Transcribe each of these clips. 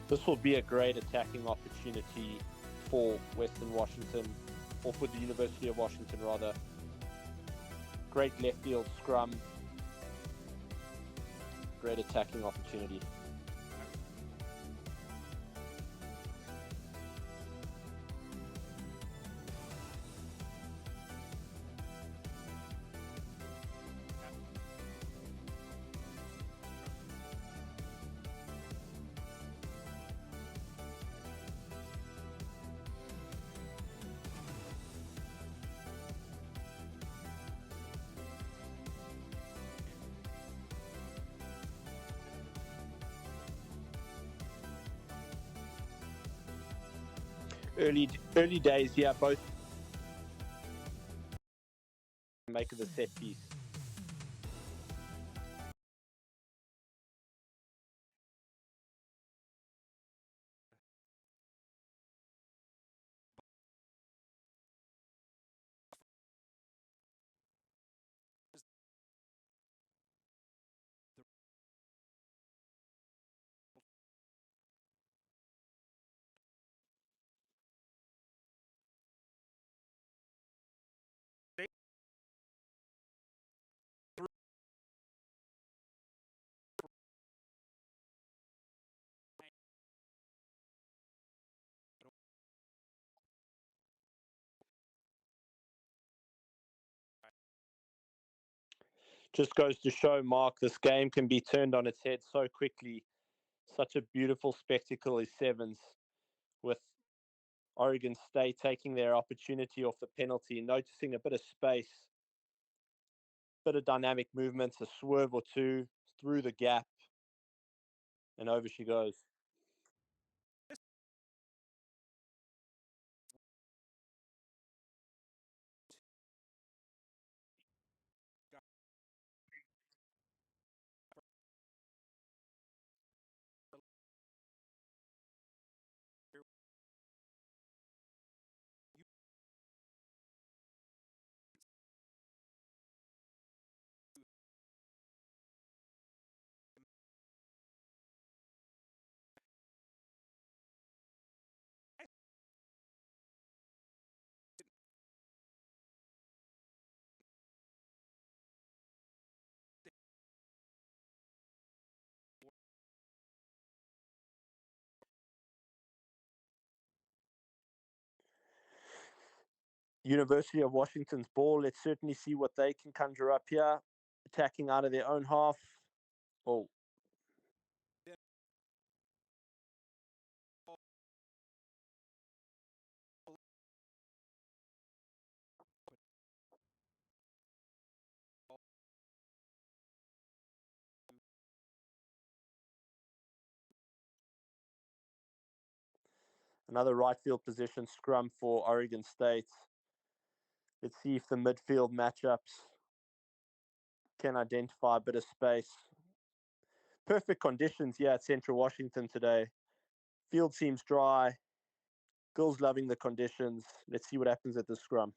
This will be a great attacking opportunity for Western Washington, or for the University of Washington rather. Great left field scrum. Great attacking opportunity. Early days, yeah, both make of the set piece. Just goes to show, Mark, this game can be turned on its head so quickly. Such a beautiful spectacle is sevens, with Oregon State taking their opportunity off the penalty, noticing a bit of space, bit of dynamic movements, a swerve or two through the gap, and over she goes. University of Washington's ball. Let's certainly see what they can conjure up here. Attacking out of their own half. Oh. Another right field position scrum for Oregon State. Let's see if the midfield matchups can identify a bit of space. Perfect conditions here at Central Washington today. Field seems dry. Girls loving the conditions. Let's see what happens at the scrum.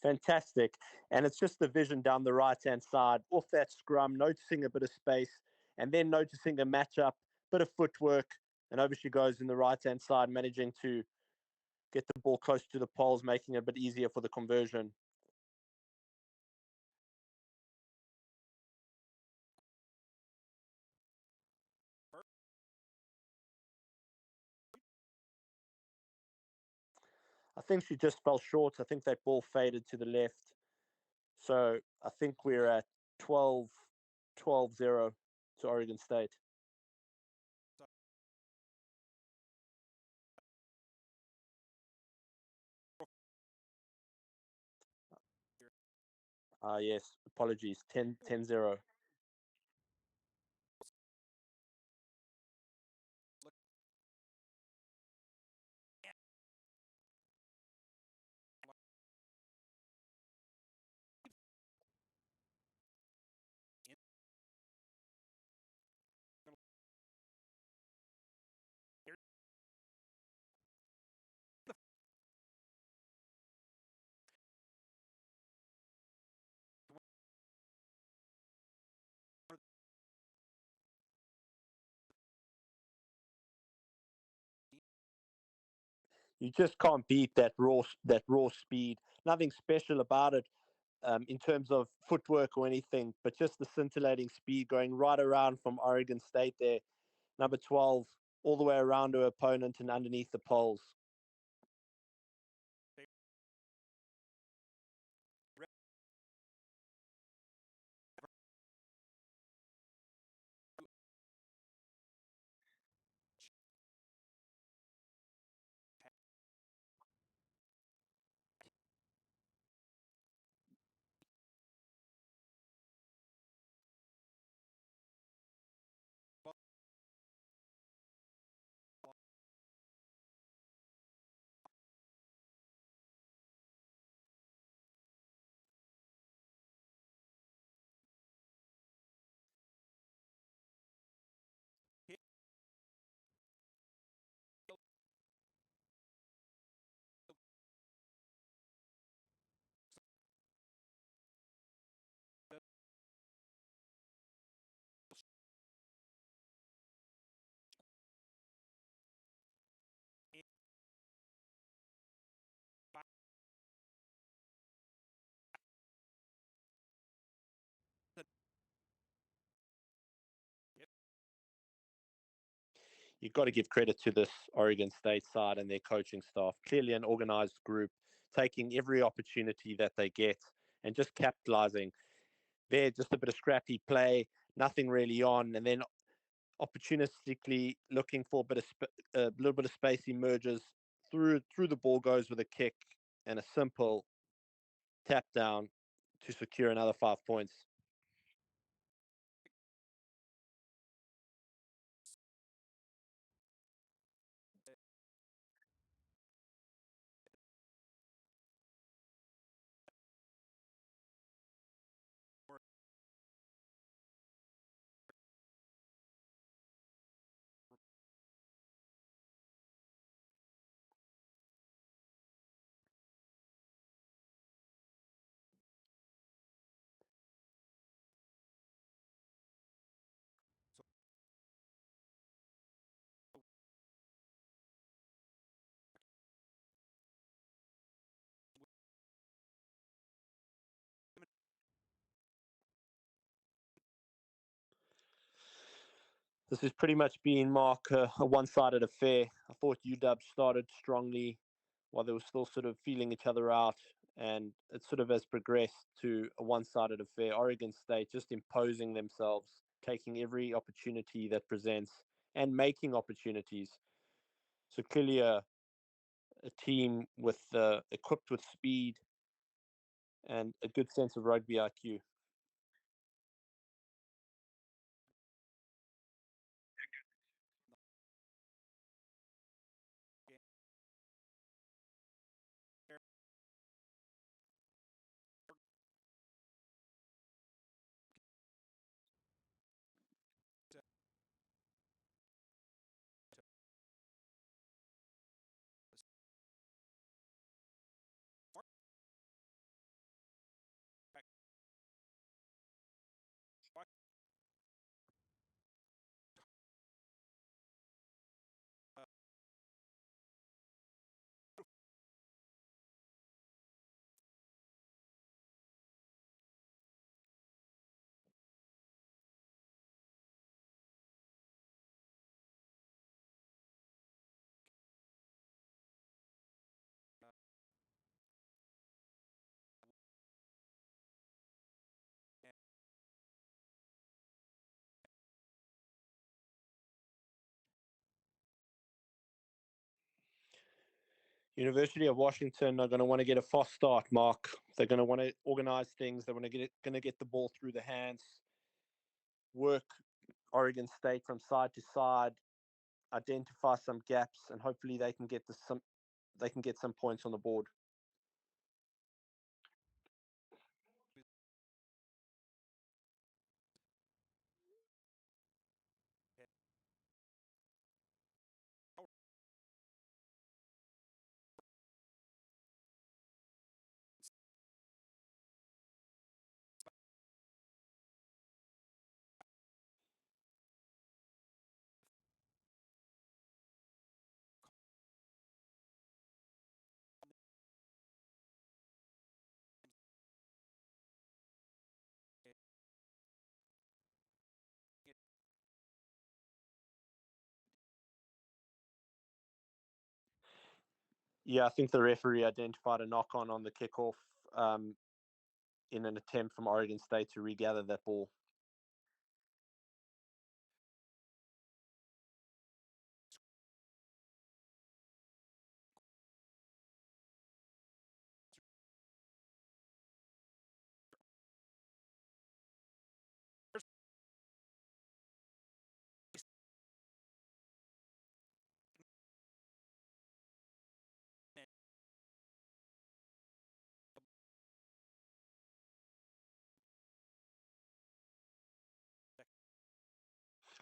Fantastic. And it's just the vision down the right-hand side, off that scrum, noticing a bit of space, and then noticing a matchup, bit of footwork, and over she goes in the right-hand side, managing to get the ball close to the poles, making it a bit easier for the conversion. I think she just fell short. I think that ball faded to the left. So I think we're at 12-0 to Oregon State. Yes, apologies. 10-0. You just can't beat that raw speed. Nothing special about it in terms of footwork or anything, but just the scintillating speed going right around from Oregon State there, number 12, all the way around her opponent and underneath the poles. You've got to give credit to this Oregon State side and their coaching staff. Clearly an organized group, taking every opportunity that they get and just capitalizing. There, just a bit of scrappy play, nothing really on, and then opportunistically looking for a little bit of space emerges through the ball goes with a kick and a simple tap down to secure another 5 points. This has pretty much been, Mark, a one-sided affair. I thought UW started strongly while they were still sort of feeling each other out, and it sort of has progressed to a one-sided affair. Oregon State just imposing themselves, taking every opportunity that presents and making opportunities. So clearly a team with equipped with speed and a good sense of rugby IQ. University of Washington are going to want to get a fast start, Mark. They're going to want to organize things. They're going to get the ball through the hands, work Oregon State from side to side, identify some gaps, and hopefully they can get some points on the board. Yeah, I think the referee identified a knock-on the kickoff in an attempt from Oregon State to regather that ball.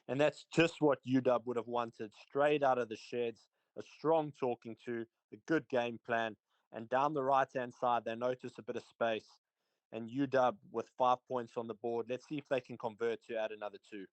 And that's just what UW would have wanted, straight out of the sheds, a strong talking to, a good game plan. And down the right-hand side, they notice a bit of space. And UW with 5 points on the board. Let's see if they can convert to add another 2.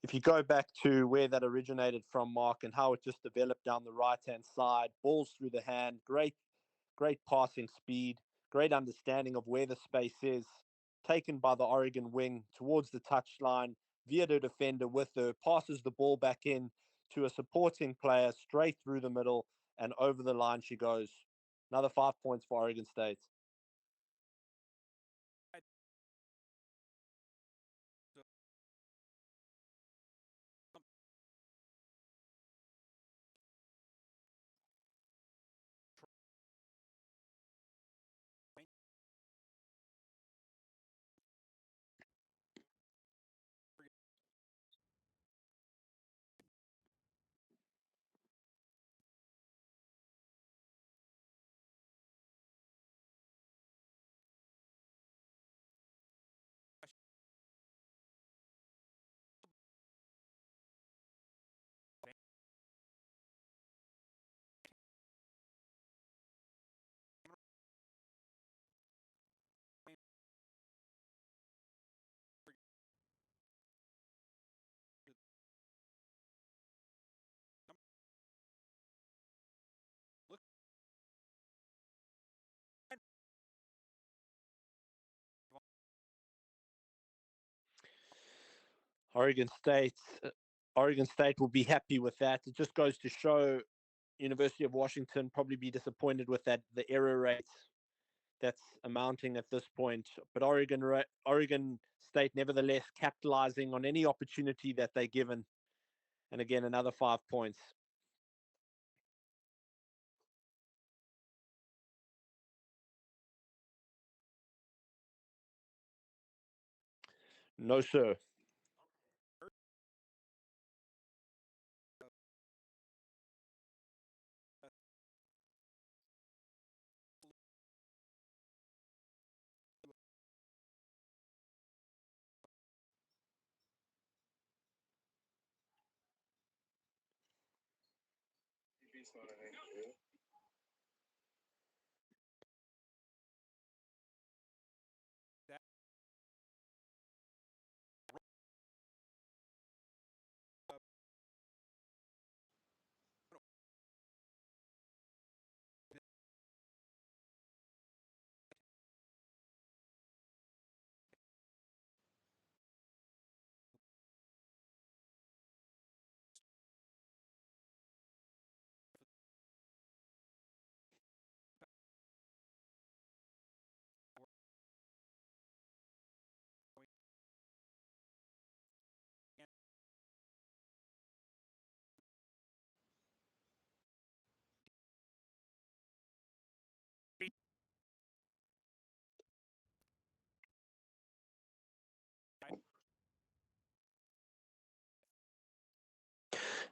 If you go back to where that originated from, Mark, and how it just developed down the right-hand side, balls through the hand, great passing speed, great understanding of where the space is, taken by the Oregon wing towards the touchline, via the defender with her, passes the ball back in to a supporting player straight through the middle, and over the line she goes. Another 5 points for Oregon State. Oregon State, Oregon State will be happy with that. It just goes to show University of Washington probably be disappointed with the error rate that's amounting at this point. But Oregon State, nevertheless, capitalizing on any opportunity that they're given. And again, another 5 points. No, sir.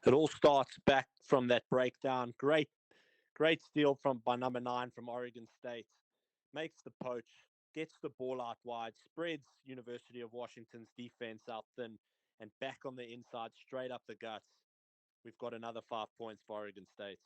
It all starts back from that breakdown. Great steal by number 9 from Oregon State. Makes the poach, gets the ball out wide, spreads University of Washington's defense out thin, and back on the inside, straight up the guts. We've got another 5 points for Oregon State.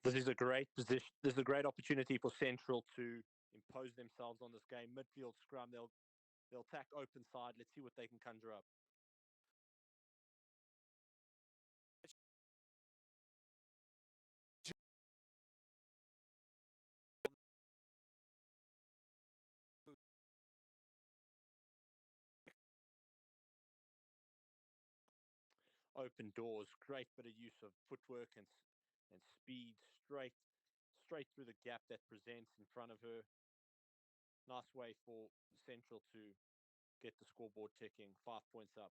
This is a great position. This is a great opportunity for Central to impose themselves on this game. Midfield scrum. They'll attack open side. Let's see what they can conjure up. Open doors. Great bit of use of footwork and speed straight through the gap that presents in front of her. Nice way for Central to get the scoreboard ticking. 5 points up.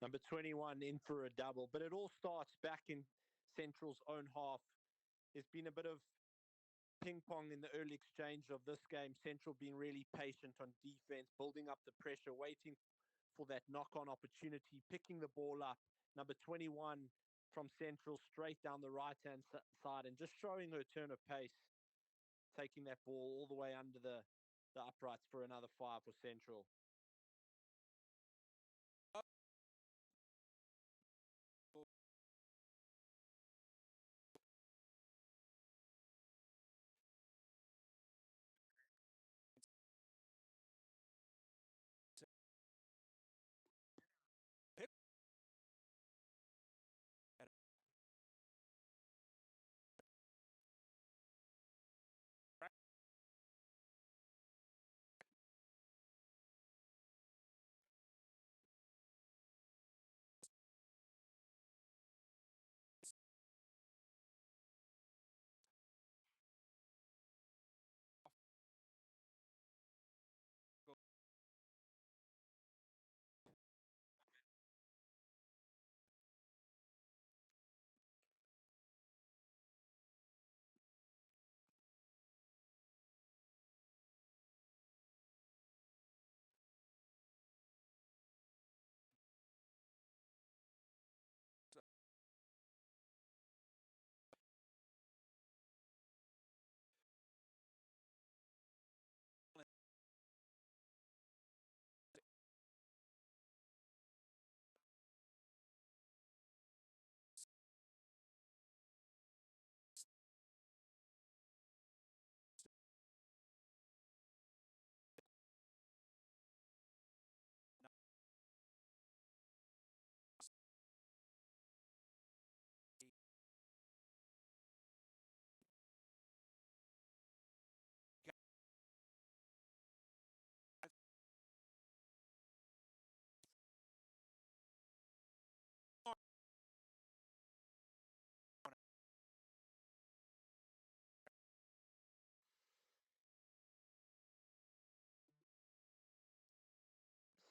Number 21 in for a double, but it all starts back in Central's own half. There's been a bit of ping pong in the early exchange of this game. Central being really patient on defense, building up the pressure, waiting for that knock-on opportunity, picking the ball up. Number 21 from Central straight down the right-hand side and just showing her turn of pace, taking that ball all the way under the uprights for another 5 for Central.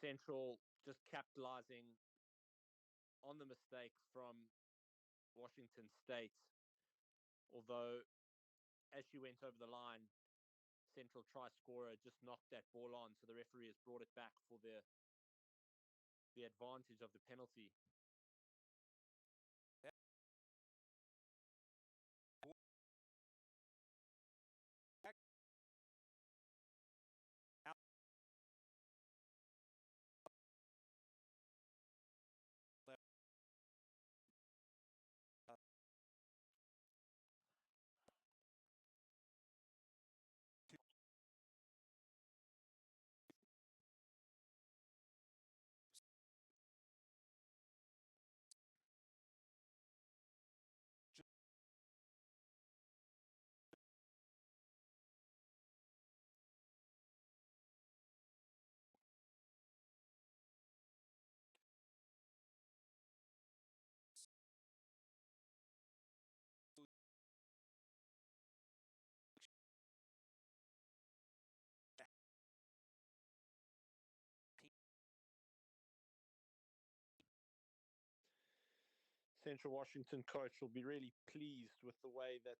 Central just capitalizing on the mistake from Washington State. Although, as she went over the line, Central try scorer just knocked that ball on, so the referee has brought it back for the advantage of the penalty. Central Washington coach will be really pleased with the way that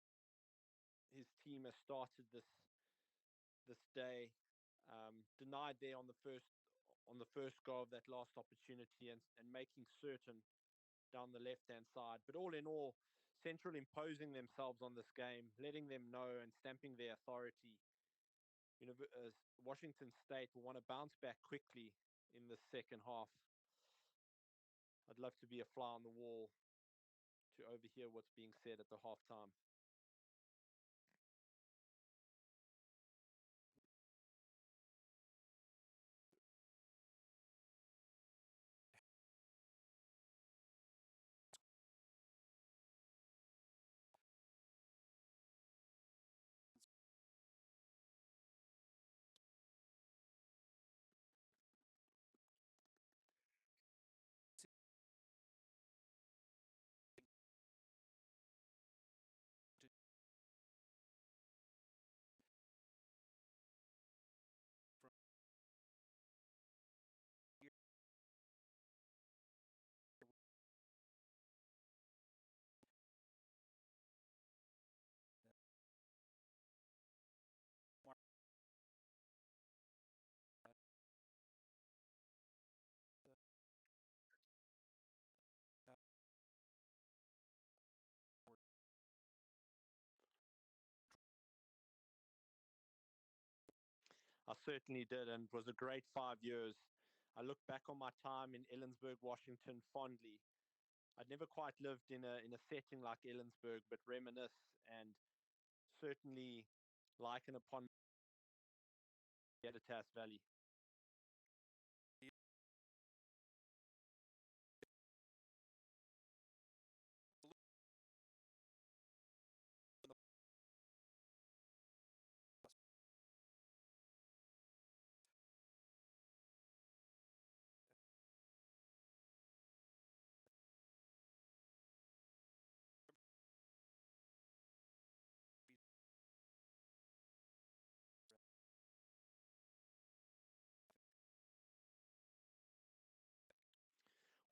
his team has started this day. Denied there on the first go of that last opportunity, and making certain down the left-hand side. But all in all, Central imposing themselves on this game, letting them know and stamping their authority. Washington State will want to bounce back quickly in the second half. I'd love to be a fly on the wall to overhear what's being said at the halftime. I certainly did, and it was a great 5 years. I look back on my time in Ellensburg, Washington fondly. I'd never quite lived in a setting like Ellensburg, but reminisce and certainly liken upon the Editas Valley.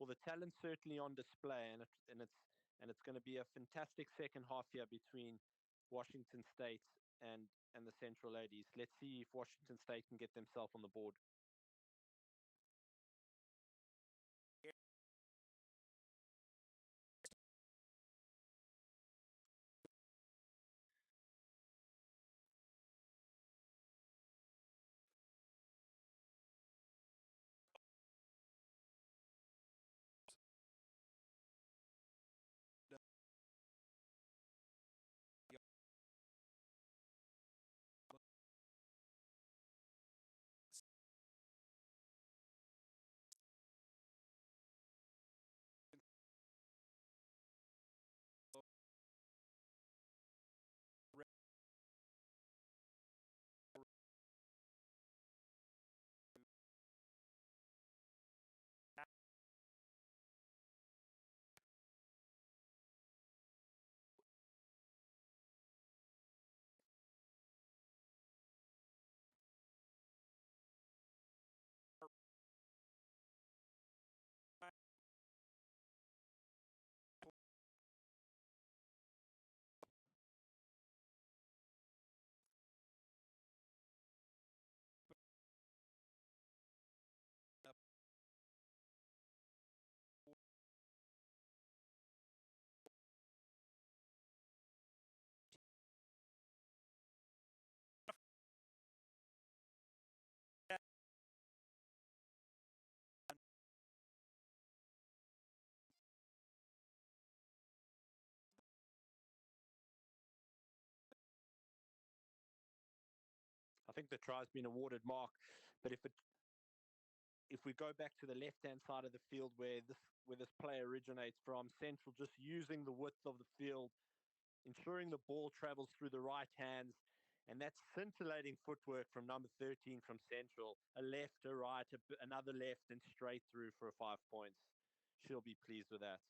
Well, the talent's certainly on display, and it's going to be a fantastic second half here between Washington State and the Central Ladies. Let's see if Washington State can get themselves on the board. think the try's been awarded, Mark. But if we go back to the left-hand side of the field where this play originates from, Central just using the width of the field, ensuring the ball travels through the right hands, and that scintillating footwork from number 13 from Central, a left, a right, another left, and straight through for 5 points. She'll be pleased with that.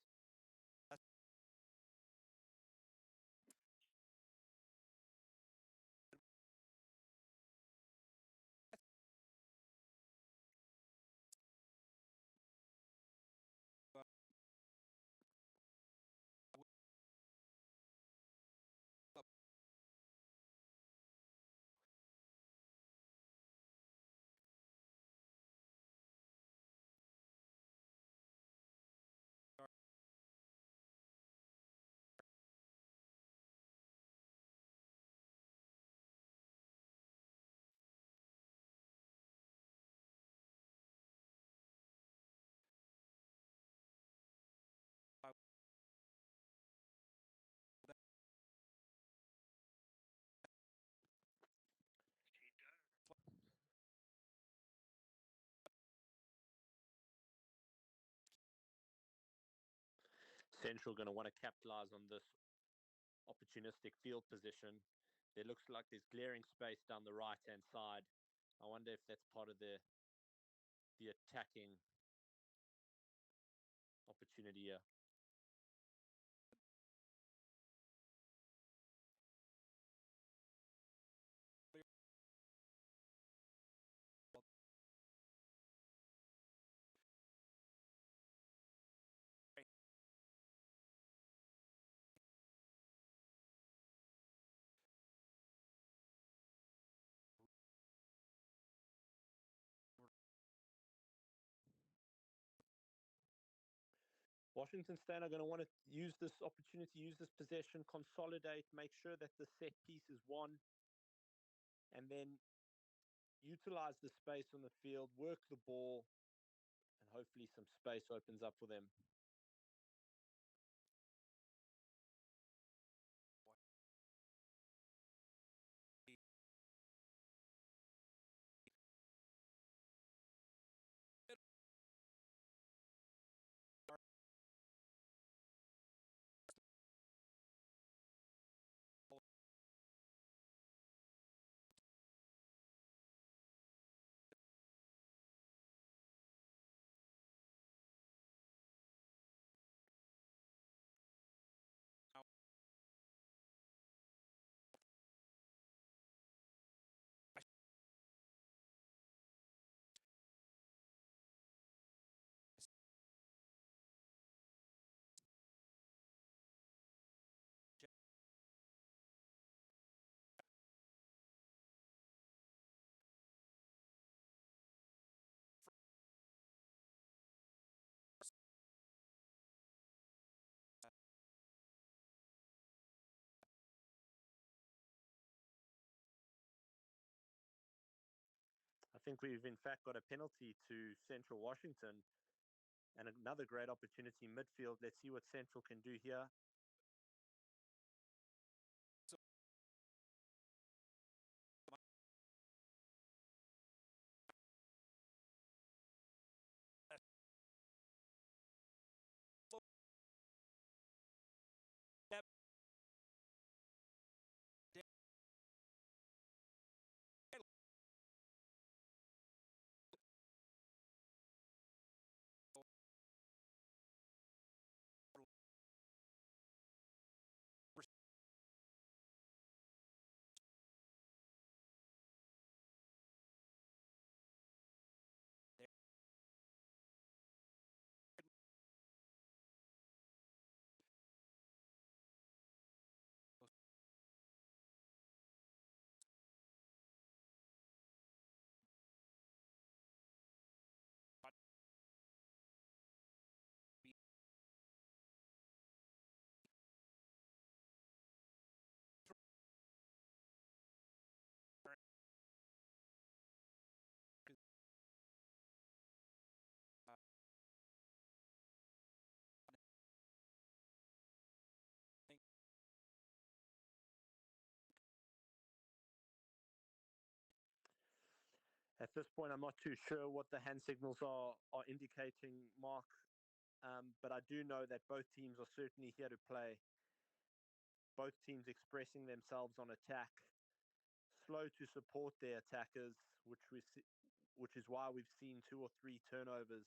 Central going to want to capitalize on this opportunistic field position. There looks like there's glaring space down the right-hand side. I wonder if that's part of the attacking opportunity here. Washington State are going to want to use this opportunity, use this possession, consolidate, make sure that the set piece is won, and then utilize the space on the field, work the ball, and hopefully some space opens up for them. I think we've in fact got a penalty to Central Washington and another great opportunity midfield. Let's see what Central can do here. At this point, I'm not too sure what the hand signals are indicating, Mark, but I do know that both teams are certainly here to play. Both teams expressing themselves on attack, slow to support their attackers, which is why we've seen 2 or 3 turnovers.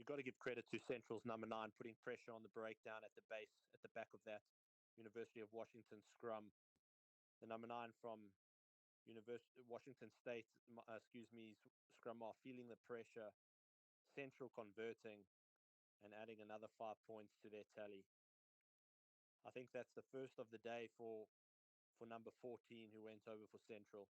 You've got to give credit to Central's number 9 putting pressure on the breakdown at the base, at the back of that University of Washington scrum. The number 9 from Washington State, scrum off, feeling the pressure, Central converting and adding another 5 points to their tally. I think that's the first of the day for number 14 who went over for Central.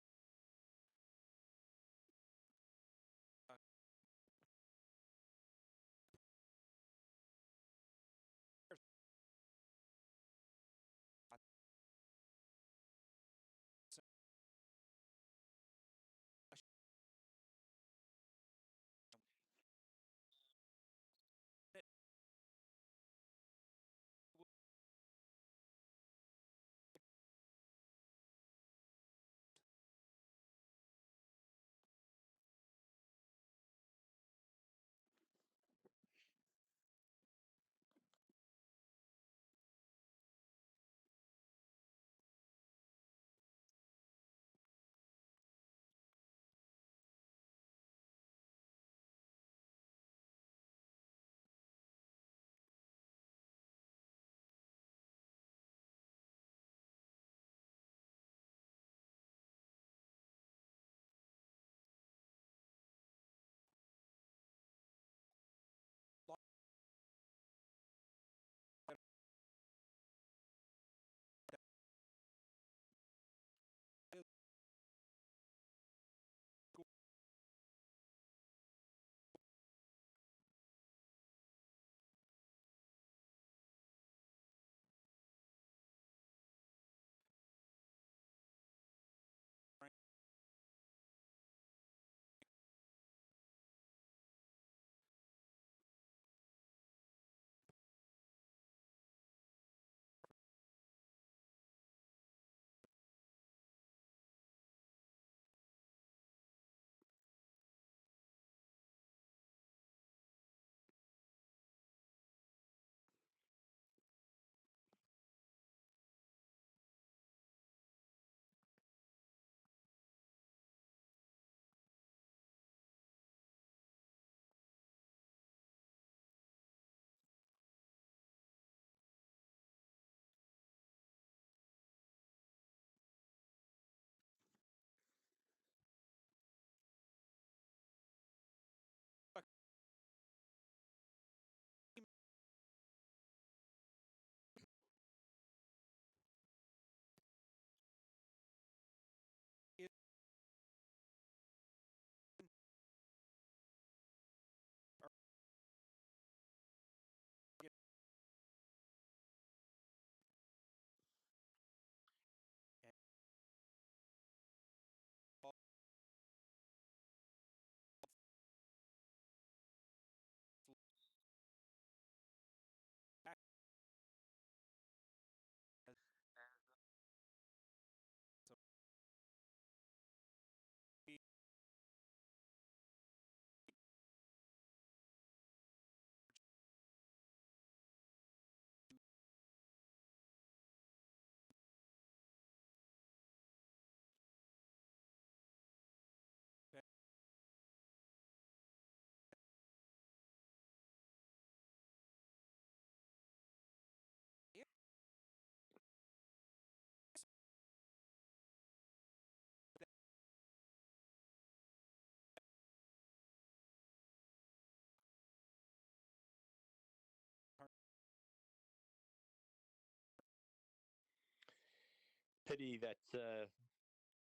pity that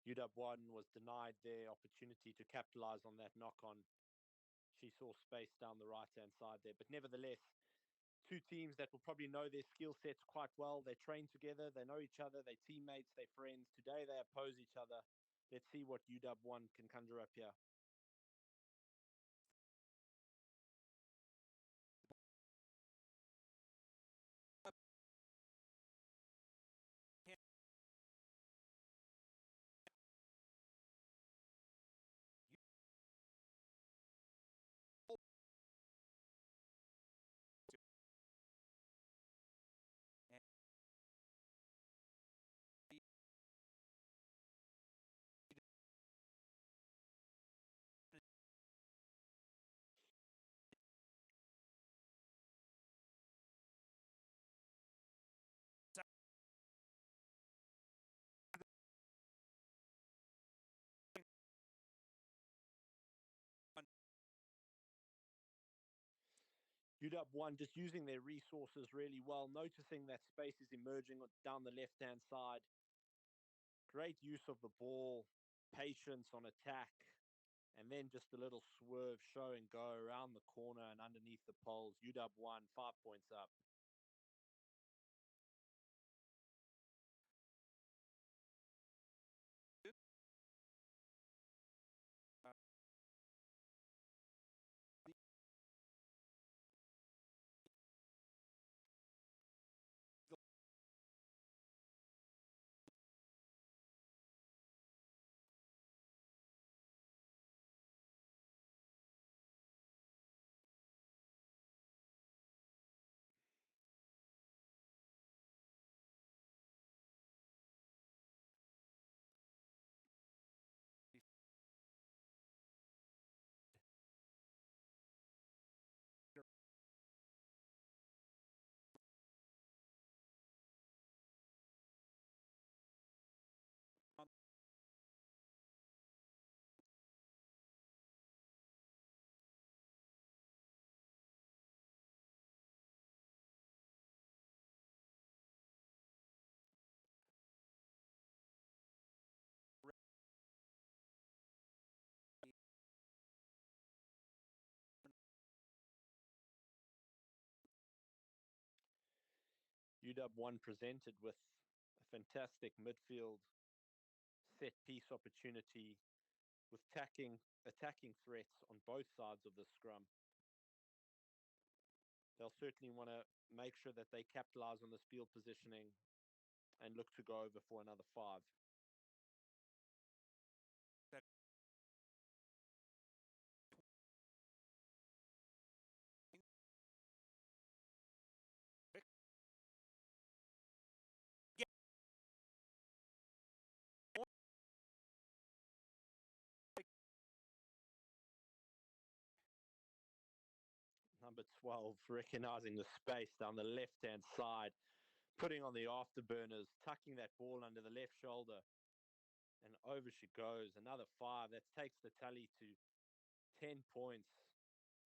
UW1 was denied their opportunity to capitalize on that knock-on. She saw space down the right-hand side there. But nevertheless, two teams that will probably know their skill sets quite well. They train together. They know each other. They're teammates. They're friends. Today they oppose each other. Let's see what UW1 can conjure up here. UW1 just using their resources really well, noticing that space is emerging down the left-hand side. Great use of the ball, patience on attack, and then just a little swerve, show and go around the corner and underneath the poles. UW1, 5 points up. UW1 presented with a fantastic midfield set piece opportunity with attacking threats on both sides of the scrum. They'll certainly want to make sure that they capitalize on this field positioning and look to go over for another 5. Number 12, recognizing the space down the left-hand side, putting on the afterburners, tucking that ball under the left shoulder, and over she goes. Another 5. That takes the tally to 10 points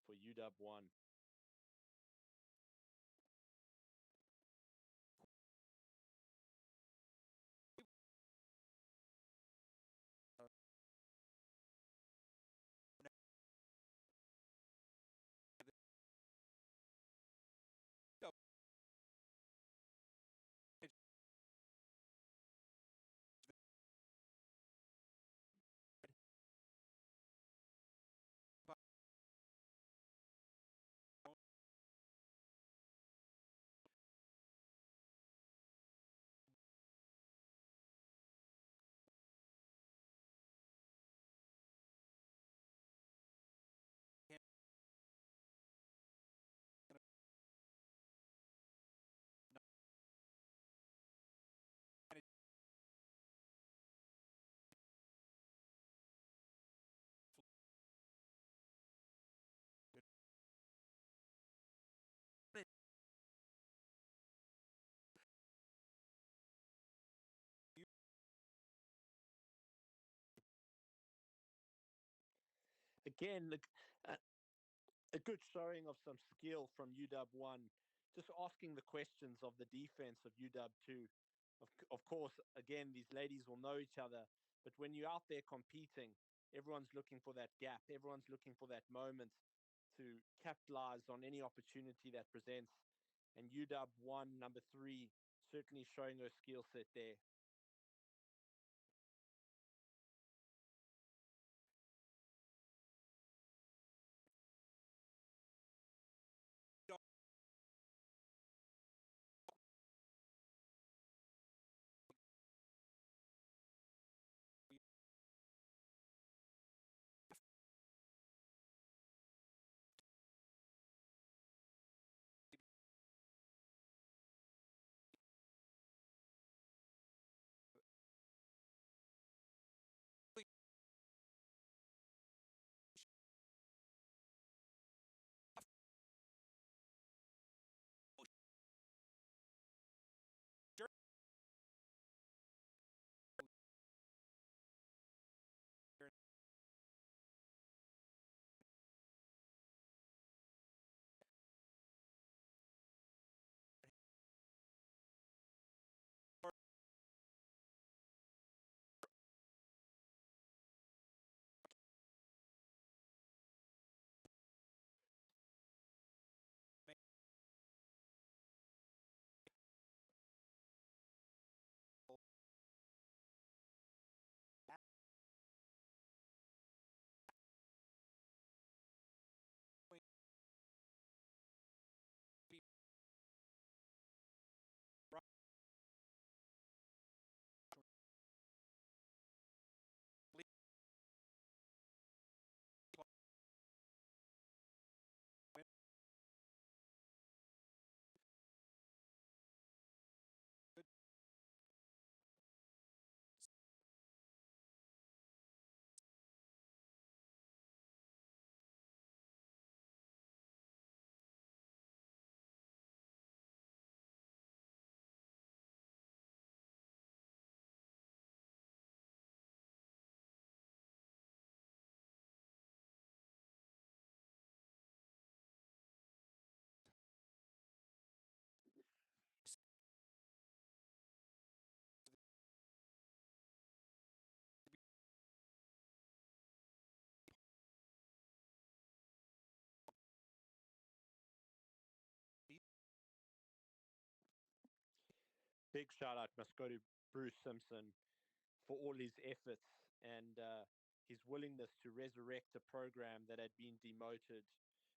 for UW1. Again, a good showing of some skill from UW1, just asking the questions of the defense of UW2. Of course, again, these ladies will know each other, but when you're out there competing, everyone's looking for that gap. Everyone's looking for that moment to capitalize on any opportunity that presents. And UW 1, number 3, certainly showing her skill set there. Big shout out must go to Bruce Simpson for all his efforts and his willingness to resurrect a program that had been demoted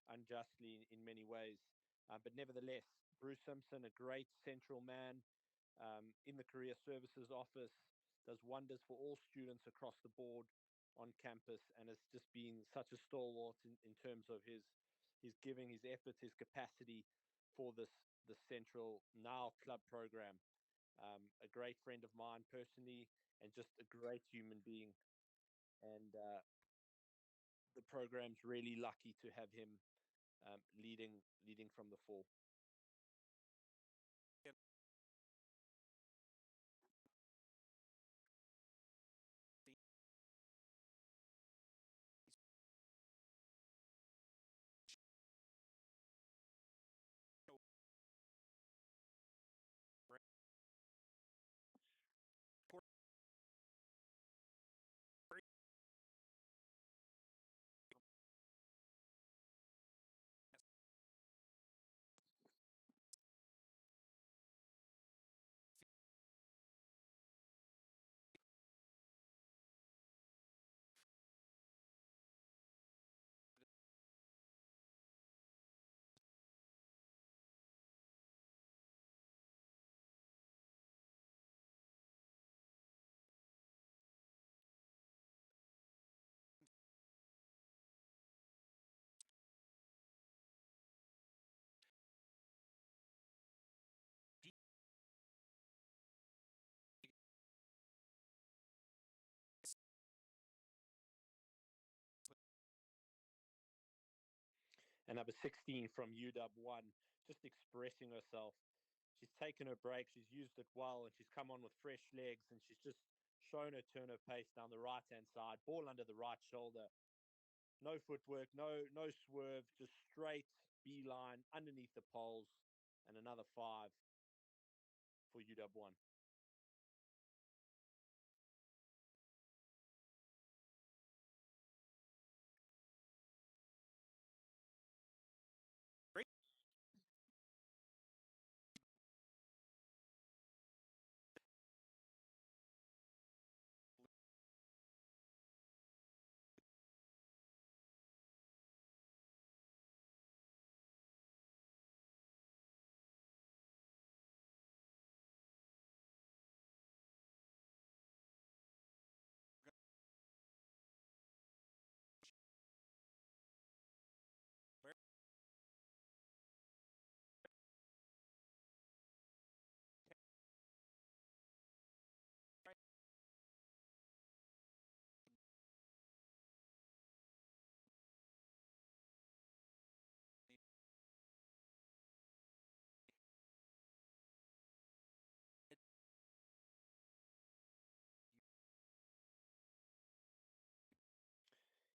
unjustly in many ways. But nevertheless, Bruce Simpson, a great central man in the career services office, does wonders for all students across the board on campus, and has just been such a stalwart in terms of his giving, his efforts, his capacity for the central now club program. A great friend of mine personally, and just a great human being. And the program's really lucky to have him leading from the fall. And number 16 from UW 1, just expressing herself. She's taken her break, she's used it well, and she's come on with fresh legs, and she's just shown her turn her pace down the right-hand side, ball under the right shoulder. No footwork, no swerve, just straight beeline underneath the poles, and another 5 for UW 1.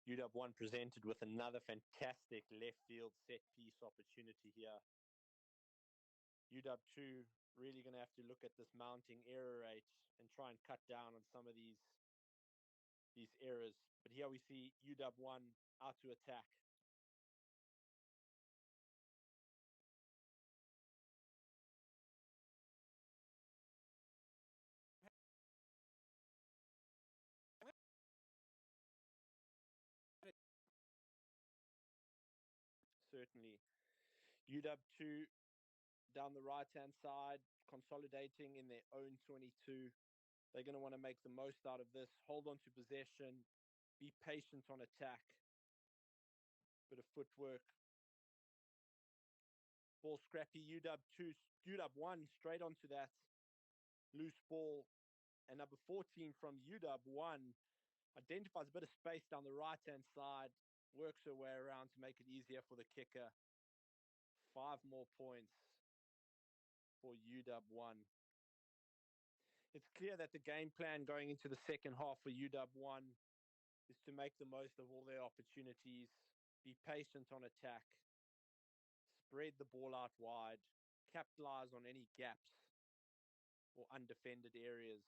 UW1 presented with another fantastic left field set piece opportunity here. UW2 really going to have to look at this mounting error rate and try and cut down on some of these errors. But here we see UW1 out to attack. Certainly. UW2 down the right-hand side, consolidating in their own 22. They're going to want to make the most out of this, hold on to possession, be patient on attack. Bit of footwork. Ball scrappy, UW1 straight onto that loose ball. And number 14 from UW1 identifies a bit of space down the right-hand side, works her way around to make it easier for the kicker. 5 more points for UW1. It's clear that the game plan going into the second half for UW1 is to make the most of all their opportunities, be patient on attack, spread the ball out wide, capitalize on any gaps or undefended areas.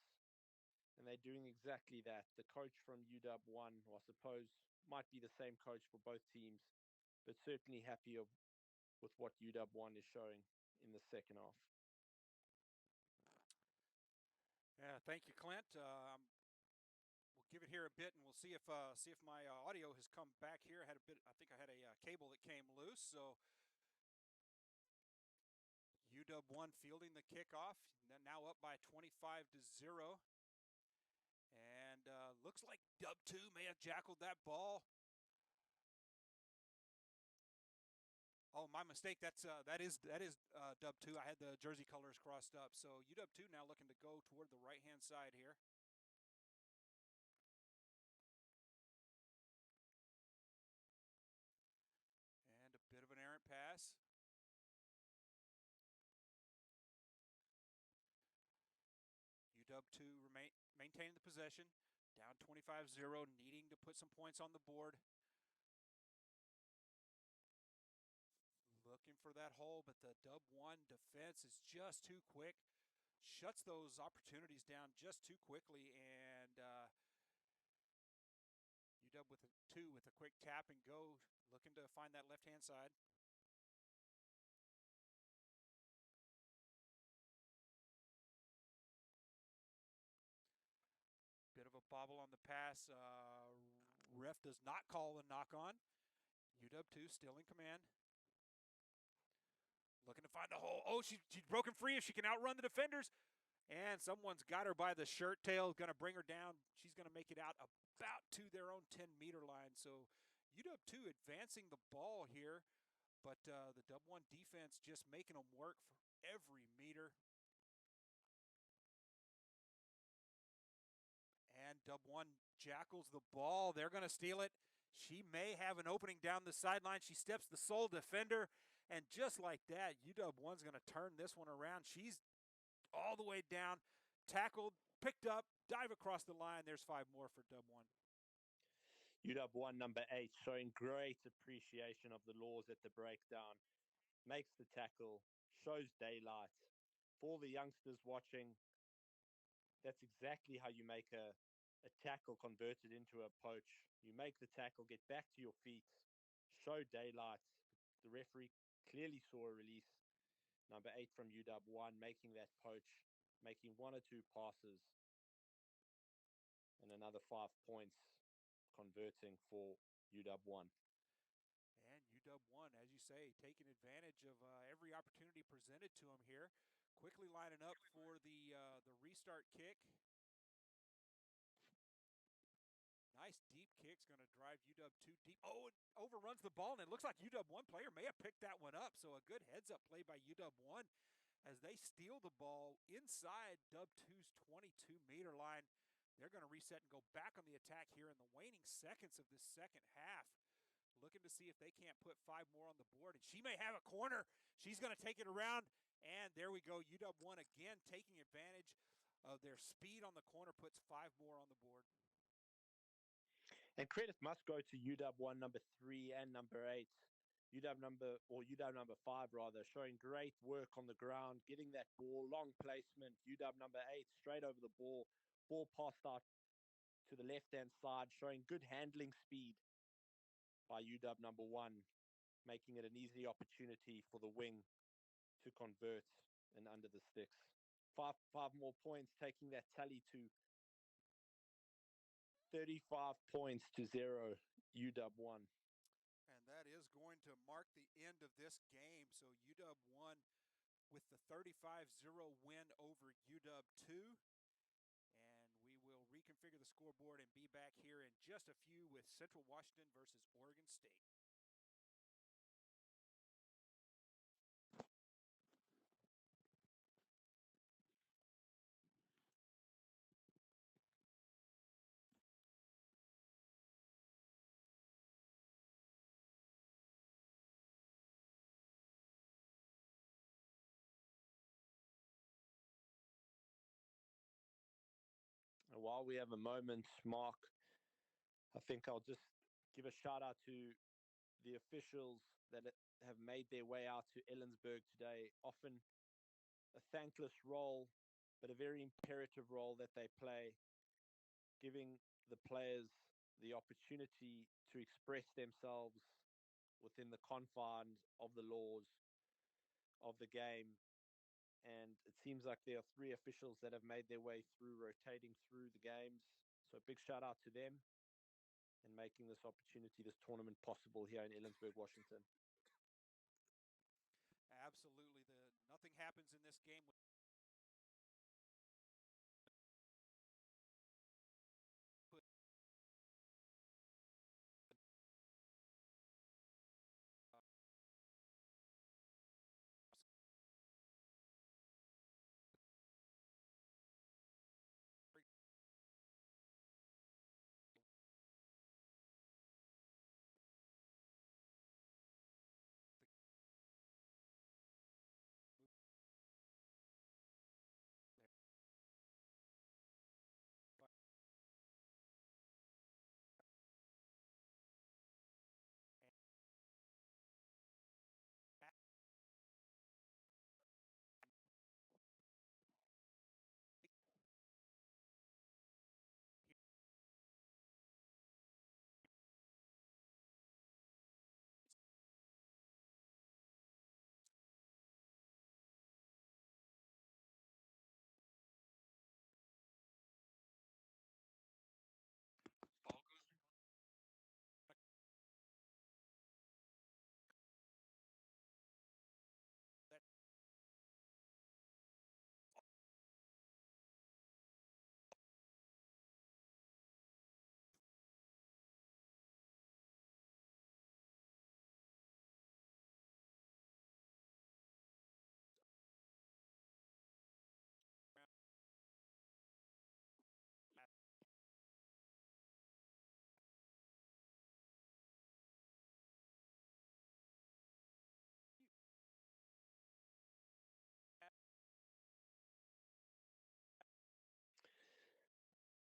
And they're doing exactly that. The coach from UW1, who I suppose might be the same coach for both teams, but certainly happy with what UW1 is showing in the second half. Yeah, thank you, Clint. We'll give it here a bit, and we'll see if my audio has come back here. I think I had a cable that came loose. So UW1 fielding the kickoff, now up by 25-0, and looks like UW2 may have jackled that ball. Oh, my mistake. That is UW2. I had the jersey colors crossed up. So UW2 now looking to go toward the right-hand side here. And a bit of an errant pass. UW2 maintaining the possession, down 25-0, needing to put some points on the board. Looking for that hole, but the UW1 defense is just too quick. Shuts those opportunities down just too quickly, and UW with a 2 with a quick tap and go, looking to find that left-hand side. Bit of a bobble on the pass. Ref does not call a knock-on. UW2 still in command. Looking to find the hole. Oh, she's broken free if she can outrun the defenders. And someone's got her by the shirt tail, going to bring her down. She's going to make it out about to their own 10-meter line. So UW2 advancing the ball here, but the UW1 defense just making them work for every meter. And UW1 jackals the ball. They're going to steal it. She may have an opening down the sideline. She steps the sole defender, and just like that, UW1's going to turn this one around. She's all the way down, tackled, picked up, dive across the line. There's 5 more for UW1. UW1 number 8 showing great appreciation of the laws at the breakdown. Makes the tackle, shows daylight. For the youngsters watching, that's exactly how you make a tackle converted into a poach. You make the tackle, get back to your feet, show daylight. The referee clearly saw a release. Number 8 from UW1 making that poach, making 1 or 2 passes, and another 5 points converting for UW1. And UW1, as you say, taking advantage of every opportunity presented to them here. Quickly lining up for the restart kick. Nice deep kick's going to drive UW2 deep. Oh, it overruns the ball, and it looks like UW1 player may have picked that one up. So a good heads-up play by UW1 as they steal the ball inside UW2's 22-meter line. They're going to reset and go back on the attack here in the waning seconds of this second half. Looking to see if they can't put 5 more on the board. And she may have a corner. She's going to take it around. And there we go. UW1 again taking advantage of their speed on the corner, puts 5 more on the board. And credit must go to UW1 number 3 and number 8. UW number 5 rather, showing great work on the ground, getting that ball, long placement. UW number 8 straight over the ball passed out to the left-hand side, showing good handling speed by UW number 1, making it an easy opportunity for the wing to convert and under the sticks. Five more points, taking that tally to 35 points to 0, UW1. And that is going to mark the end of this game. So UW won with the 35-0 win over UW2. And we will reconfigure the scoreboard and be back here in just a few with Central Washington versus Oregon State. And while we have a moment, Mark, I think I'll just give a shout out to the officials that have made their way out to Ellensburg today. Often a thankless role, but a very imperative role that they play, giving the players the opportunity to express themselves within the confines of the laws of the game. And it seems like there are 3 officials that have made their way through, rotating through the games. So a big shout out to them and making this opportunity, this tournament possible here in Ellensburg, Washington. Absolutely. Nothing happens in this game that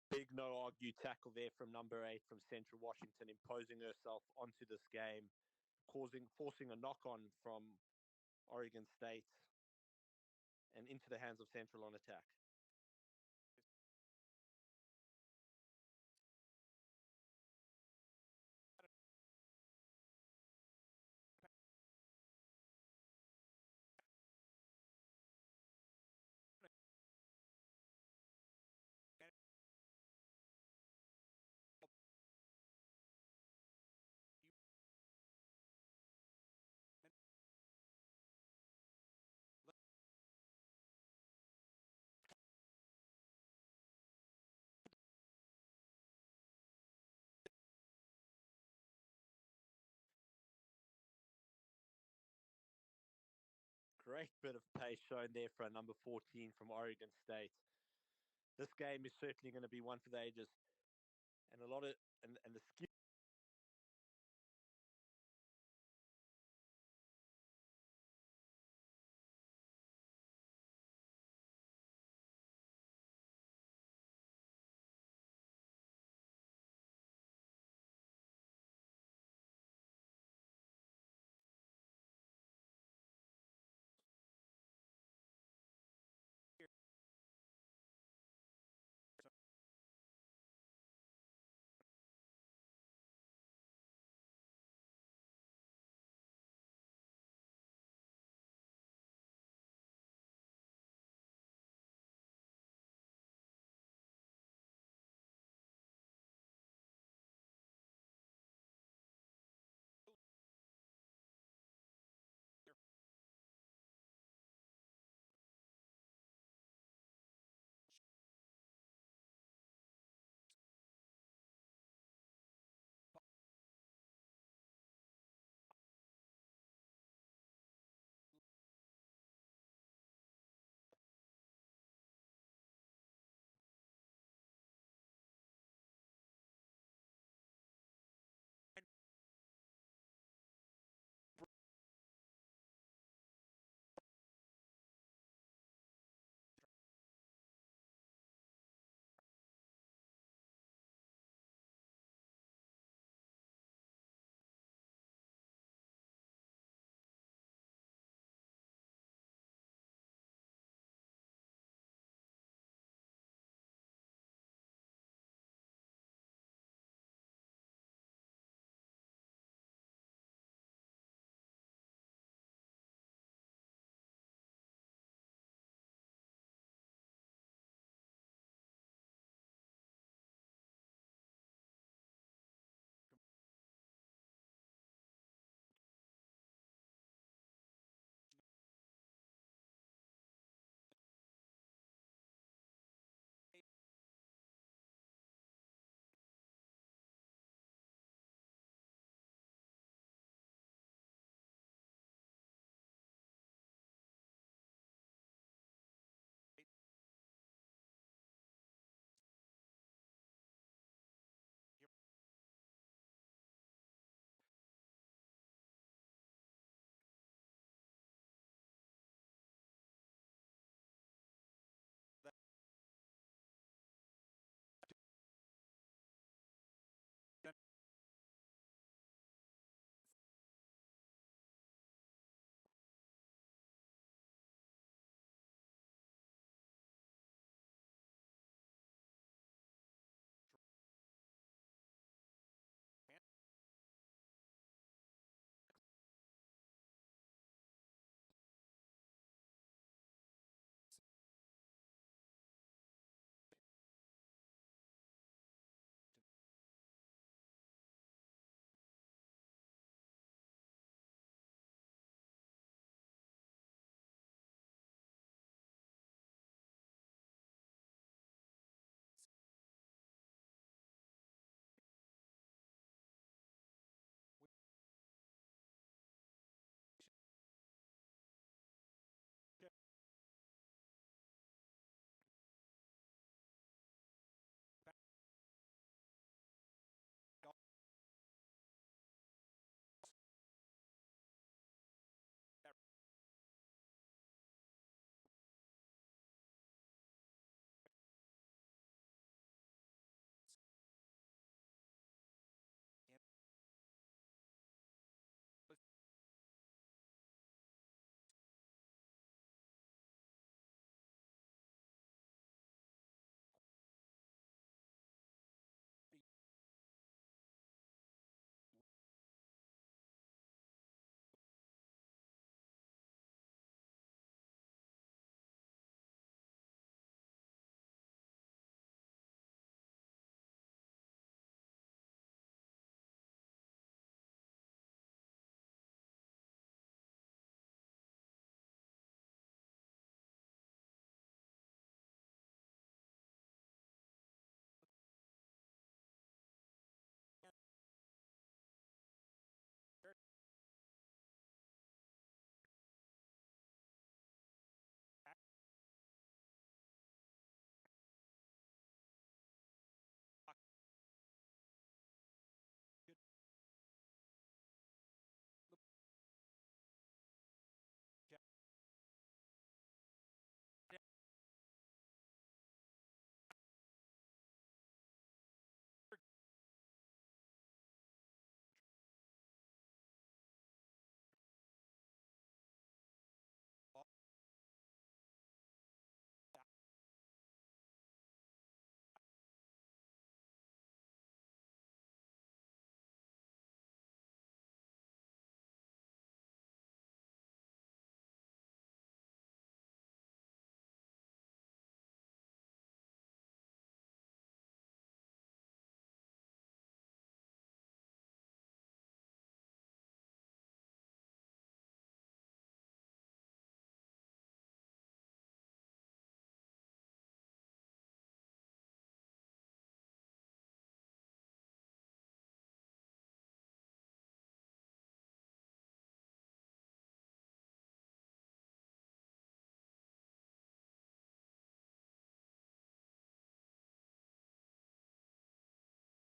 Big no argue tackle there from number 8 from Central Washington, imposing herself onto this game, forcing a knock on from Oregon State and into the hands of Central on attack. Great bit of pace shown there for a number 14 from Oregon State. This game is certainly going to be one for the ages, and the skill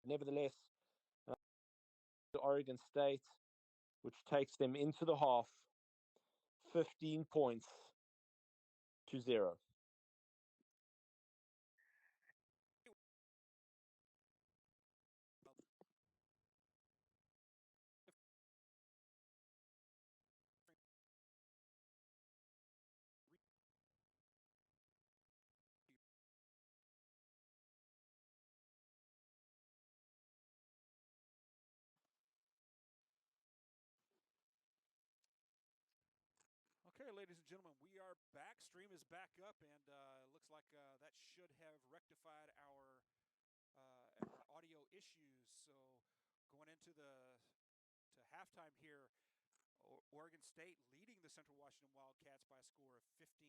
Nevertheless, Oregon State, which takes them into the half, 15 points to 0. Okay, ladies and gentlemen, we are back. Stream is back up, and it looks like that should have rectified our audio issues. So going into halftime here, Oregon State leading the Central Washington Wildcats by a score of 15-0.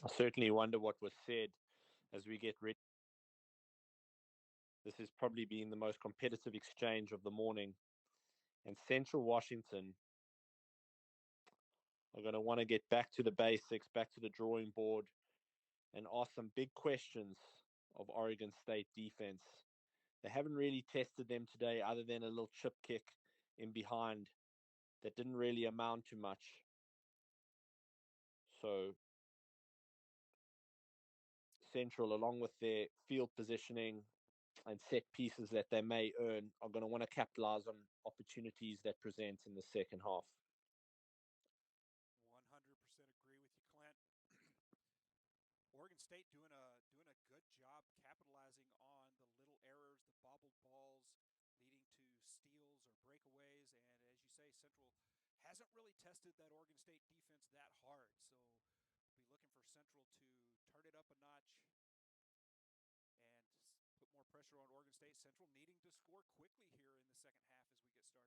I certainly wonder what was said as we get ready. This has probably been the most competitive exchange of the morning. And Central Washington are going to want to get back to the basics, back to the drawing board, and ask some big questions of Oregon State defense. They haven't really tested them today other than a little chip kick in behind that didn't really amount to much. So Central, along with their field positioning and set pieces that they may earn, are going to want to capitalize on opportunities that present in the second half. 100% agree with you, Clint. Oregon State doing a good job capitalizing on the little errors, the bobbled balls, leading to steals or breakaways. And as you say, Central hasn't really tested that Oregon State defense that hard. So we'll be looking for Central to turn it up a notch and put more pressure on Oregon State. Central needing to score quickly here in the second half as we get started.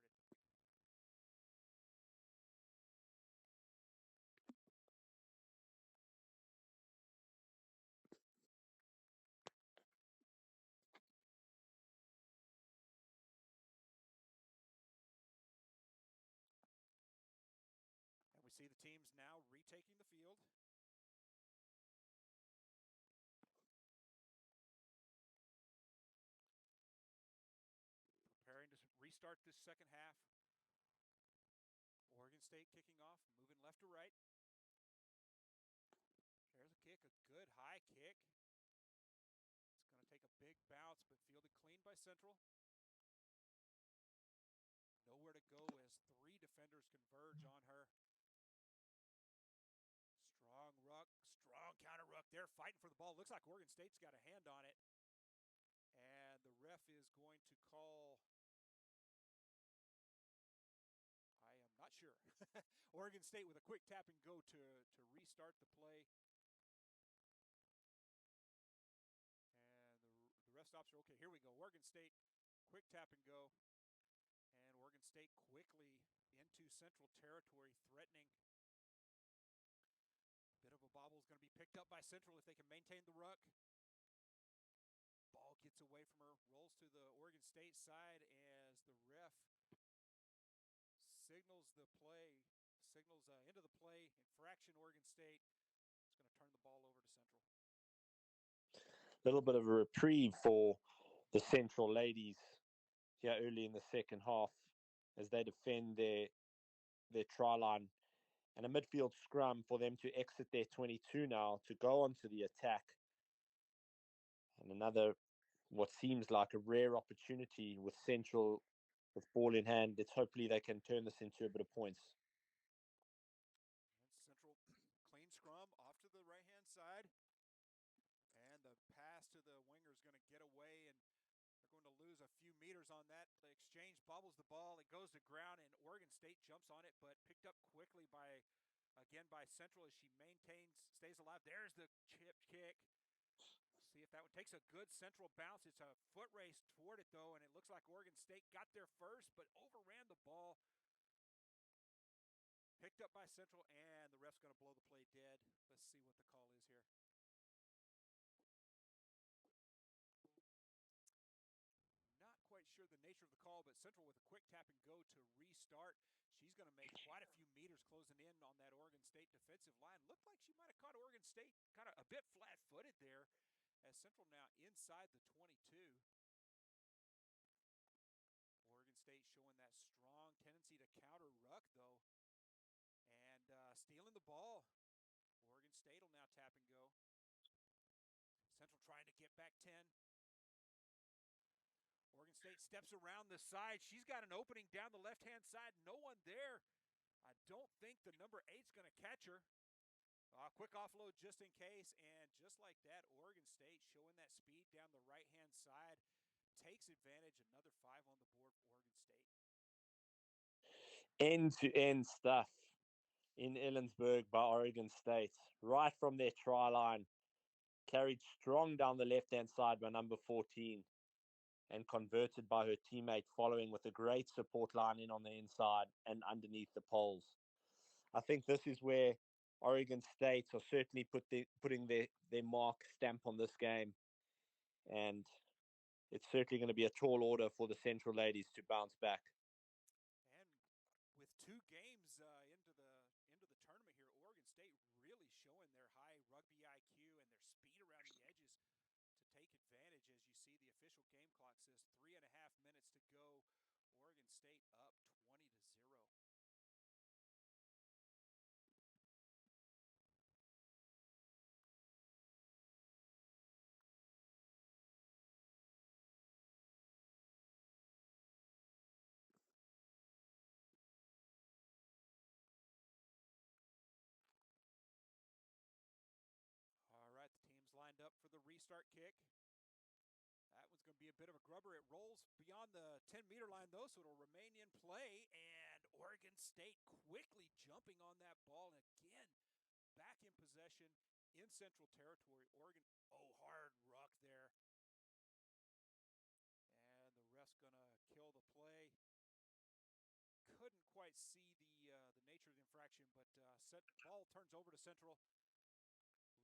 And we see the teams now retaking the field. Preparing to restart this second half. Oregon State kicking off, moving left to right. There's a kick, a good high kick. It's going to take a big bounce, but fielded clean by Central. Nowhere to go as three defenders converge on her. Strong ruck, strong counter ruck there, fighting for the ball. Looks like Oregon State's got a hand on it. And the ref is going to call, I am not sure. Oregon State with a quick tap and go to restart the play. And the ref stops her. Okay, here we go. Oregon State, quick tap and go. And Oregon State quickly into Central territory, threatening. A bit of a bobble is going to be picked up by Central if they can maintain the ruck. Ball gets away from her, rolls to the Oregon State side as the ref signals the play, into the play, infraction Oregon State. It's going to turn the ball over to Central. A little bit of a reprieve for the Central ladies here early in the second half as they defend their try line. And a midfield scrum for them to exit their 22 now to go onto the attack. And another, what seems like a rare opportunity with Central with ball in hand. It's hopefully they can turn this into a bit of points. And Central clean scrum off to the right-hand side. And the pass to the winger is going to get away, and they're going to lose a few meters on that. The exchange bobbles the ball. It goes to ground, and Oregon State jumps on it, but picked up quickly by Central as she stays alive. There's the chip kick. See if that one takes a good Central bounce. It's a foot race toward it, though, and it looks like Oregon State got there first, but overran the ball. Picked up by Central, and the ref's going to blow the play dead. Let's see what the call is here. Not quite sure the nature of the call, but Central with a quick tap and go to restart. She's going to make quite a few meters closing in on that Oregon State defensive line. Looked like she might have caught Oregon State kind of a bit flat-footed there, as Central now inside the 22. Oregon State showing that strong tendency to counter ruck, though, and stealing the ball. Oregon State will now tap and go. Central trying to get back 10. Oregon State steps around the side. She's got an opening down the left-hand side. No one there. I don't think the number 8's going to catch her. Quick offload just in case, and just like that, Oregon State showing that speed down the right-hand side takes advantage. Another 5 on the board for Oregon State. End-to-end stuff in Ellensburg by Oregon State, right from their try line, carried strong down the left-hand side by number 14. And converted by her teammate following with a great support line in on the inside and underneath the poles. I think this is where Oregon State are certainly putting their mark stamp on this game. And it's certainly going to be a tall order for the Central ladies to bounce back. And with 2 games into the tournament here, Oregon State really showing their high rugby IQ and their speed around the edges to take advantage. As you see, the official game clock says 3.5 minutes to go. Oregon State up 20-0. All right, the team's lined up for the restart kick. That one's going to be a bit of a grubber. It rolls beyond the 10-meter line, though, so it'll remain in play. And Oregon State quickly jumping on that ball. And again, back in possession in Central Territory. Oregon, hard ruck there. And the ref's going to kill the play. Couldn't quite see the nature of the infraction, but ball turns over to Central.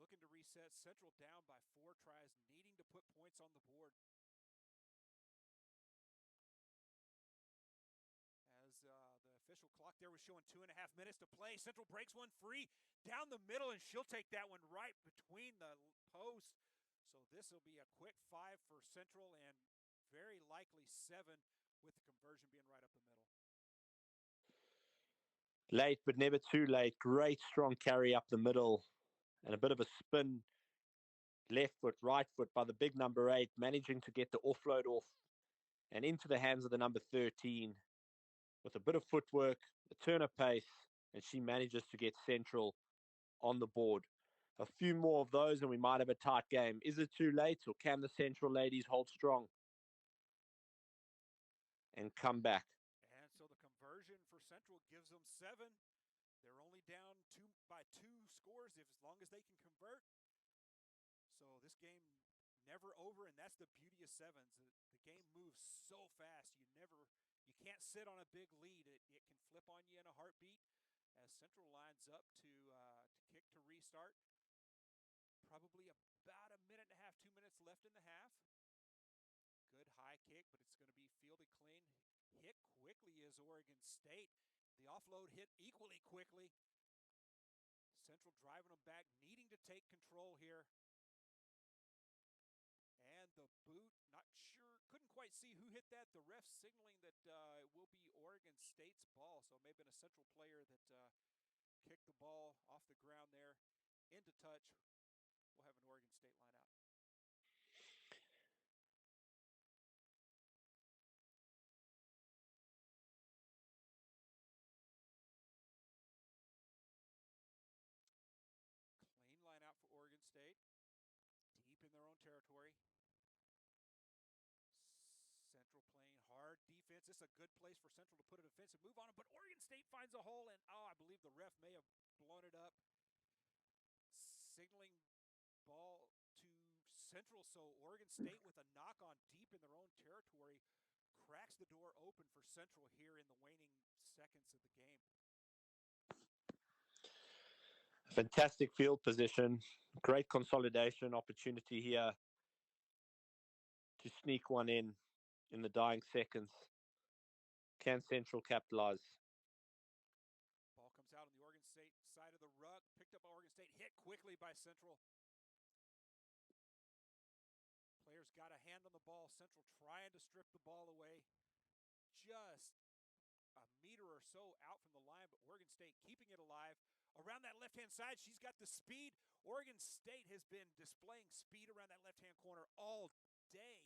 Looking to reset. Central down by 4 tries, needing to put points on the board. As the official clock there was showing 2.5 minutes to play. Central breaks one free down the middle, and she'll take that one right between the posts. So this will be a quick 5 for Central, and very likely 7 with the conversion being right up the middle. Late, but never too late. Great strong carry up the middle. And a bit of a spin, left foot, right foot by the big number 8, managing to get the offload off and into the hands of the number 13 with a bit of footwork, a turn of pace, and she manages to get Central on the board. A few more of those and we might have a tight game. Is it too late, or can the Central ladies hold strong and come back? And so the conversion for Central gives them 7. They're only down by 2 scores as long as they can convert. So this game never over, and that's the beauty of 7s. The game moves so fast. You can't sit on a big lead. It can flip on you in a heartbeat. As Central lines up to kick to restart. Probably about a minute and a half, 2 minutes left in the half. Good high kick, but it's going to be fielded clean. Hit quickly is Oregon State. The offload hit equally quickly. Central driving them back, needing to take control here. And the boot, not sure, couldn't quite see who hit that. The ref signaling that it will be Oregon State's ball, so it may have been a Central player that kicked the ball off the ground there into touch. We'll have an Oregon State line out. Clean line out for Oregon State. Deep in their own territory. Central playing hard defense. This is a good place for Central to put a defensive move on it, but Oregon State finds a hole, and I believe the ref may have blown it up. Signaling ball to Central, so Oregon State with a knock on deep in their own territory cracks the door open for Central here in the waning seconds of the game. Fantastic field position, great consolidation opportunity here to sneak one in the dying seconds. Can Central capitalize? Ball comes out on the Oregon State side of the ruck, picked up by Oregon State, hit quickly by Central. Players got a hand on the ball. Central trying to strip the ball away. Just a meter or so out from the line, but Oregon State keeping it alive. Around that left-hand side, she's got the speed. Oregon State has been displaying speed around that left-hand corner all day,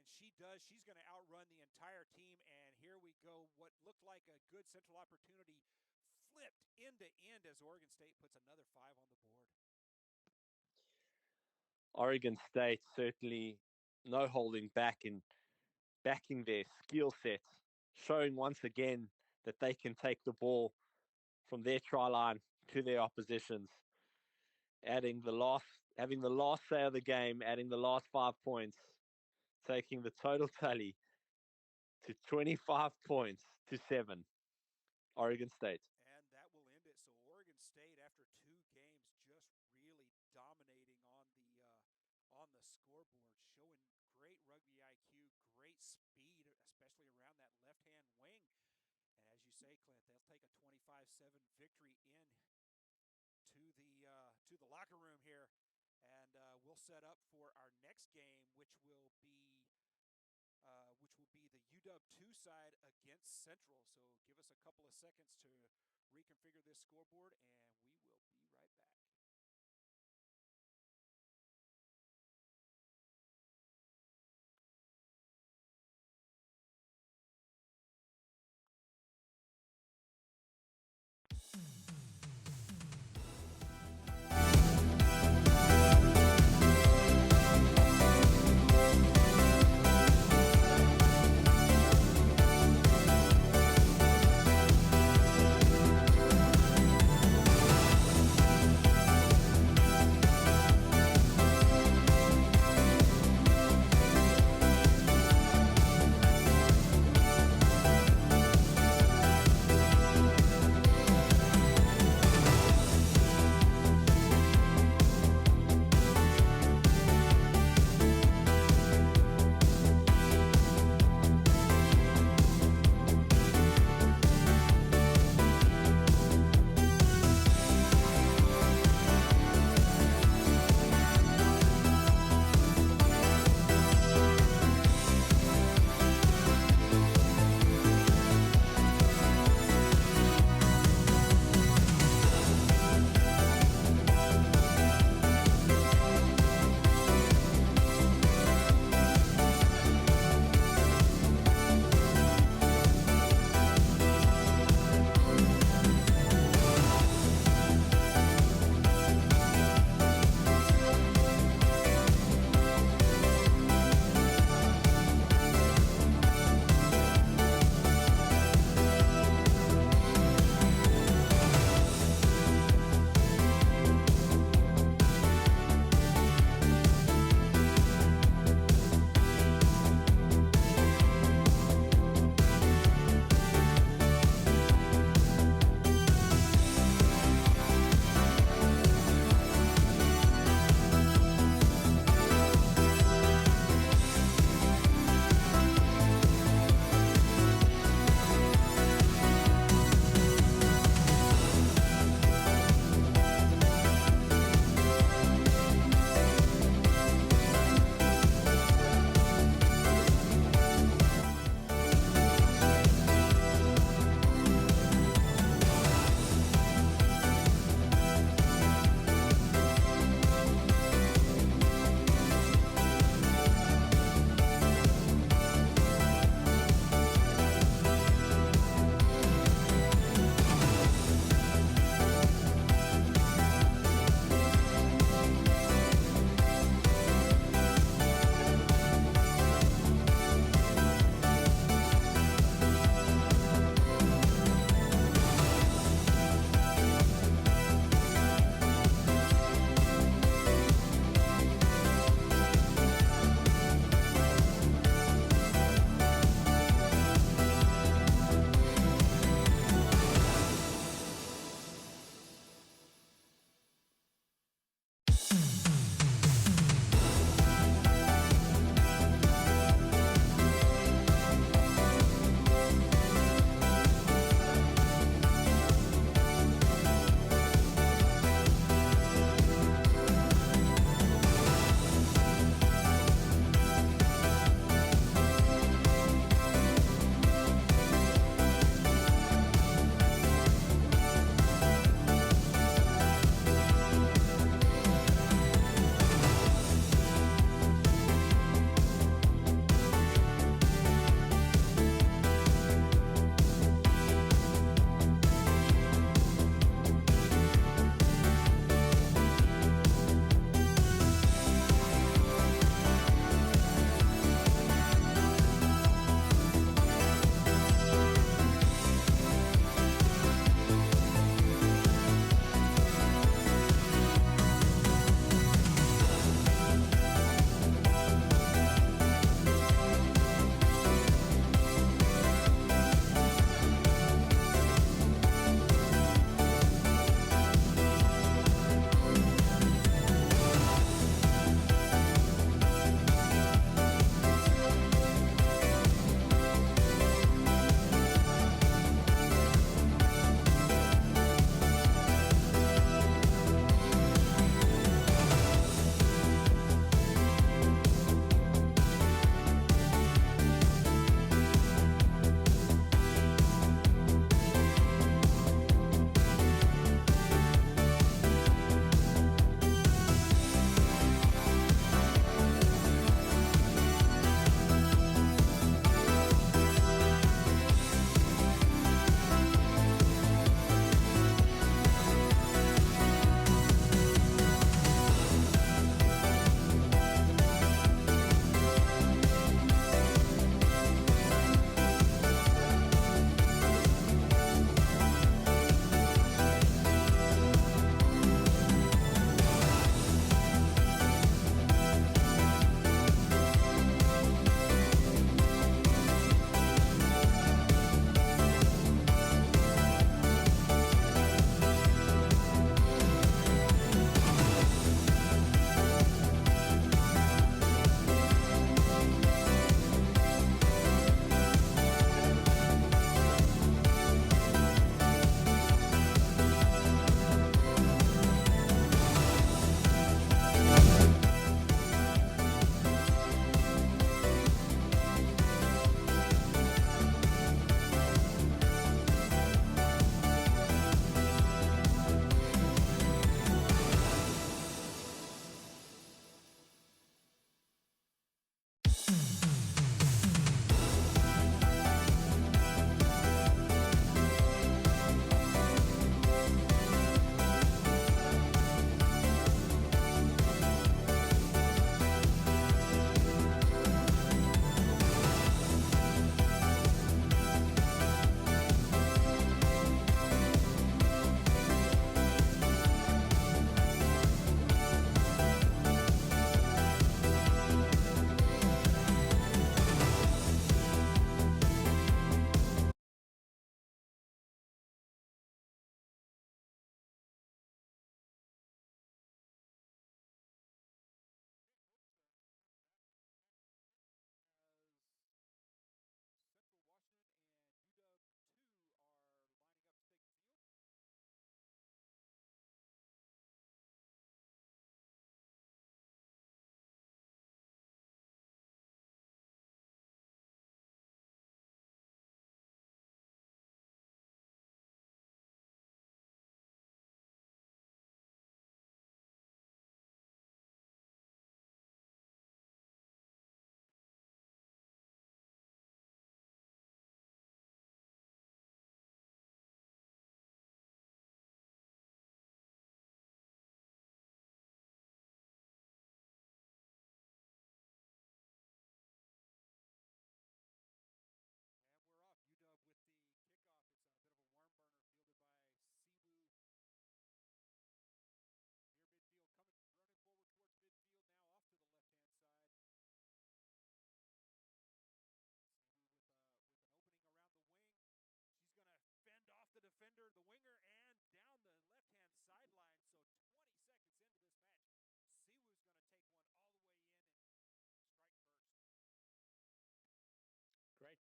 and she does. She's going to outrun the entire team, and here we go. What looked like a good Central opportunity flipped end to end as Oregon State puts another 5 on the board. Oregon State certainly no holding back in backing their skill set, showing once again that they can take the ball from their try line to their oppositions, having the last say of the game, adding the last 5 points, taking the total tally to 25 points to 7. Oregon State. And that will end it. So Oregon State, after 2 games, just really dominating on the scoreboard, showing great rugby IQ, great speed, especially around that left-hand wing. And as you say, Clint, they'll take a 25-7 victory to the locker room here, and we'll set up for our next game, which will be the UW2 side against Central. So give us a couple of seconds to reconfigure this scoreboard, and we will be right back.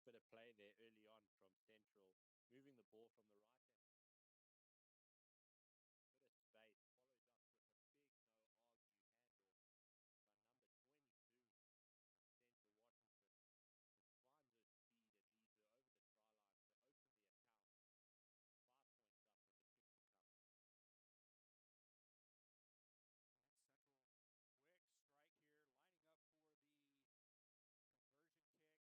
bit of play there early on from Central, moving the ball from the right hand. Bit of space, followed up with a big no-argue handoff by number 22 of Central Washington, which finds her speed and leads her over the try line to open the account. 5 points up with a kick to come. And Central, quick strike here, lining up for the conversion kick. Kicks up, no good. It's going to be wide left.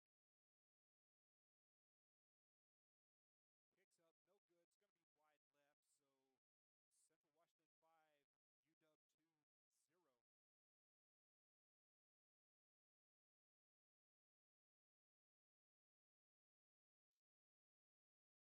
So Central Washington 5, UW 2, 0. Kick by Central, takes a bit of a Central bounce, but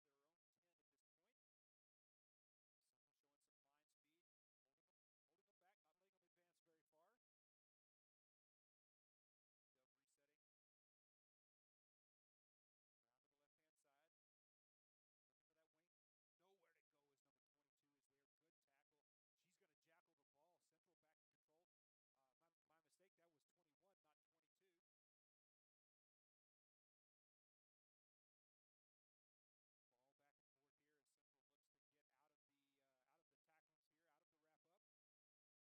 fielded clean by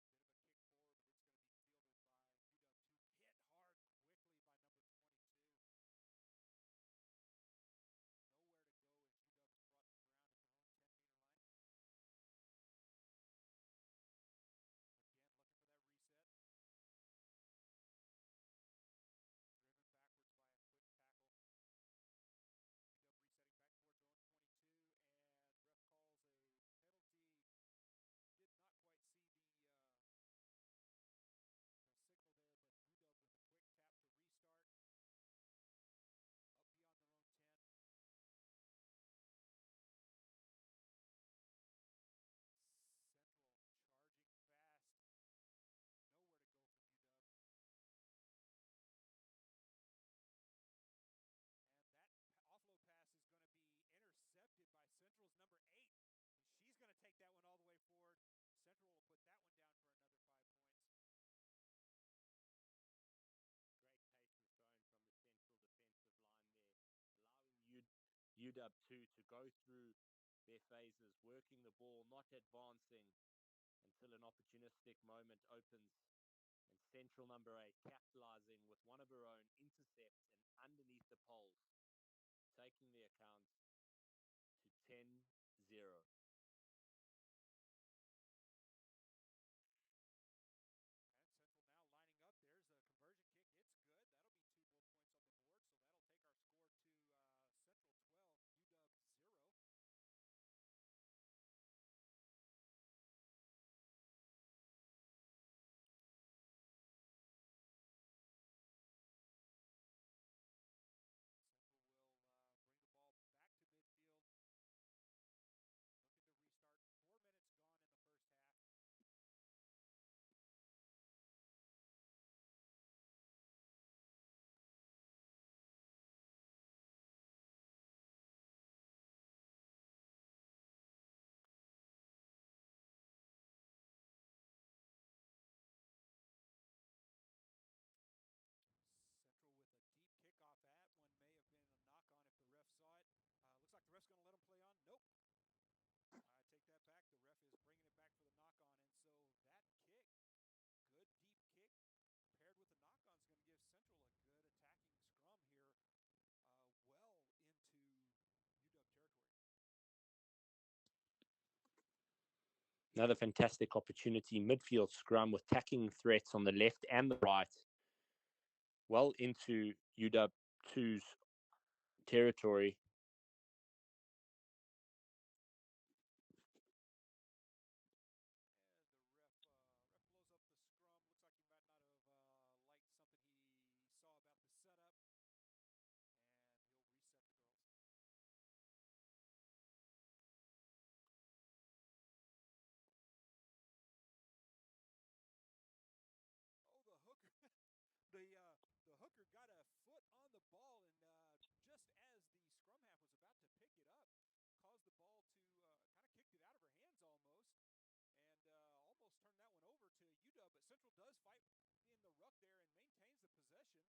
UW as they are inside their own 10 at this point. Central showing some line speed, holding them back, not letting them advance very far. UW resetting. Around to the left-hand side. Looking for that wing. Nowhere to go as number 22 is there. Good tackle. She's going to jackal the ball. Central back in control. My mistake, that was 21, not 22. Ball back and forth here as Central looks to get out of the tacklings here, out of the wrap up. Bit of a kick forward, but it's going to be fielded by UW2. Hit hard quickly by number 22. Nowhere to go as UW's brought to ground at their own 10-meter line. Again, looking for that reset. Driven backwards by a quick tackle. UW resetting back towards their own 22, and ref calls a penalty. Did not quite see the signal there, but UW with a quick tap to restart. Up beyond their own 10. Central charging fast. Nowhere to go from UW. And that offload pass is going to be intercepted by Central's number 8. And she's going to take that one all the way forward. Central will put that one down for another 5 points. Great patience shown from the Central defensive line there, allowing UW2 to go through their phases, working the ball, not advancing until an opportunistic moment opens. And Central number 8 capitalizing with one of her own intercepts and underneath the poles, taking the account to 10-0. And Central now lining up. There's a conversion kick. It's good. That'll be 2 more points on the board. So that'll take our score to Central 12, UW 0. Central will bring the ball back to midfield. Looking to restart. 4 minutes gone in the first half. Central with a deep kickoff. That one may have been a knock-on if the ref saw it. Looks like the ref's going to let him play on. Nope. I take that back. The ref is bringing it back for the knock-on. And so that kick, good deep kick, paired with the knock-on is going to give Central a good attacking scrum here well into UW territory. Another fantastic opportunity. Midfield scrum with tacking threats on the left and the right. Well into UW2's territory. And the ref blows up the scrum. Looks like he might not have liked something he saw about the setup. And he'll reset the girls. the ball, and just as the scrum half was about to pick it up, caused the ball to kind of kicked it out of her hands almost, and almost turned that one over to UW. But Central does fight in the ruck there and maintains the possession.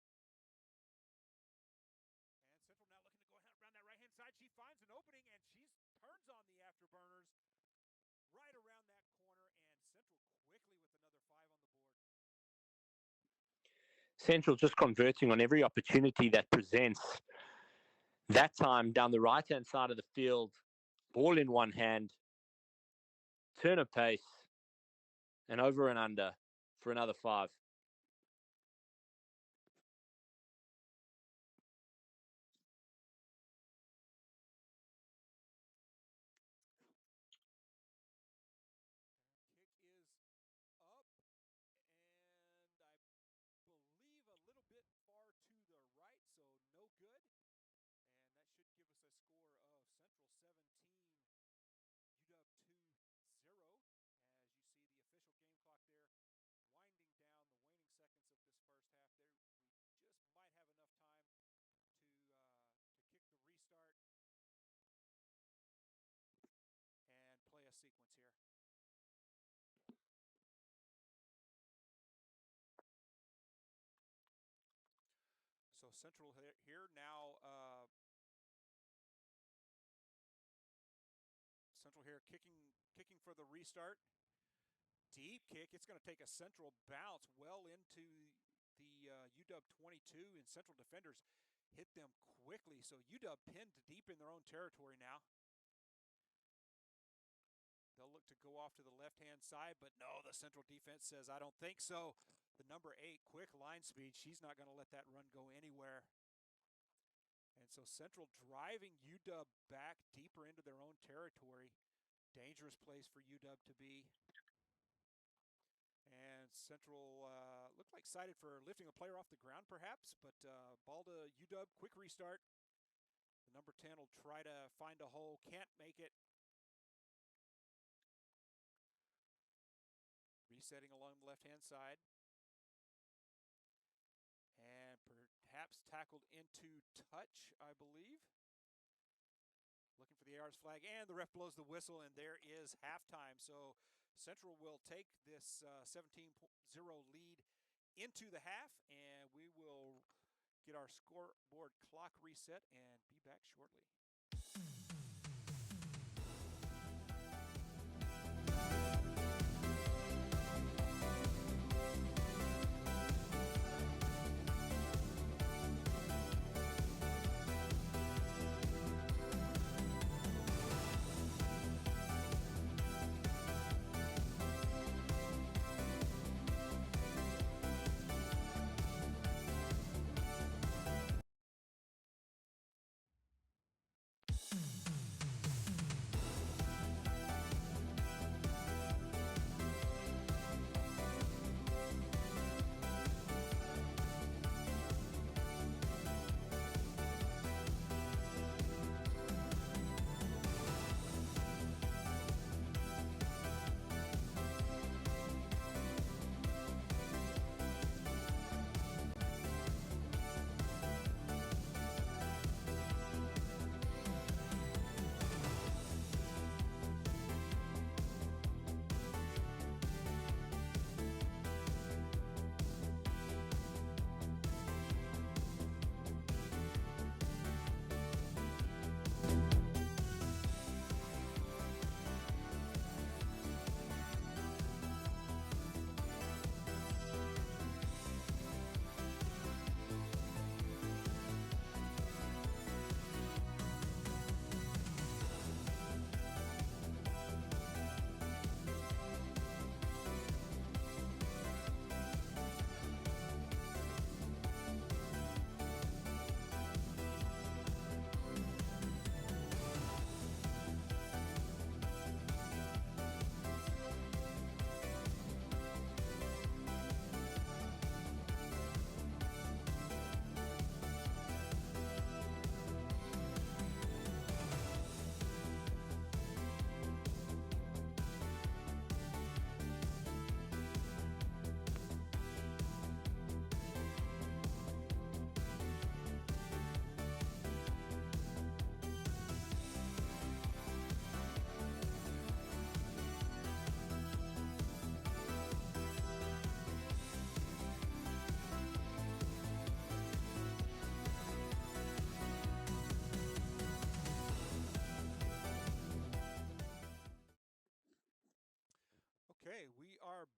And Central now looking to go around that right-hand side. She finds an opening, and she turns on the afterburners right around that corner, and Central quickly with another 5 on the board. Central just converting on every opportunity that presents. That time down the right-hand side of the field, ball in one hand, turn of pace, and over and under for another 5. Kick is up, and I believe a little bit far to the right, so no good. And that should give us a score of Central 17, UW 2-0. As you see the official game clock there winding down the waning seconds of this first half. There, we just might have enough time to kick the restart and play a sequence here. So Central here now. Central here kicking for the restart. Deep kick. It's going to take a Central bounce well into the UW 22, and Central defenders hit them quickly. So UW pinned deep in their own territory now. They'll look to go off to the left-hand side, but no, the Central defense says, I don't think so. The number 8, quick line speed, she's not going to let that run go anywhere. And so Central driving UW back deeper into their own territory. Dangerous place for UW to be. And Central looked like excited for lifting a player off the ground perhaps, but ball to UW, quick restart. The number 10 will try to find a hole, can't make it. Resetting along the left-hand side. And perhaps tackled into touch, I believe. Looking for the AR's flag, and the ref blows the whistle, and there is halftime. So Central will take this 17-0 lead into the half, and we will get our scoreboard clock reset and be back shortly.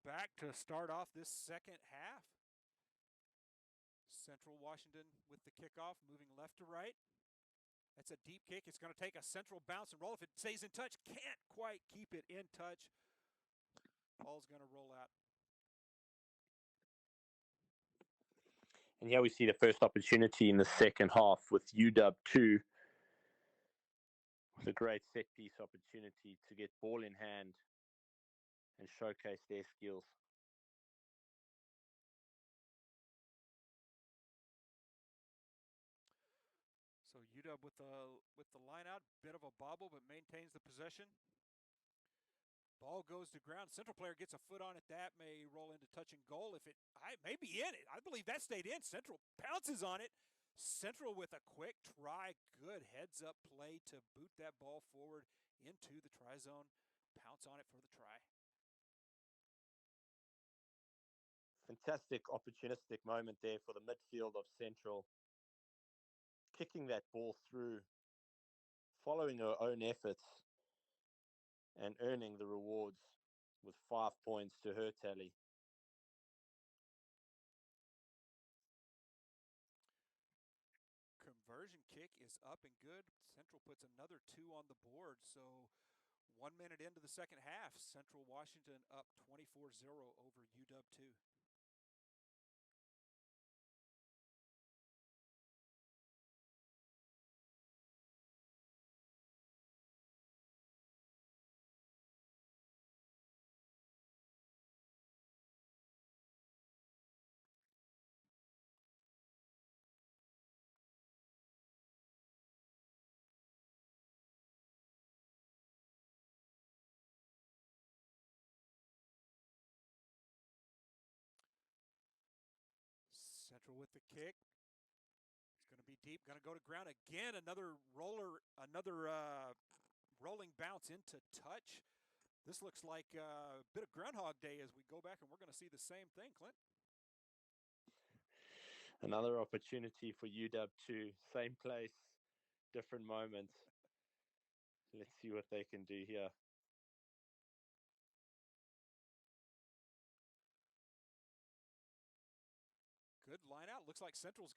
back to start off this second half. Central Washington with the kickoff, moving left to right. That's a deep kick. It's going to take a central bounce and roll. If it stays in touch, can't quite keep it in touch. Ball's going to roll out. And here we see the first opportunity in the second half with UW 2. With a great set piece opportunity to get ball in hand and showcase their skills. So UW with the line out, bit of a bobble, but maintains the possession. Ball goes to ground. Central player gets a foot on it. That may roll into touch and goal. If it may be in it. I believe that stayed in. Central pounces on it. Central with a quick try. Good heads-up play to boot that ball forward into the try zone. Pounce on it for the try. Fantastic opportunistic moment there for the midfield of Central. Kicking that ball through, following her own efforts, and earning the rewards with 5 points to her tally. Conversion kick is up and good. Central puts another 2 on the board. So 1 minute into the second half, Central Washington up 24-0 over UW 2. Central with the kick. It's going to be deep, going to go to ground again. Another rolling bounce into touch. This looks like a bit of Groundhog Day as we go back, and we're going to see the same thing, Clint. Another opportunity for UW 2. Same place, different moment. Let's see what they can do here. Good line out. Looks like UW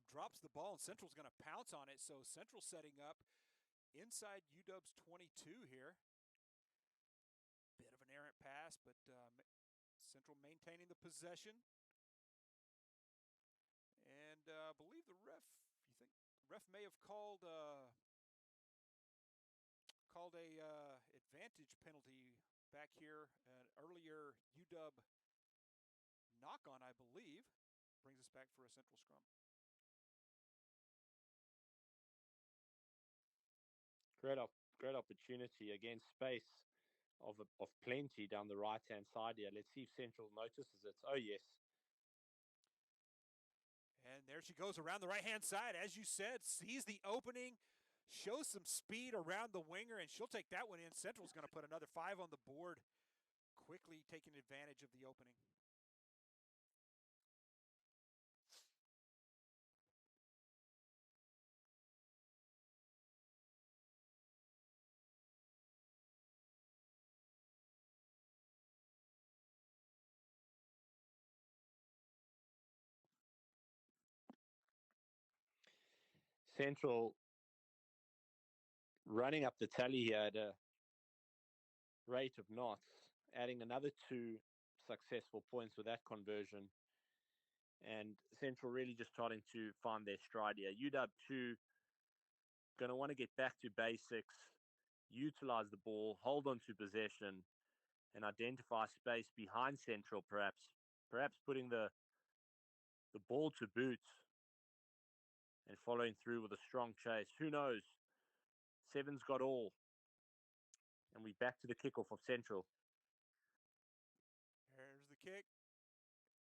drops the ball and Central's going to pounce on it. So Central setting up inside UW's 22 here. Bit of an errant pass, but Central maintaining the possession. And I believe the ref may have called a advantage penalty back here. An earlier UW knock-on, I believe, brings us back for a Central scrum. Great opportunity. Again, space of plenty down the right-hand side here. Let's see if Central notices it. Oh, yes. And there she goes around the right-hand side. As you said, sees the opening, shows some speed around the winger, and she'll take that one in. Central's going to put another 5 on the board, quickly taking advantage of the opening. Central running up the tally here at a rate of knots, adding another 2 successful points with that conversion. And Central really just starting to find their stride here. UW 2 going to want to get back to basics, utilize the ball, hold on to possession, and identify space behind Central, perhaps putting the ball to boot and following through with a strong chase. Who knows? Seven's got all. And we back to the kickoff of Central. There's the kick.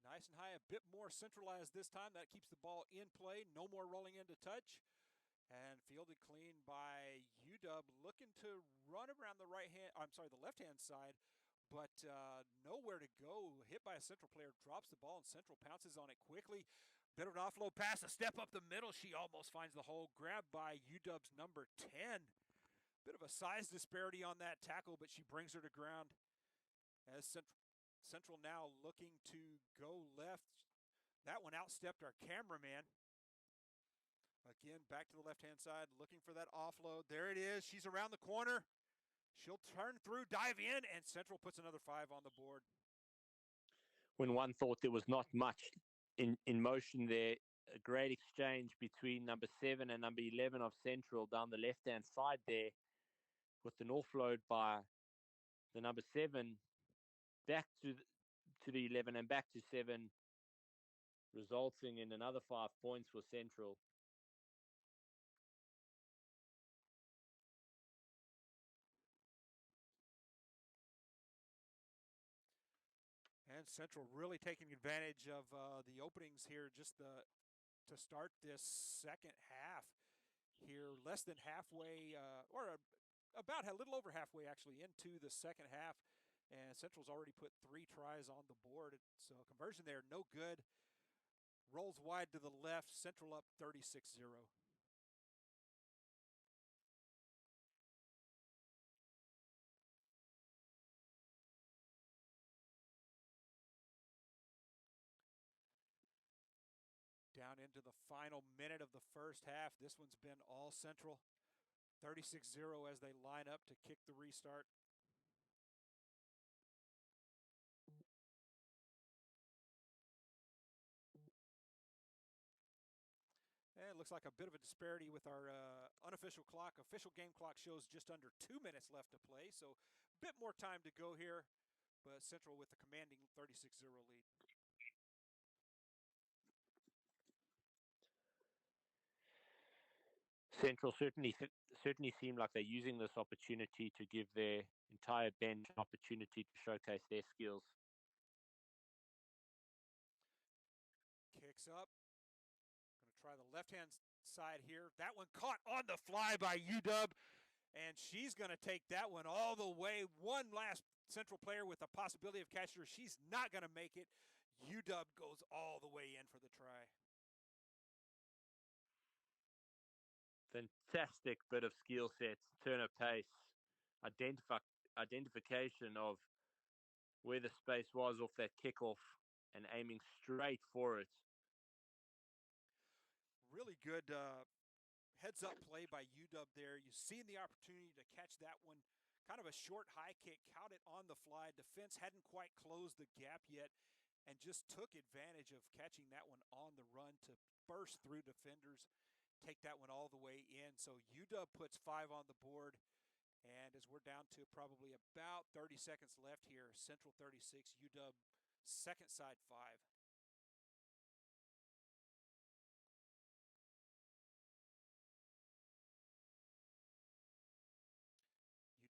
Nice and high, a bit more centralized this time. That keeps the ball in play. No more rolling into touch. And fielded clean by UW, looking to run around the left-hand side, but nowhere to go. Hit by a Central player, drops the ball, and Central pounces on it quickly. Bit of an offload pass, a step up the middle. She almost finds the hole. Grabbed by UW's number 10. Bit of a size disparity on that tackle, but she brings her to ground. As Central now looking to go left. That one outstepped our cameraman. Again, back to the left-hand side, looking for that offload. There it is. She's around the corner. She'll turn through, dive in, and Central puts another 5 on the board. When one thought there was not much in motion there, a great exchange between number 7 and number 11 of Central down the left-hand side there, with an offload by the number 7 back to the 11 and back to 7, resulting in another 5 points for Central. And Central really taking advantage of the openings here just to start this second half here, less than halfway, about a little over halfway actually into the second half. And Central's already put 3 tries on the board. So conversion there, no good. Rolls wide to the left, Central up 36-0. Down into the final minute of the first half. This one's been all Central. 36-0 as they line up to kick the restart. And it looks like a bit of a disparity with our unofficial clock. Official game clock shows just under 2 minutes left to play, so a bit more time to go here. But Central with the commanding 36-0 lead. Central certainly seem like they're using this opportunity to give their entire bench an opportunity to showcase their skills. Kicks up. Going to try the left-hand side here. That one caught on the fly by UW, and she's going to take that one all the way. One last Central player with a possibility of catching her. She's not going to make it. UW goes all the way in for the try. Fantastic bit of skill sets, turn of pace, identification of where the space was off that kickoff and aiming straight for it. Really good heads-up play by UW there. You seen the opportunity to catch that one. Kind of a short high kick, caught it on the fly. Defense hadn't quite closed the gap yet and just took advantage of catching that one on the run to burst through defenders, take that one all the way in. So UW puts 5 on the board, and as we're down to probably about 30 seconds left here, Central 36, UW second side 5.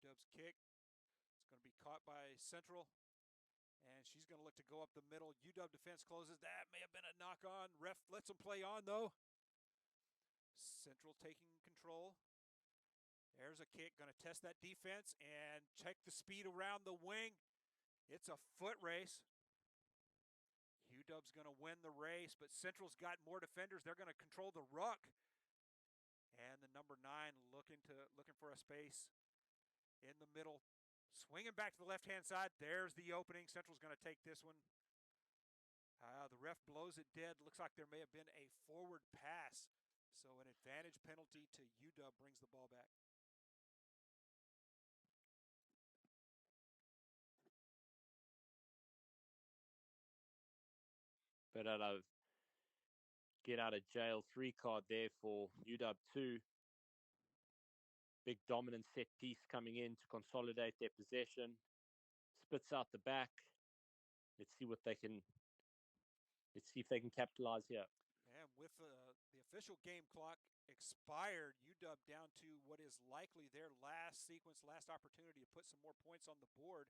UW's kick, it's going to be caught by Central, and she's going to look to go up the middle. UW defense closes. That may have been a knock on. Ref lets them play on, though. Central taking control. There's a kick, going to test that defense and check the speed around the wing. It's a foot race. UW's going to win the race, but Central's got more defenders. They're going to control the ruck. And the number 9 looking for a space in the middle. Swinging back to the left-hand side. There's the opening. Central's going to take this one. The ref blows it dead. Looks like there may have been a forward pass. So an advantage penalty to UW brings the ball back. But get out of jail 3 card there for UW 2. Big dominant set piece coming in to consolidate their possession. Spits out the back. Let's see if they can capitalize here. And with the official game clock expired, UW down to what is likely their last sequence, last opportunity to put some more points on the board.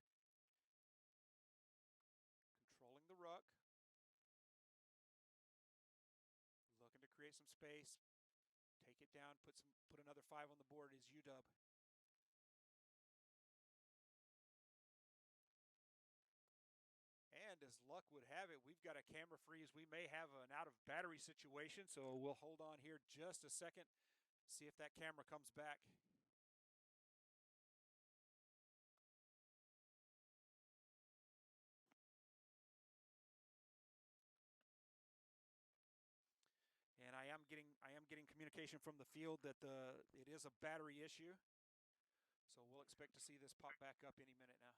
Controlling the ruck. Looking to create some space. Take it down, put another 5 on the board is UW. And as luck would have it, we've got a camera freeze. We may have an out of battery situation, so we'll hold on here just a second, see if that camera comes back. am getting communication from the field that it is a battery issue. So we'll expect to see this pop back up any minute now.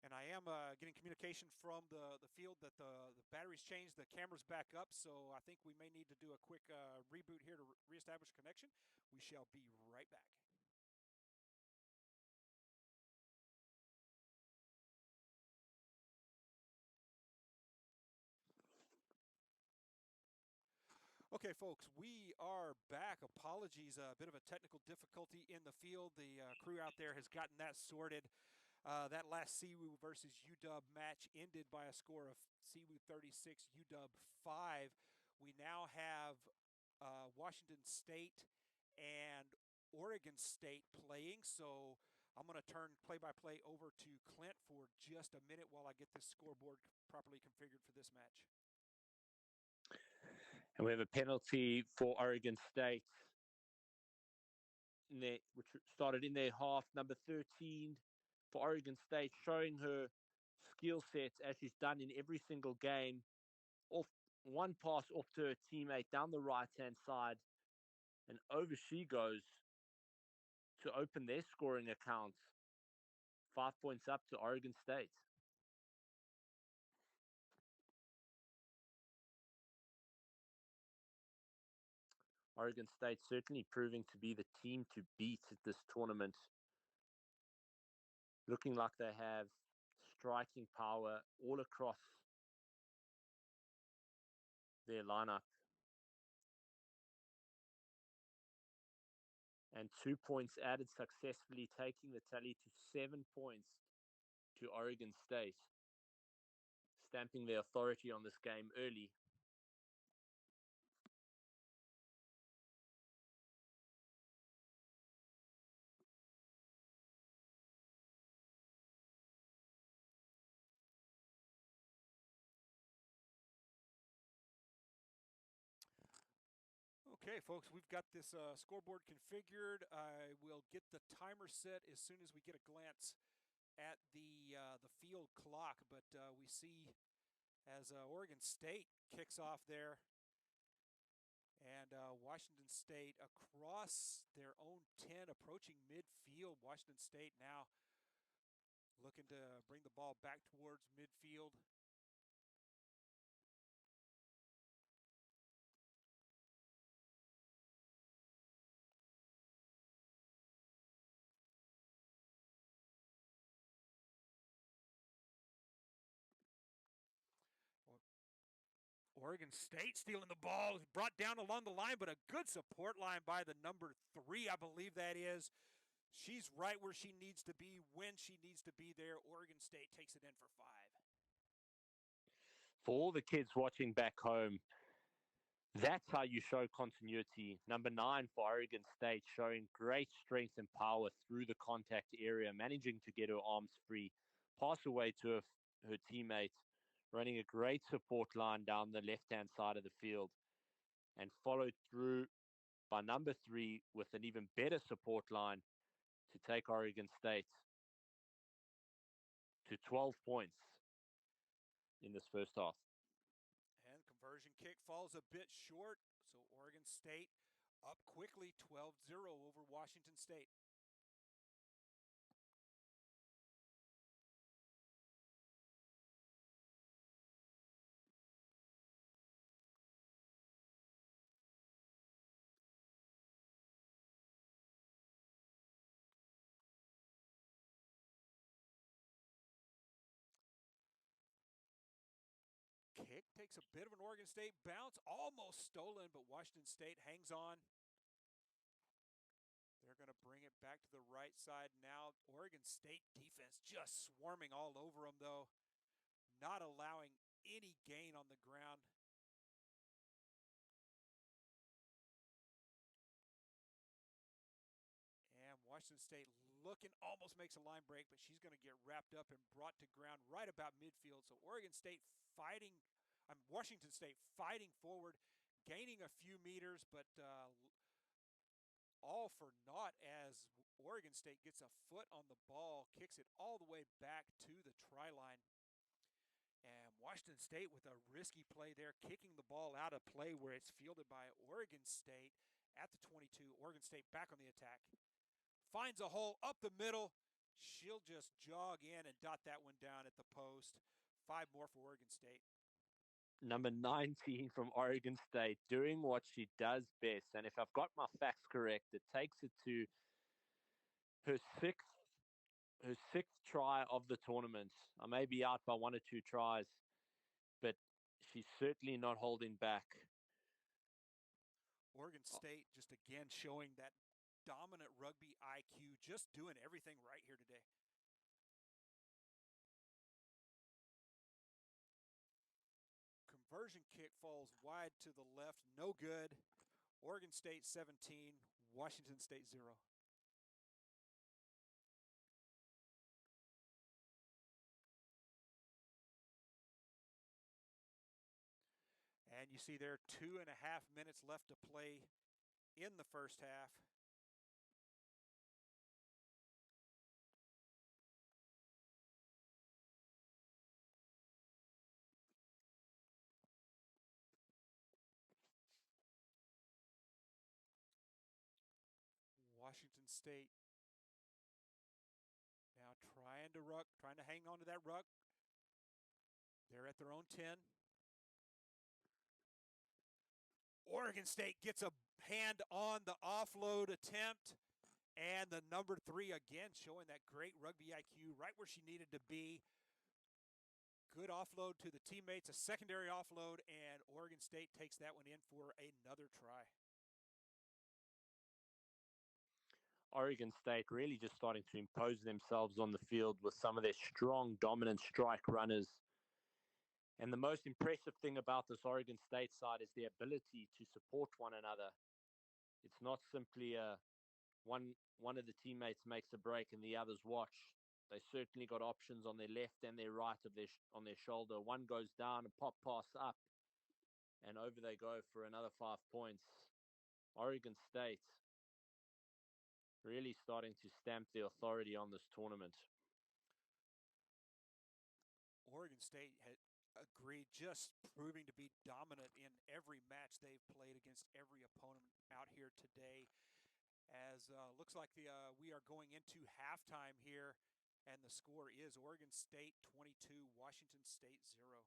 And I am getting communication from the field that the batteries changed, the camera's back up, so I think we may need to do a quick reboot here to reestablish connection. We shall be right back. Okay, folks, we are back. Apologies, a bit of a technical difficulty in the field. The crew out there has gotten that sorted. That last CWU versus UW match ended by a score of CWU 36, UW 5. We now have Washington State and Oregon State playing, so I'm going to turn play-by-play over to Clint for just a minute while I get this scoreboard properly configured for this match. And we have a penalty for Oregon State, which started in their half, number 13 for Oregon State, showing her skill sets as she's done in every single game. Off one pass off to her teammate down the right-hand side, and over she goes to open their scoring account. 5 points up to Oregon State. Oregon State certainly proving to be the team to beat at this tournament. Looking like they have striking power all across their lineup. And 2 points added, successfully taking the tally to 7 points to Oregon State, stamping their authority on this game early. Okay, folks, we've got this scoreboard configured. I will get the timer set as soon as we get a glance at the field clock. But we see as Oregon State kicks off there, and Washington State across their own 10, approaching midfield. Washington State now looking to bring the ball back towards midfield. Oregon State stealing the ball, brought down along the line, but a good support line by the number 3, I believe that is. She's right where she needs to be when she needs to be there. Oregon State takes it in for 5. For all the kids watching back home, that's how you show continuity. Number 9 for Oregon State, showing great strength and power through the contact area, managing to get her arms free, pass away to her teammate, running a great support line down the left-hand side of the field, and followed through by number 3 with an even better support line to take Oregon State to 12 points in this first half. And conversion kick falls a bit short, so Oregon State up quickly, 12-0 over Washington State. Kick takes a bit of an Oregon State bounce, almost stolen, but Washington State hangs on. They're going to bring it back to the right side now. Oregon State defense just swarming all over them, though, not allowing any gain on the ground. Washington State looking, almost makes a line break, but she's going to get wrapped up and brought to ground right about midfield. So Oregon State fighting, Washington State fighting forward, gaining a few meters, but all for naught as Oregon State gets a foot on the ball, kicks it all the way back to the try line. And Washington State with a risky play there, kicking the ball out of play where it's fielded by Oregon State at the 22. Oregon State back on the attack. Finds a hole up the middle. She'll just jog in and dot that one down at the post. 5 more for Oregon State. Number 19 from Oregon State, doing what she does best. And if I've got my facts correct, it takes it to her sixth try of the tournament. I may be out by 1 or 2 tries, but she's certainly not holding back. Oregon State just again showing that dominant rugby IQ, just doing everything right here today. Conversion kick falls wide to the left, no good. Oregon State 17, Washington State 0. And you see there 2.5 minutes left to play in the first half. Washington State now trying to hang on to that ruck. They're at their own 10. Oregon State gets a hand on the offload attempt, and the number 3 again showing that great rugby IQ right where she needed to be. Good offload to the teammates, a secondary offload, and Oregon State takes that one in for another try. Oregon State really just starting to impose themselves on the field with some of their strong, dominant strike runners. And the most impressive thing about this Oregon State side is their ability to support one another. It's not simply one of the teammates makes a break and the others watch. They certainly got options on their left and their right of on their shoulder. One goes down and pop pass up, and over they go for another 5 points. Oregon State really starting to stamp the authority on this tournament. Oregon State had agreed, just proving to be dominant in every match they've played against every opponent out here today. As looks like we are going into halftime here, and the score is Oregon State 22, Washington State 0.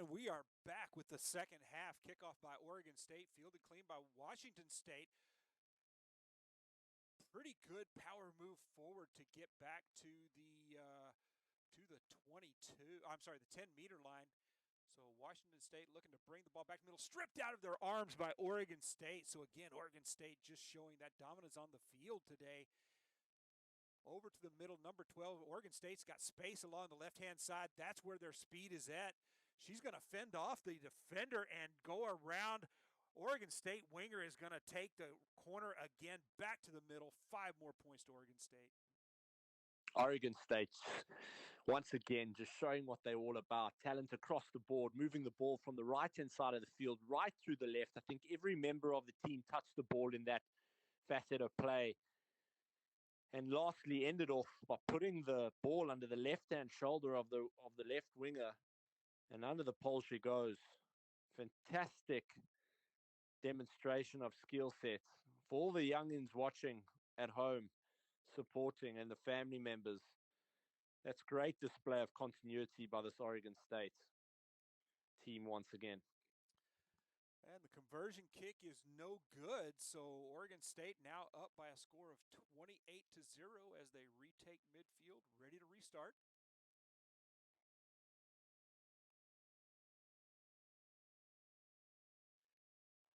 And we are back with the second half. Kickoff by Oregon State, fielded clean by Washington State. Pretty good power move forward to get back to the 22. I'm sorry, the 10-meter line. So Washington State looking to bring the ball back in the middle, stripped out of their arms by Oregon State. So again, Oregon State just showing that dominance on the field today. Over to the middle, number 12. Oregon State's got space along the left-hand side. That's where their speed is at. She's going to fend off the defender and go around. Oregon State winger is going to take the corner again, back to the middle. 5 more points to Oregon State. Oregon State, once again, just showing what they're all about. Talent across the board, moving the ball from the right-hand side of the field right through the left. I think every member of the team touched the ball in that facet of play. And lastly, ended off by putting the ball under the left-hand shoulder of the left winger, and under the pole she goes. Fantastic demonstration of skill sets for all the youngins watching at home, supporting, and the family members. That's great display of continuity by this Oregon State team once again. And the conversion kick is no good, so Oregon State now up by a score of 28-0 as they retake midfield, ready to restart.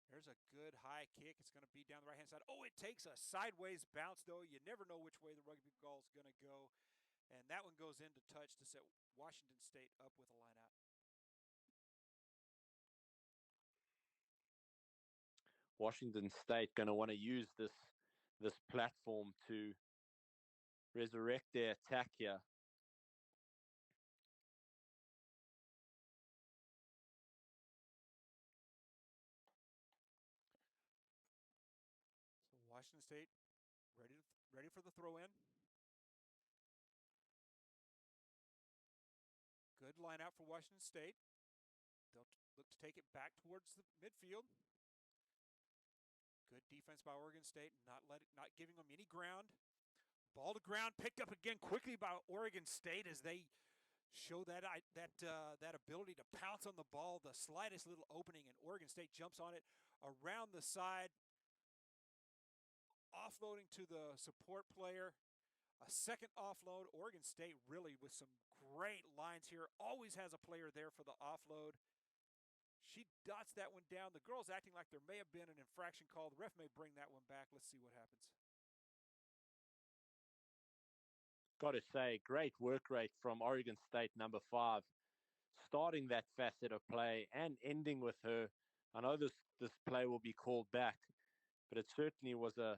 There's a good high kick. It's going to be down the right-hand side. Oh, it takes a sideways bounce, though. You never know which way the rugby ball is going to go. And that one goes into touch to set Washington State up with a line out. Washington State going to want to use this platform to resurrect their attack here. So Washington State ready for the throw in. Good line out for Washington State. They'll look to take it back towards the midfield. Good defense by Oregon State, not giving them any ground. Ball to ground, picked up again quickly by Oregon State as they show that ability to pounce on the ball, the slightest little opening, and Oregon State jumps on it around the side, offloading to the support player. A second offload. Oregon State really with some great lines here. Always has a player there for the offload. She dots that one down. The girl's acting like there may have been an infraction call. The ref may bring that one back. Let's see what happens. Got to say, great work rate from Oregon State, number 5. Starting that facet of play and ending with her. I know this play will be called back, but it certainly was a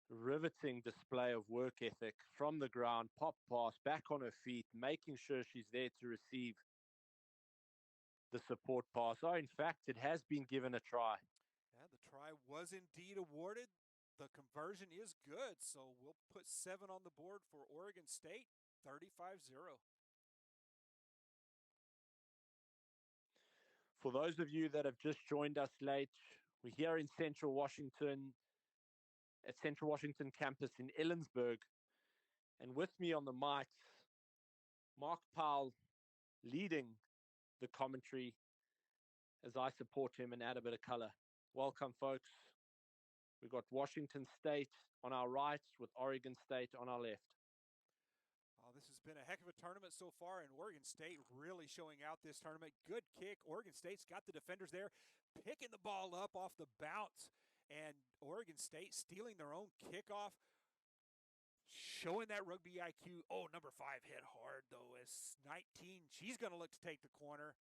riveting display of work ethic from the ground, pop pass, back on her feet, making sure she's there to receive the support pass. Oh, in fact, it has been given a try. Yeah, the try was indeed awarded. The conversion is good, so we'll put 7 on the board for Oregon State, 35-0. For those of you that have just joined us late, we're here in Central Washington, at Central Washington campus in Ellensburg. And with me on the mics, Mark Powell leading the commentary as I support him and add a bit of color. Welcome, folks. We've got Washington State on our right with Oregon State on our left. This has been a heck of a tournament so far, and Oregon State really showing out this tournament. Good kick. Oregon State's got the defenders there, picking the ball up off the bounce, and Oregon State stealing their own kickoff, showing that rugby IQ. Oh, number 5 hit hard, though, as 19. She's going to look to take the corner.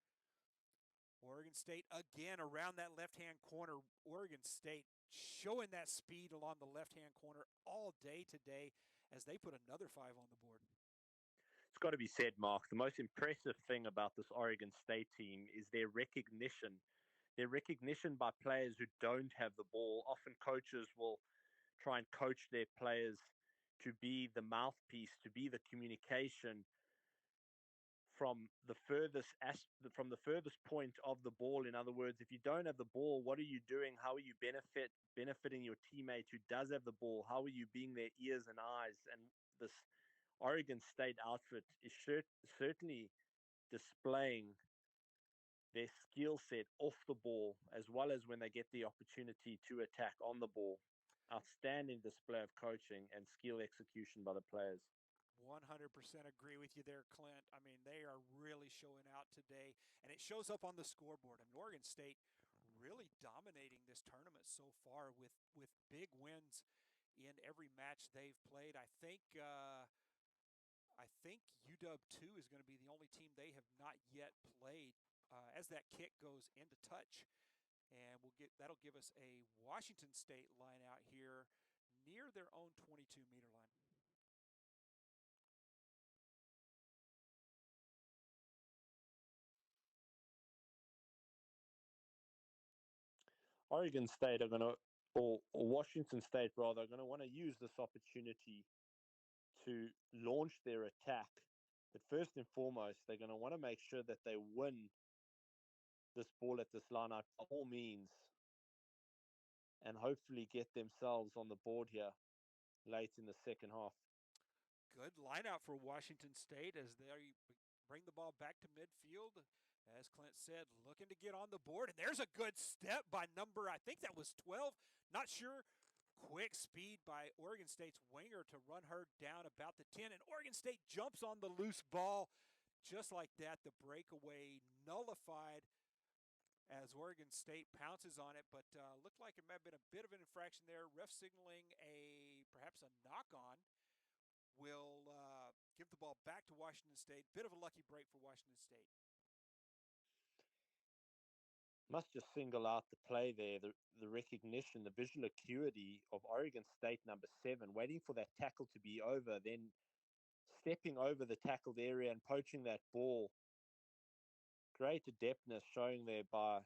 Oregon State again around that left-hand corner. Oregon State showing that speed along the left-hand corner all day today as they put another 5 on the board. It's got to be said, Mark, the most impressive thing about this Oregon State team is their recognition. Their recognition by players who don't have the ball. Often coaches will try and coach their players to be the mouthpiece, to be the communication from the furthest point of the ball. In other words, if you don't have the ball, what are you doing? How are you benefiting your teammate who does have the ball? How are you being their ears and eyes? And this Oregon State outfit is certainly displaying their skill set off the ball, as well as when they get the opportunity to attack on the ball. Outstanding display of coaching and skill execution by the players. 100% agree with you there, Clint. I mean, they are really showing out today, and it shows up on the scoreboard. I mean, Oregon State really dominating this tournament so far with big wins in every match they've played. I think UW2 is going to be the only team they have not yet played as that kick goes into touch. And that'll give us a Washington State line out here near their own 22-meter line. Oregon State are going to, or Washington State rather, are going to want to use this opportunity to launch their attack. But first and foremost, they're going to want to make sure that they win this ball at this line out by all means, and hopefully get themselves on the board here late in the second half. Good line out for Washington State as they bring the ball back to midfield. As Clint said, looking to get on the board. And there's a good step by number, I think that was 12. Not sure. Quick speed by Oregon State's winger to run her down about the 10. And Oregon State jumps on the loose ball. Just like that, the breakaway nullified as Oregon State pounces on it. But looked like it might have been a bit of an infraction there. Ref signaling perhaps a knock-on. Will give the ball back to Washington State. Bit of a lucky break for Washington State. Must just single out the play there, the recognition, the visual acuity of Oregon State number 7, waiting for that tackle to be over, then stepping over the tackled area and poaching that ball. Great adeptness showing there by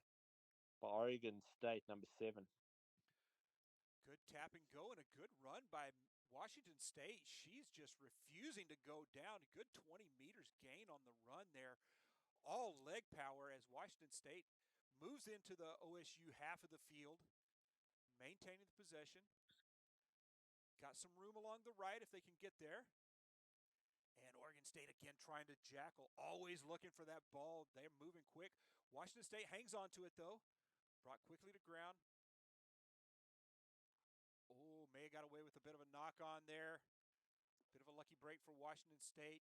Oregon State number 7. Good tap and go and a good run by Washington State. She's just refusing to go down. A good 20 meters gain on the run there. All leg power as Washington State moves into the OSU half of the field, maintaining the possession. Got some room along the right if they can get there. And Oregon State again trying to jackal, always looking for that ball. They're moving quick. Washington State hangs on to it though. Brought quickly to ground. Oh, May got away with a bit of a knock on there. Bit of a lucky break for Washington State.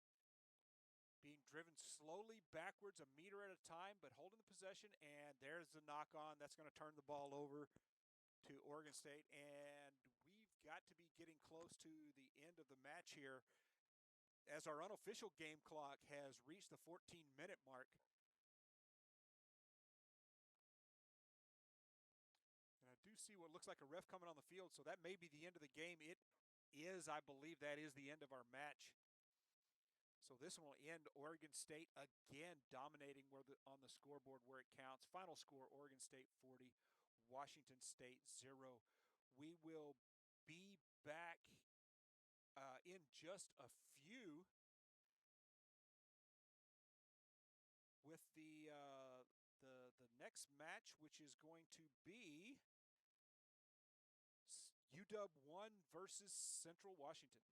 Being driven slowly backwards a meter at a time, but holding the possession. And there's the knock on. That's going to turn the ball over to Oregon State. And we've got to be getting close to the end of the match here, as our unofficial game clock has reached the 14-minute mark. And I do see what looks like a ref coming on the field, so that may be the end of the game. It is, I believe that is the end of our match. So this one will end Oregon State again dominating on the scoreboard where it counts. Final score, Oregon State 40, Washington State 0. We will be back in just a few with the next match, which is going to be UW 1 versus Central Washington.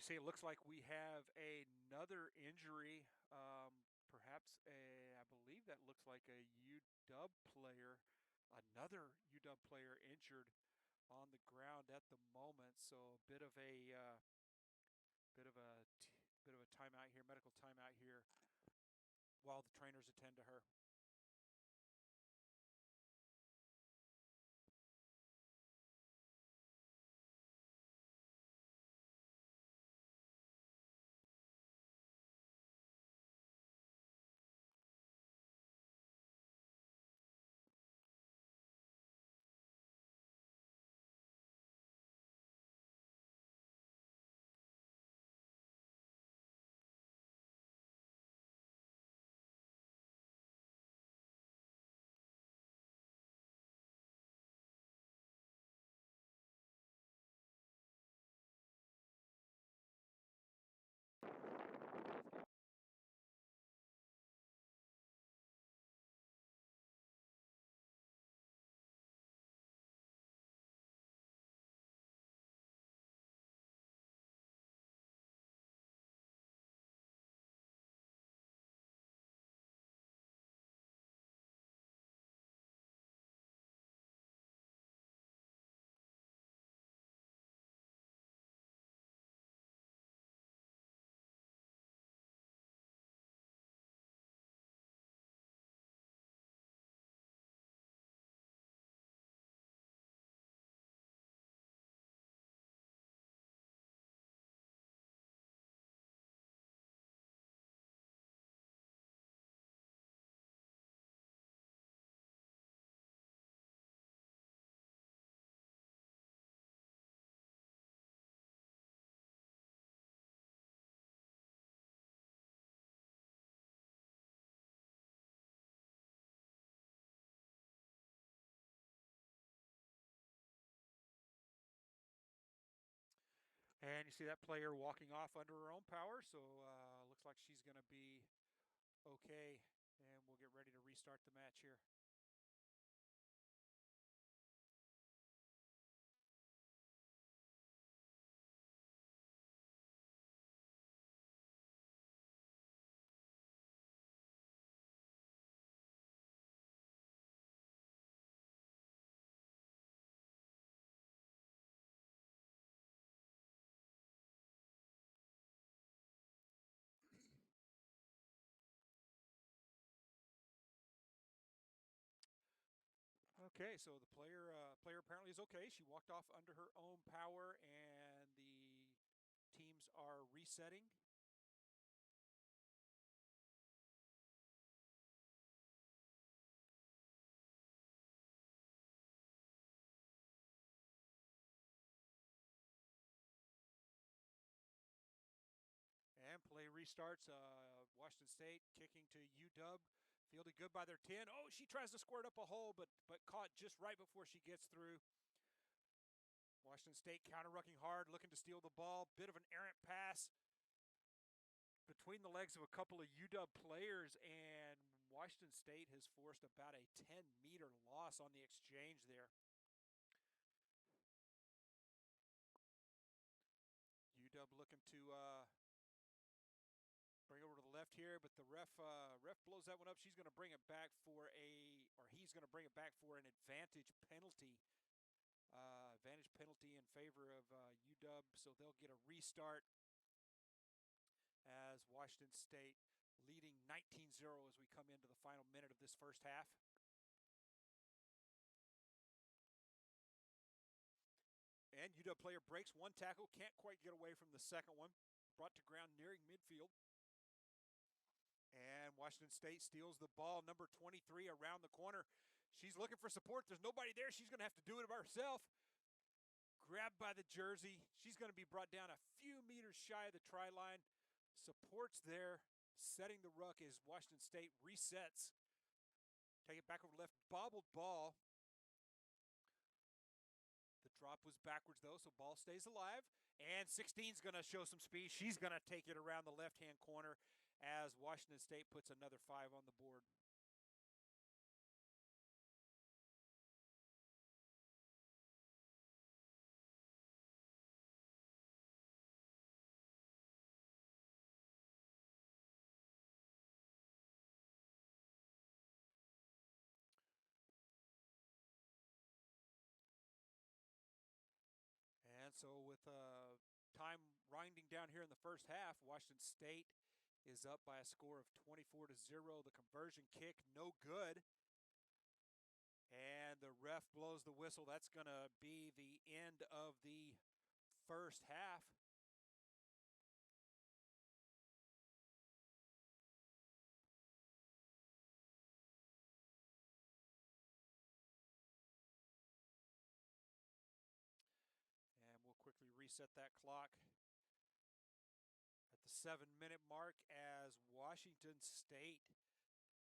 you see, it looks like we have another injury. Perhaps I believe that looks like a UW player, another UW player injured on the ground at the moment. So a bit of a timeout here, medical timeout here, while the trainers attend to her. And you see that player walking off under her own power, so looks like she's going to be okay, and we'll get ready to restart the match here. Okay, so the player apparently is okay. She walked off under her own power, and the teams are resetting. And play restarts. Washington State kicking to UW. Fielded good by their 10. Oh, she tries to squirt up a hole, but caught just right before she gets through. Washington State counter-rucking hard, looking to steal the ball. Bit of an errant pass between the legs of a couple of UW players, and Washington State has forced about a 10-meter loss on the exchange there. UW looking to bring over to the left here, but the ref blows that one up. She's going to bring it back for he's going to bring it back for an advantage penalty. Advantage penalty in favor of UW, so they'll get a restart as Washington State leading 19-0 as we come into the final minute of this first half. And UW player breaks one tackle, can't quite get away from the second one. Brought to ground nearing midfield. And Washington State steals the ball, number 23 around the corner. She's looking for support. There's nobody there. She's going to have to do it by herself. Grabbed by the jersey. She's going to be brought down a few meters shy of the try line. Supports there, setting the ruck as Washington State resets. Take it back over left, bobbled ball. The drop was backwards, though, so ball stays alive. And 16's going to show some speed. She's going to take it around the left-hand corner as Washington State puts another 5 on the board. So with time winding down here in the first half, Washington State is up by a score of 24-0. The conversion kick, no good. And the ref blows the whistle. That's going to be the end of the first half. And we'll quickly reset that clock at the 7-minute mark as Washington State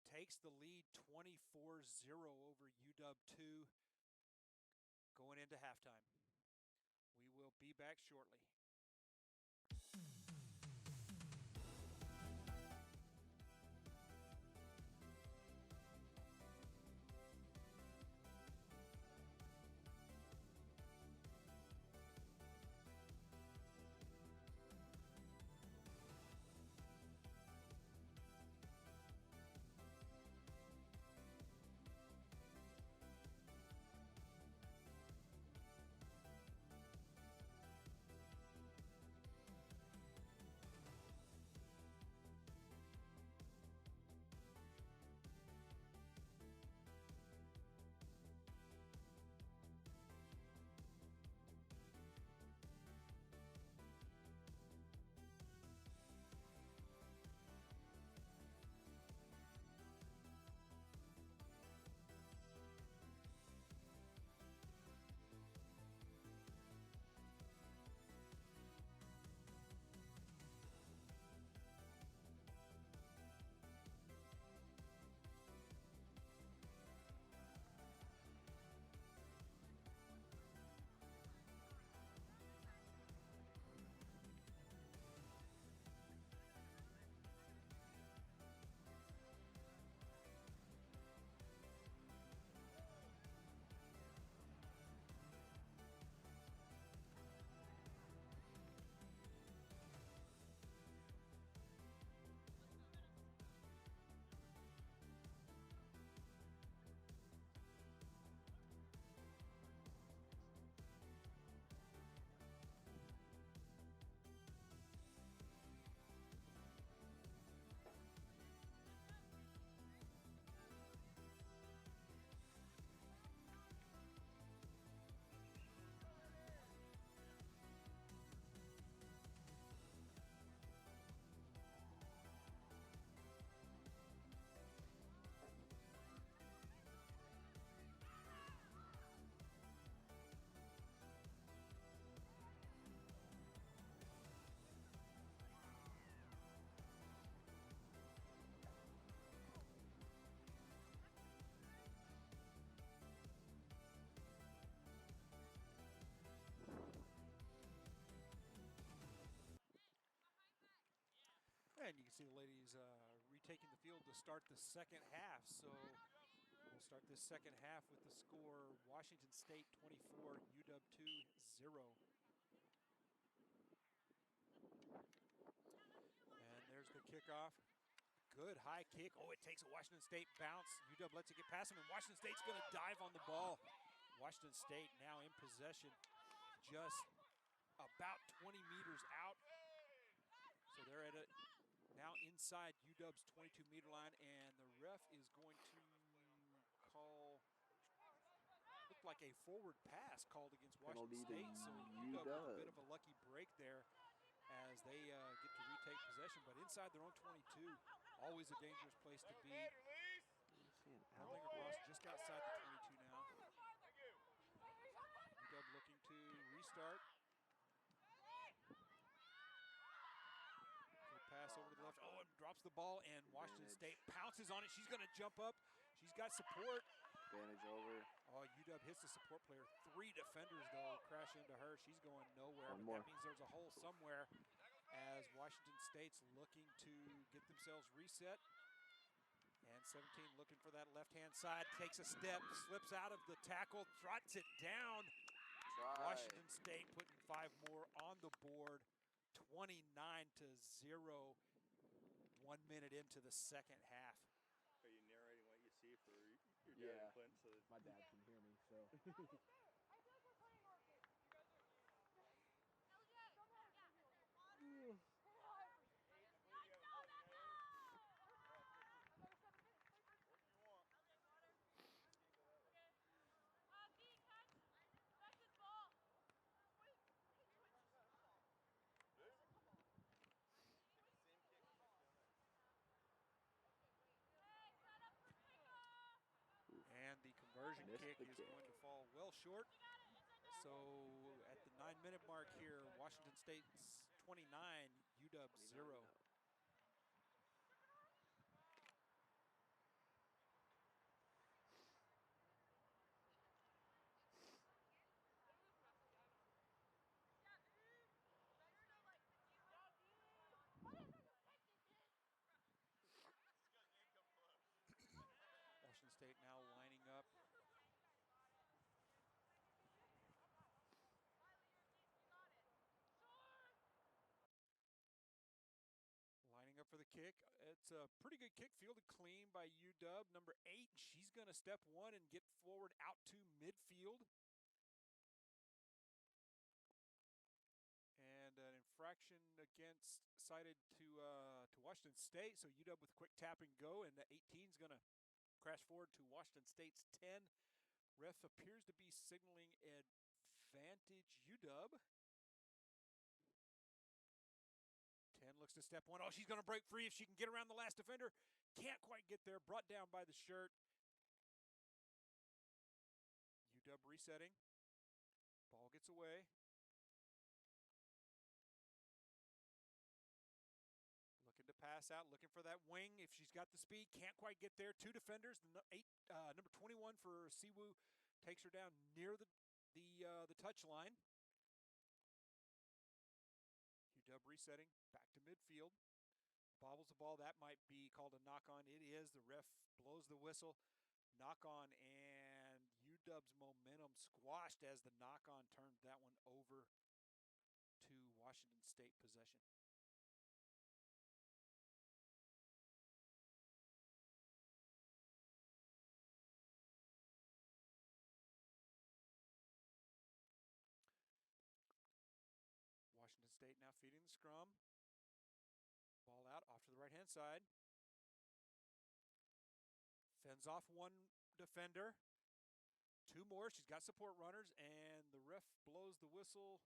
takes the lead 24-0 over UW2 going into halftime. We will be back shortly. And you can see the ladies retaking the field to start the second half. So we'll start this second half with the score Washington State 24, UW2 0. And there's the kickoff. Good high kick. Oh, it takes a Washington State bounce. UW lets it get past him, and Washington State's going to dive on the ball. Washington State now in possession, just about 20 meters out. So they're at it. Now inside UW's 22-meter line, and the ref is going to call, looked like a forward pass called against Washington State. So UW with a bit of a lucky break there as they get to retake possession. But inside their own 22, always a dangerous place to be. Rolling across just outside the 22 now. UW looking to restart. Pass over to the left. Oh, and drops the ball, and Washington State pounces on it. She's going to jump up. She's got support. Advantage over. Oh, UW hits the support player. 3 defenders, though, crash into her. She's going nowhere. One but more. That means there's a hole somewhere as Washington State's looking to get themselves reset. And 17 looking for that left-hand side. Takes a step, slips out of the tackle, trots it down. Try. Washington State putting 5 more on the board. 29-0, 1 minute into the second half. Are you narrating what you see for your dad and Clint? So my dad can hear me, so. conversion kick is going to fall well short. So at the 9-minute mark here, Washington State's 29, UW 0. Washington State now lining up. Lining up for the kick. It's a pretty good kick, fielded clean by UW. Number 8, she's going to step one and get forward out to midfield. And an infraction against cited to Washington State. So UW with a quick tap and go, and the 18 is going to crash forward to Washington State's 10. Ref appears to be signaling advantage UW. 10 looks to step one. Oh, she's going to break free if she can get around the last defender. Can't quite get there. Brought down by the shirt. UW resetting. Ball gets away. Looking to pass out, looking for that wing. If she's got the speed, can't quite get there. 2 defenders. Number 21 for Siwoo takes her down near the touch line. UW resetting, back to midfield. Bobbles the ball. That might be called a knock-on. It is. The ref blows the whistle. Knock-on, and UW's momentum squashed as the knock-on turned that one over to Washington State possession. Washington State now feeding the scrum. Ball out off to the right-hand side. Fends off one defender. 2 more. She's got support runners, and the ref blows the whistle.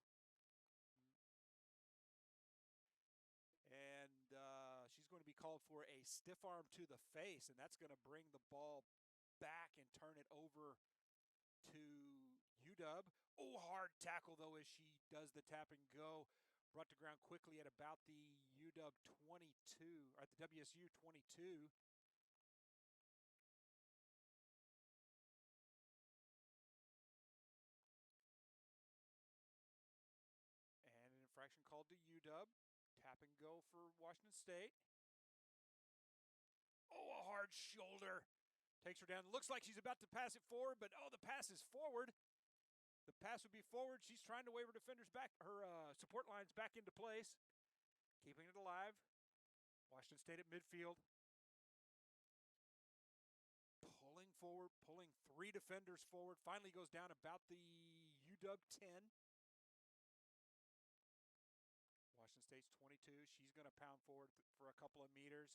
And she's going to be called for a stiff arm to the face, and that's going to bring the ball back and turn it over to UW. Oh, hard tackle, though, as she does the tap and go. Brought to ground quickly at about the UW 22, or at the WSU 22. And an infraction called to UW. Tap and go for Washington State. Oh, a hard shoulder. Takes her down. Looks like she's about to pass it forward, but oh, the pass is forward. The pass would be forward. She's trying to wave her defenders back, her support lines back into place. Keeping it alive. Washington State at midfield. Pulling forward, pulling 3 defenders forward. Finally goes down about the UW 10. Washington State's 22. She's going to pound forward for a couple of meters.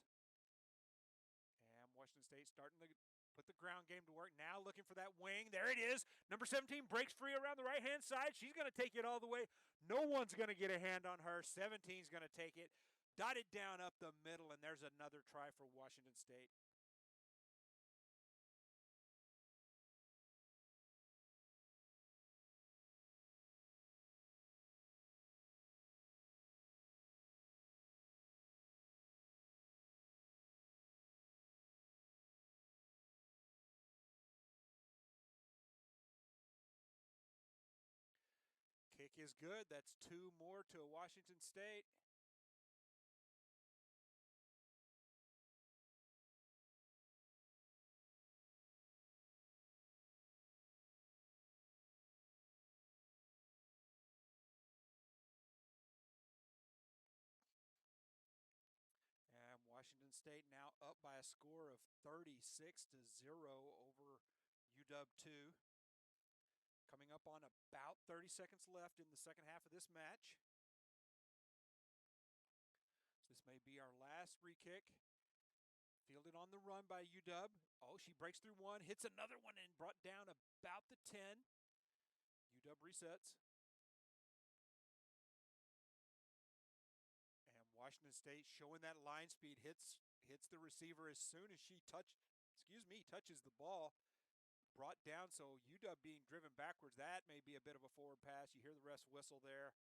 And Washington State starting to put the ground game to work. Now looking for that wing. There it is. Number 17 breaks free around the right-hand side. She's going to take it all the way. No one's going to get a hand on her. 17's going to take it. Dot it down up the middle, and there's another try for Washington State. Kick is good. That's 2 more to Washington State. And Washington State now up by a score of 36-0 over UW 2. Coming up on about 30 seconds left in the second half of this match. So this may be our last free kick. Fielded on the run by UW. Oh, she breaks through one, hits another one, and brought down about the 10. UW resets. And Washington State showing that line speed, hits the receiver as soon as she touches the ball. brought down, so UW being driven backwards, that may be a bit of a forward pass. You hear the ref's whistle there.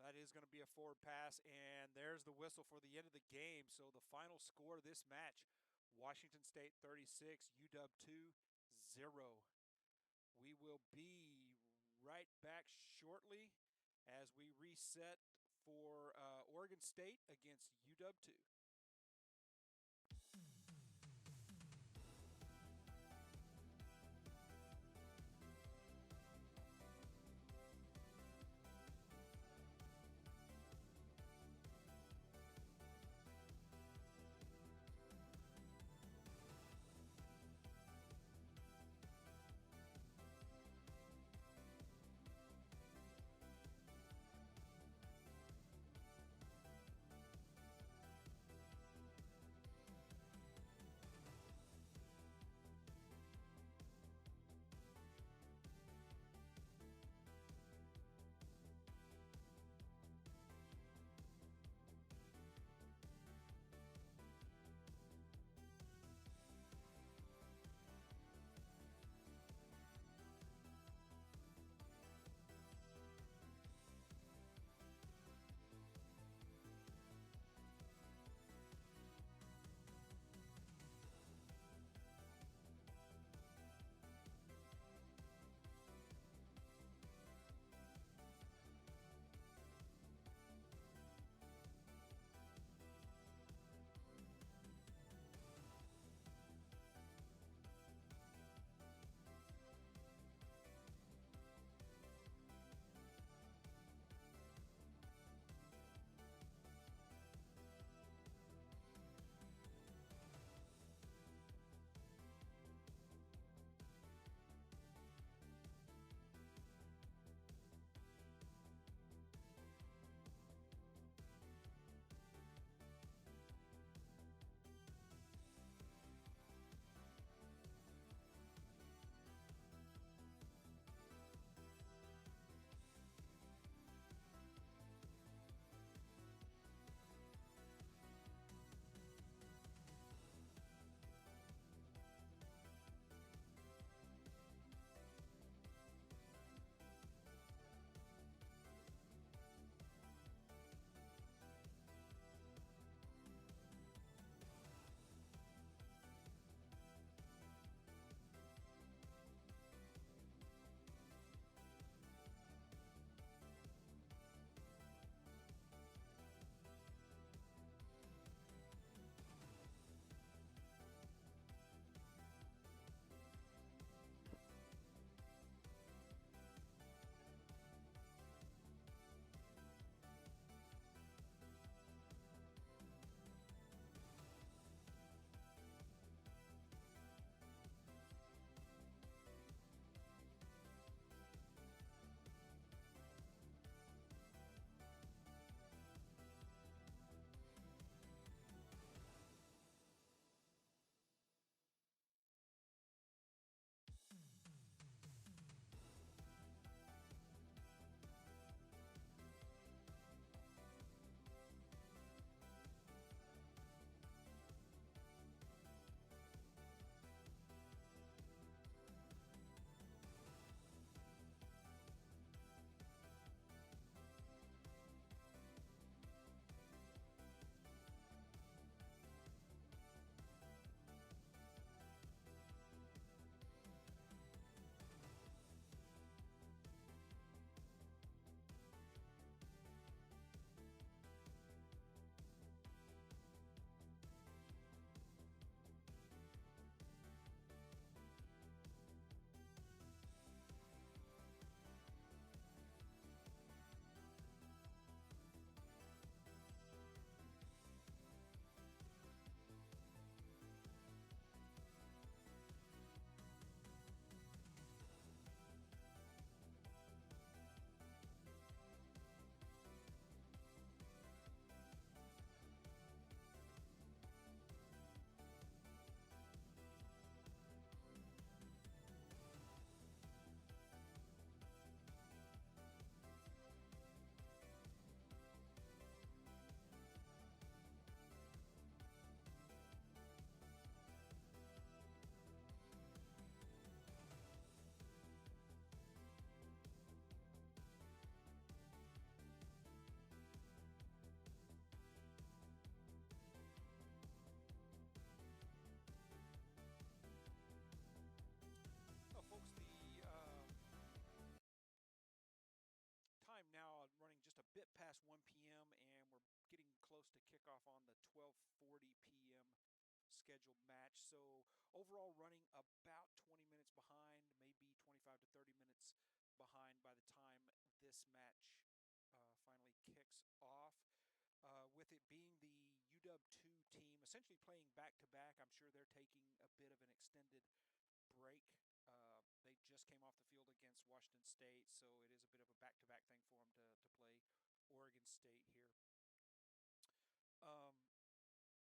That is going to be a forward pass, and there's the whistle for the end of the game. So the final score of this match, Washington State 36, UW 2, 0. We will be right back shortly as we reset for Oregon State against UW 2. kickoff on the 12:40 p.m. scheduled match. So overall running about 20 minutes behind, maybe 25 to 30 minutes behind by the time this match finally kicks off. With it being the UW2 team essentially playing back-to-back, I'm sure they're taking a bit of an extended break. They just came off the field against Washington State, so it is a bit of a back-to-back thing for them to play Oregon State here.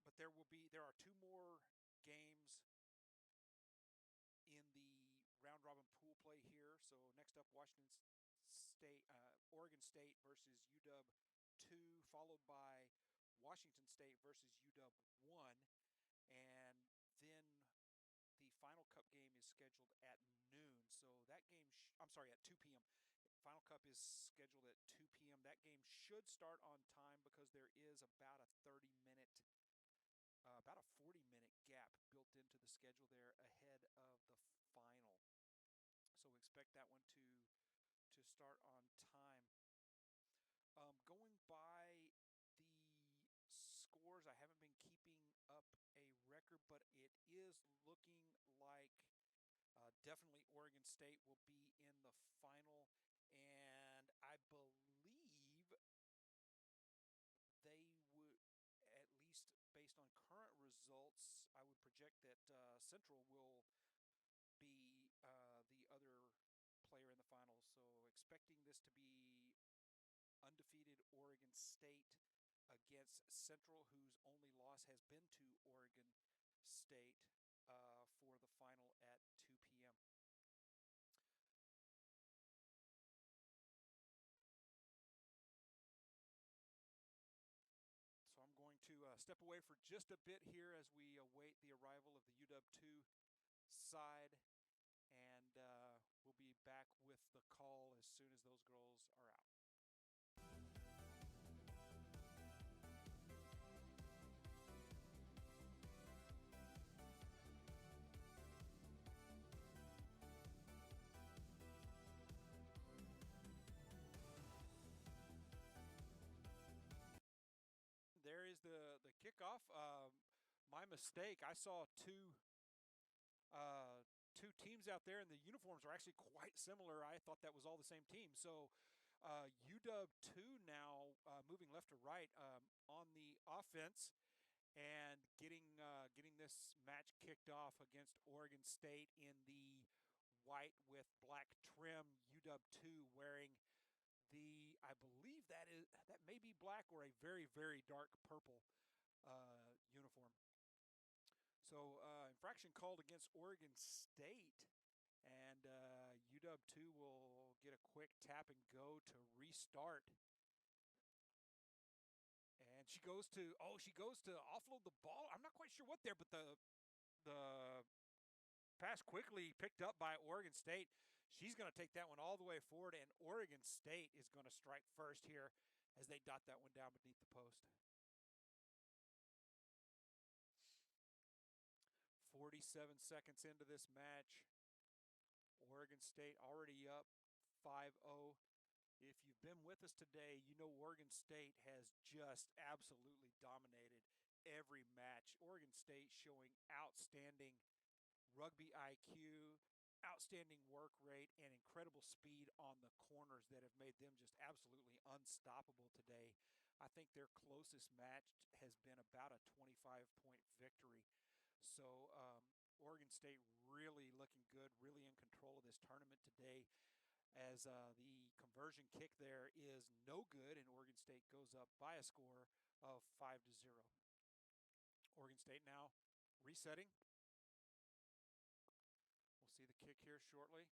But there are two more games in the round-robin pool play here. So next up, Oregon State versus UW2, followed by Washington State versus UW1, and then the final cup game is scheduled at noon. So that game, at 2 p.m. Final cup is scheduled at 2 p.m. That game should start on time because there is about a 30-minute, about a 40-minute gap built into the schedule there ahead of the final. So we expect that one to start on time. Going by the scores, I haven't been keeping up a record, but it is looking like definitely Oregon State will be in the final, and I believe they would, at least based on current results, I would project that Central will be the other player in the final. So expecting this to be undefeated Oregon State against Central, whose only loss has been to Oregon State for the final at 2 p.m. So I'm going to step away for just a bit here as we await the arrival of the UW2 side, and we'll be back with the call as soon as those girls are out. There is the kickoff. My mistake. I saw two teams out there, and the uniforms are actually quite similar. I thought that was all the same team. So UW2 now moving left to right on the offense and getting this match kicked off against Oregon State in the white with black trim. UW2 wearing I believe that may be black or a very, very dark purple uniform. So infraction called against Oregon State, and UW2 will get a quick tap and go to restart. And she goes to offload the ball. I'm not quite sure what there, but the pass quickly picked up by Oregon State. She's going to take that one all the way forward, and Oregon State is going to strike first here as they dot that one down beneath the post. 47 seconds into this match. Oregon State already up 5-0. If you've been with us today, you know Oregon State has just absolutely dominated every match. Oregon State showing outstanding rugby IQ, outstanding work rate, and incredible speed on the corners that have made them just absolutely unstoppable today. I think their closest match has been about a 25-point victory. So Oregon State really looking good, really in control of this tournament today, as the conversion kick there is no good, and Oregon State goes up by a score of 5-0. Oregon State now resetting. We'll see the kick here shortly.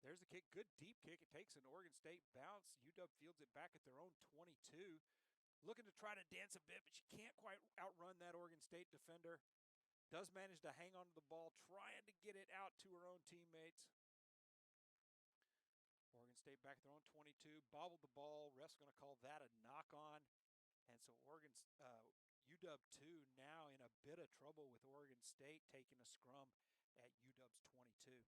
There's the kick. Good deep kick. It takes an Oregon State bounce. UW fields it back at their own 22. Looking to try to dance a bit, but she can't quite outrun that Oregon State defender. Does manage to hang on to the ball, trying to get it out to her own teammates. Oregon State back at their own 22. Bobbled the ball. Ref's going to call that a knock-on. And so UW2 now in a bit of trouble with Oregon State taking a scrum at UW's 22.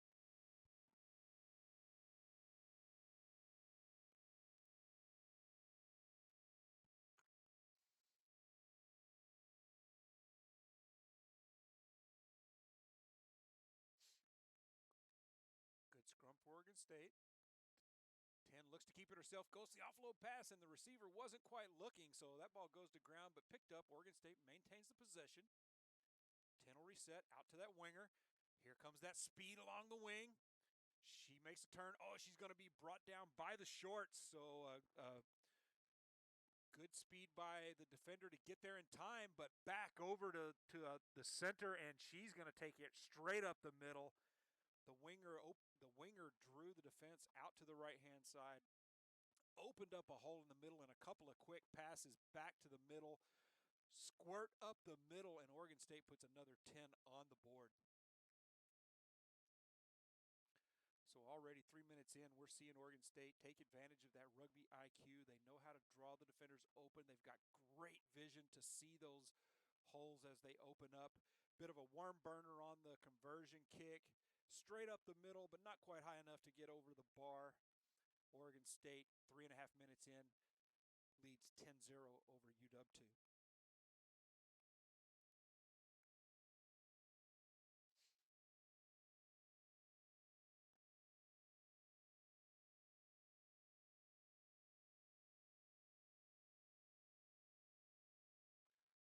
Oregon State. 10 looks to keep it herself, goes to the offload pass, and the receiver wasn't quite looking, so that ball goes to ground, but picked up. Oregon State maintains the possession. 10 will reset out to that winger. Here comes that speed along the wing. She makes a turn. Oh, she's going to be brought down by the shorts, so good speed by the defender to get there in time, but back over to the center, and she's going to take it straight up the middle. The winger drew the defense out to the right-hand side, opened up a hole in the middle, and a couple of quick passes back to the middle, squirt up the middle, and Oregon State puts another 10 on the board. So already 3 minutes in, we're seeing Oregon State take advantage of that rugby IQ. They know how to draw the defenders open. They've got great vision to see those holes as they open up. Bit of a worm burner on the conversion kick. Straight up the middle, but not quite high enough to get over the bar. Oregon State, 3.5 minutes in, leads 10-0 over UW2.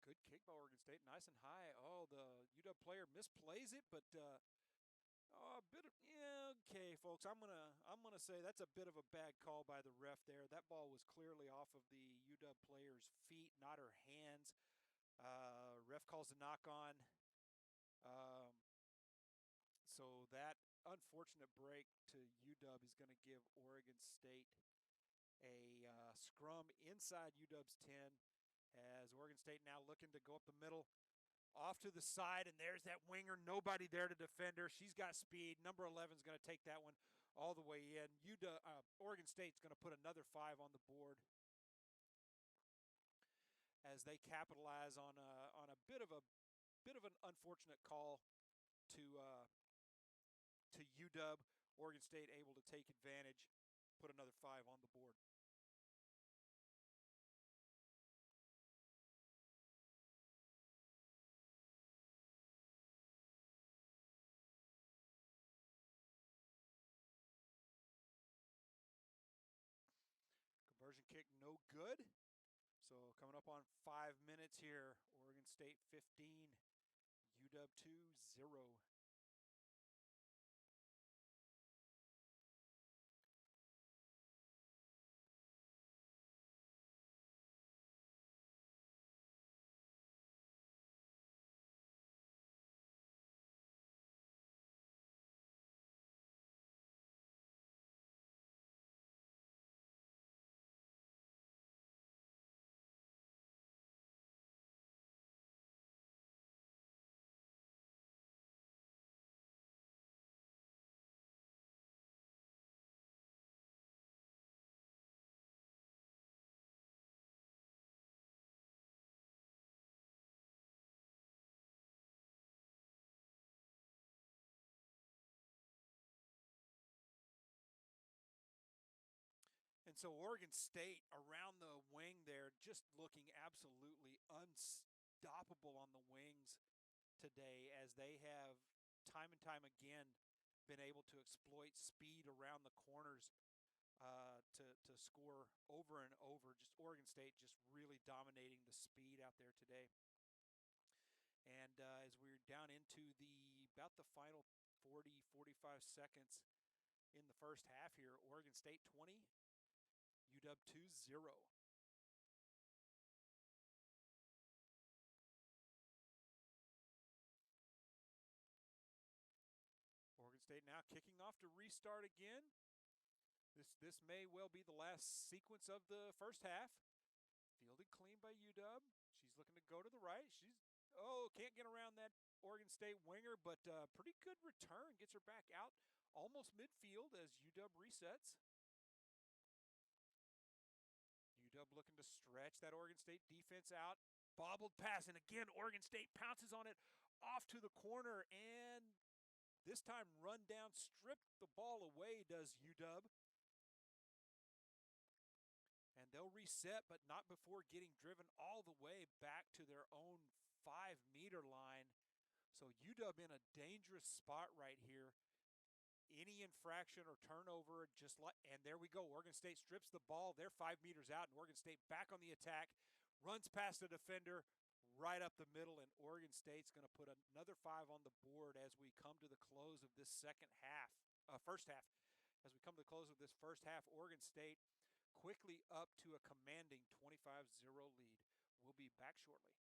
Good kick by Oregon State, nice and high. Oh, the UW player misplays it, but a bit of, yeah, okay, folks. I'm gonna say that's a bit of a bad call by the ref there. That ball was clearly off of the UW player's feet, not her hands. Ref calls a knock on. So that unfortunate break to UW is going to give Oregon State a scrum inside UW's 10. As Oregon State now looking to go up the middle, off to the side, and there's that winger. Nobody there to defend her. She's got speed. Number 11 is going to take that one all the way in. Oregon State's going to put another 5 on the board as they capitalize on a bit of an unfortunate call to UW. Oregon State able to take advantage, put another 5 on the board. Conversion kick no good. So coming up on 5 minutes here, Oregon State 15, UW2 0. And so Oregon State around the wing there, just looking absolutely unstoppable on the wings today, as they have time and time again been able to exploit speed around the corners to score over and over. Just Oregon State just really dominating the speed out there today. And as we're down into about the final 40, 45 seconds in the first half here, Oregon State 20, UW2 0. Oregon State now kicking off to restart again. This may well be the last sequence of the first half. Fielded clean by UW. She's looking to go to the right. Can't get around that Oregon State winger, but pretty good return. Gets her back out almost midfield as UW resets. UW looking to stretch that Oregon State defense out. Bobbled pass, and again, Oregon State pounces on it off to the corner, and this time run down, stripped the ball away, does UW. And they'll reset, but not before getting driven all the way back to their own 5-meter line. So UW in a dangerous spot right here. any infraction or turnover, and there we go. Oregon State strips the ball. They're 5 meters out, and Oregon State back on the attack, runs past the defender right up the middle, and Oregon State's going to put another 5 on the board as we come to the close of this first half. As we come to the close of this first half, Oregon State quickly up to a commanding 25-0 lead. We'll be back shortly.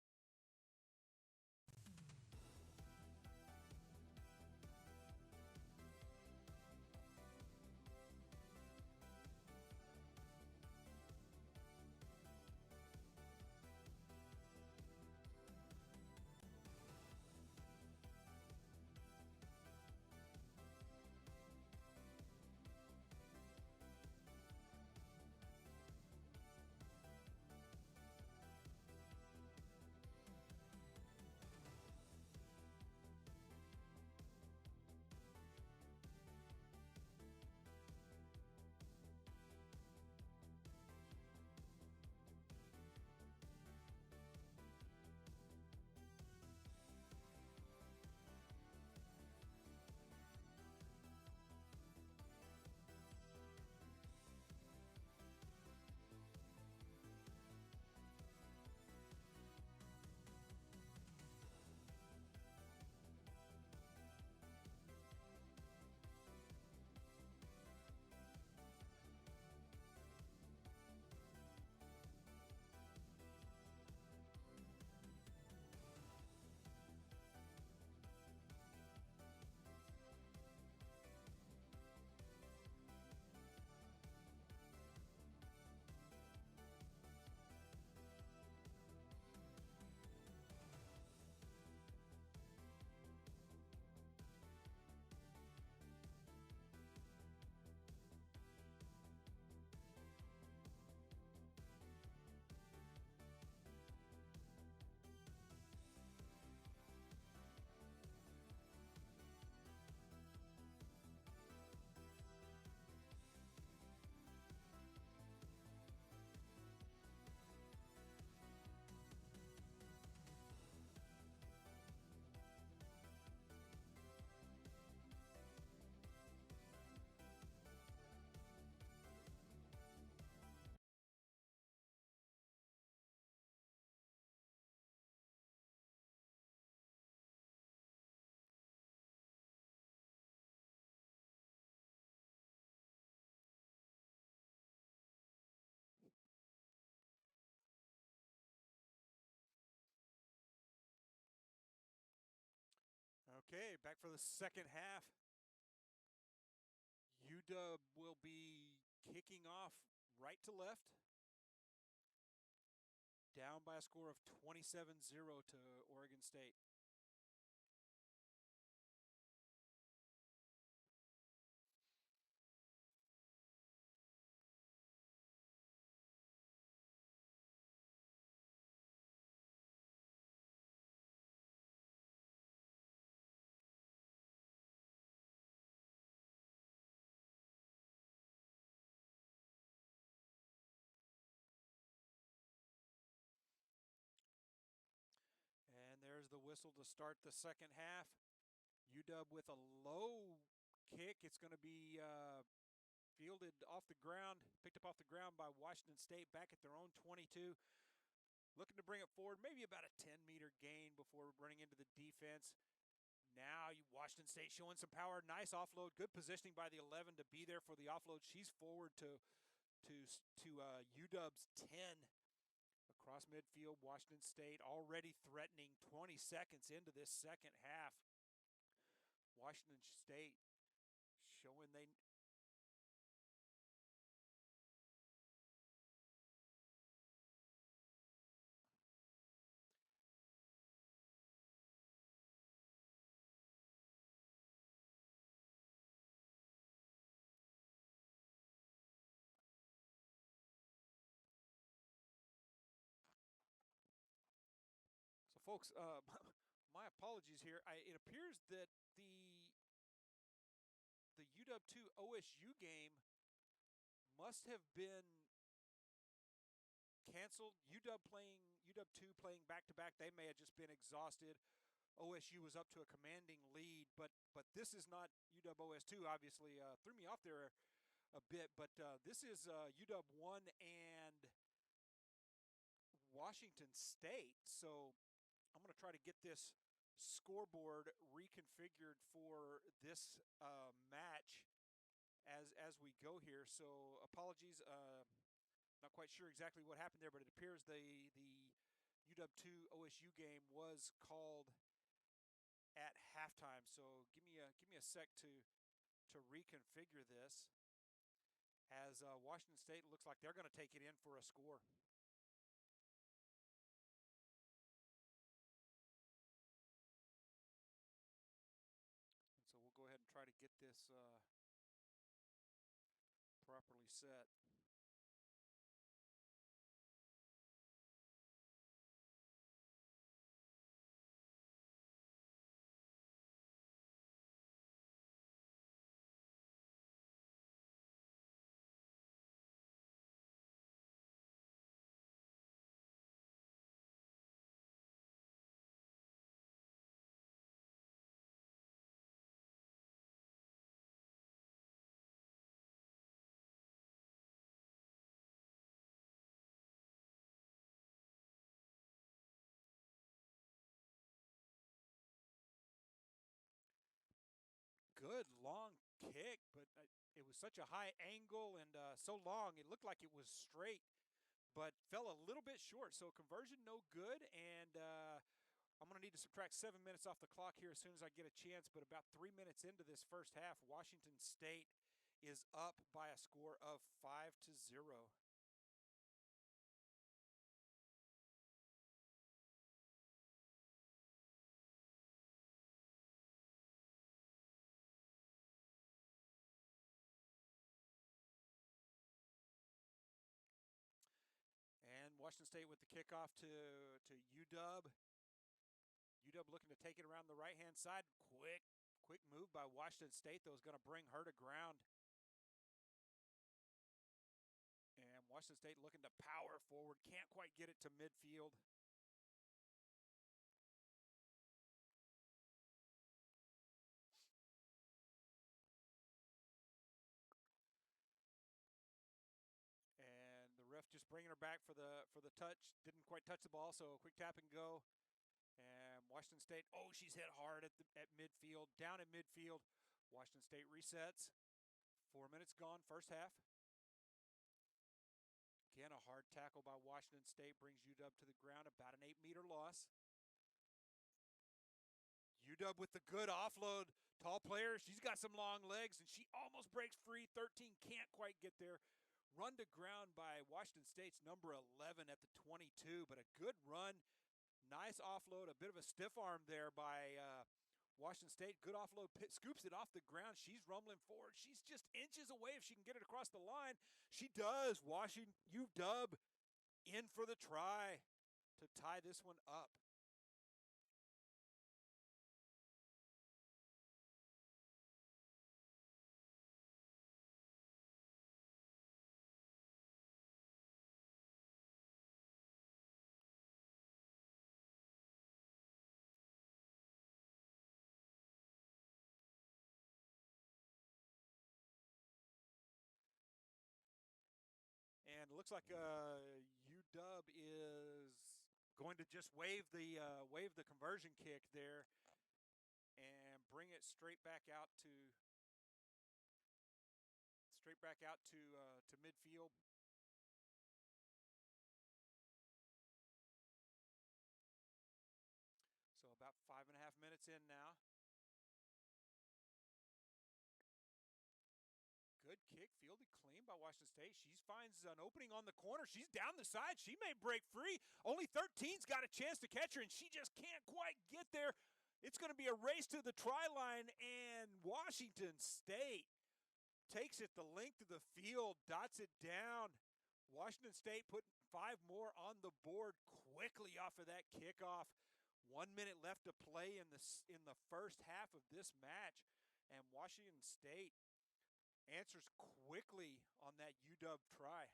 Okay, back for the second half. UW will be kicking off right to left. Down by a score of 27-0 to Oregon State. And there's the whistle to start the second half. UW with a low kick. It's going to be fielded off the ground, picked up off the ground by Washington State back at their own 22. Looking to bring it forward, maybe about a 10-meter gain before running into the defense. Now Washington State showing some power. Nice offload. Good positioning by the 11 to be there for the offload. She's forward to UW's 10. Across midfield, Washington State already threatening 20 seconds into this second half. Washington State showing they... So, folks, my apologies here. It appears that the UW2 OSU game must have been canceled. UW2 playing back-to-back. They may have just been exhausted, OSU was up to a commanding lead, but this is not UW-OS2. Obviously, threw me off there a bit, but this is UW1 and Washington State. So I'm going to try to get this scoreboard reconfigured for this match as we go here. So apologies, not quite sure exactly what happened there, but it appears the UW2 OSU game was called at halftime. So give me a sec to reconfigure this, as Washington State looks like they're going to take it in for a score. And so we'll go ahead and try to get this properly set. Good long kick, but it was such a high angle and so long, it looked like it was straight, but fell a little bit short. So conversion no good, and I'm going to need to subtract 7 minutes off the clock here as soon as I get a chance. But about 3 minutes into this first half, Washington State is up by a score of 5-0. And Washington State with the kickoff to UW. UW looking to take it around the right-hand side. Quick move by Washington State, though, is going to bring her to ground. And Washington State looking to power forward. Can't quite get it to midfield. And the ref just bringing her back for the touch. Didn't quite touch the ball, so a quick tap and go. And Washington State, oh, she's hit hard at midfield. Down at midfield. Washington State resets. 4 minutes gone, first half. Again, a hard tackle by Washington State brings UW to the ground, about an 8-meter loss. UW with the good offload. Tall player, she's got some long legs, and she almost breaks free. 13 can't quite get there. Run to ground by Washington State's number 11 at the 22, but a good run. Nice offload, a bit of a stiff arm there by Washington State. Good offload, scoops it off the ground. She's rumbling forward. She's just inches away if she can get it across the line. She does. Washington, UW in for the try to tie this one up. And it looks like UW is going to just wave the conversion kick there and bring it straight back out to midfield. So about 5.5 minutes in now. Good kick, fielded clean by Washington State. She finds an opening on the corner. She's down the side. She may break free. Only 13's got a chance to catch her, and she just can't quite get there. It's going to be a race to the try line, and Washington State takes it the length of the field, dots it down. Washington State put 5 more on the board quickly off of that kickoff. 1 minute left to play in the first half of this match, and Washington State answers quickly on that UW try.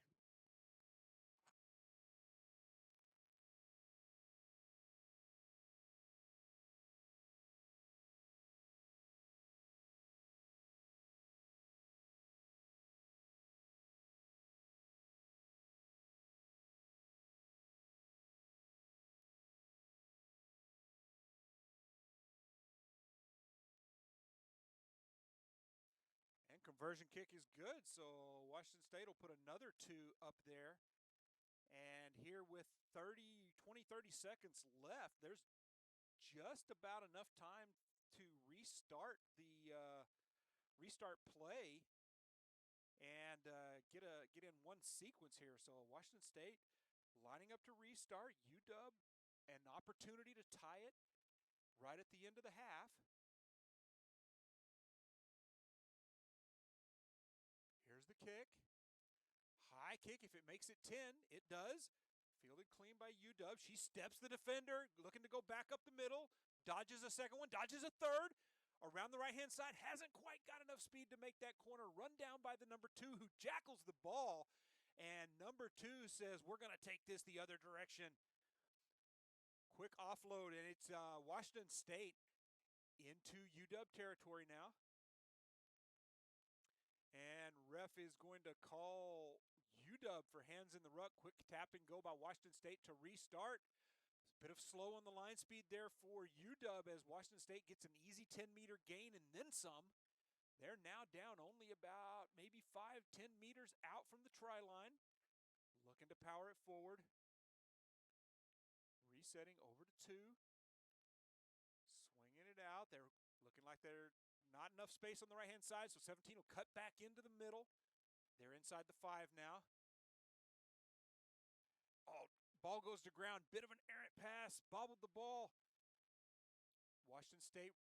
conversion kick is good, so Washington State will put another 2 up there. And here with 30 seconds left, there's just about enough time to restart the restart play and get in one sequence here. So Washington State lining up to restart. UW an opportunity to tie it right at the end of the half. Here's the kick. High kick. If it makes it 10, it does. Fielded clean by UW. She steps the defender, looking to go back up the middle. Dodges a second one, dodges a third. Around the right-hand side, hasn't quite got enough speed to make that corner. Run down by the number 2 who jackals the ball. And number 2 says, we're going to take this the other direction. Quick offload, and it's Washington State into UW territory now. And ref is going to call UW for hands in the ruck. Quick tap and go by Washington State to restart. Bit of slow on the line speed there for UW as Washington State gets an easy 10-meter gain and then some. They're now down only about maybe 5-10 meters out from the try line. Looking to power it forward. Resetting over to 2. Swinging it out. They're looking like they're not enough space on the right-hand side, so 17 will cut back into the middle. They're inside the 5 now. Oh, ball goes to ground. Bit of an errant pass. Bobbled the ball. Washington State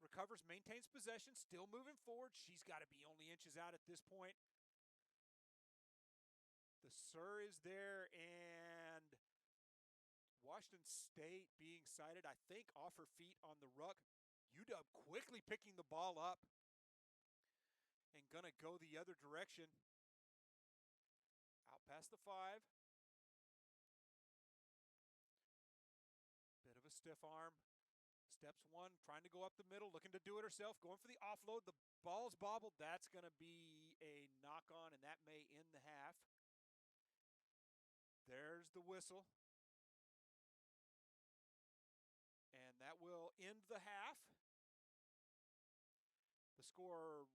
recovers, maintains possession, still moving forward. She's got to be only inches out at this point. The Sur is there, and Washington State being sighted, I think, off her feet on the ruck. UW quickly picking the ball up and going to go the other direction. Out past the 5. Bit of a stiff arm. Steps 1, trying to go up the middle, looking to do it herself, going for the offload. The ball's bobbled. That's going to be a knock-on, and that may end the half. There's the whistle. And that will end the half. The score,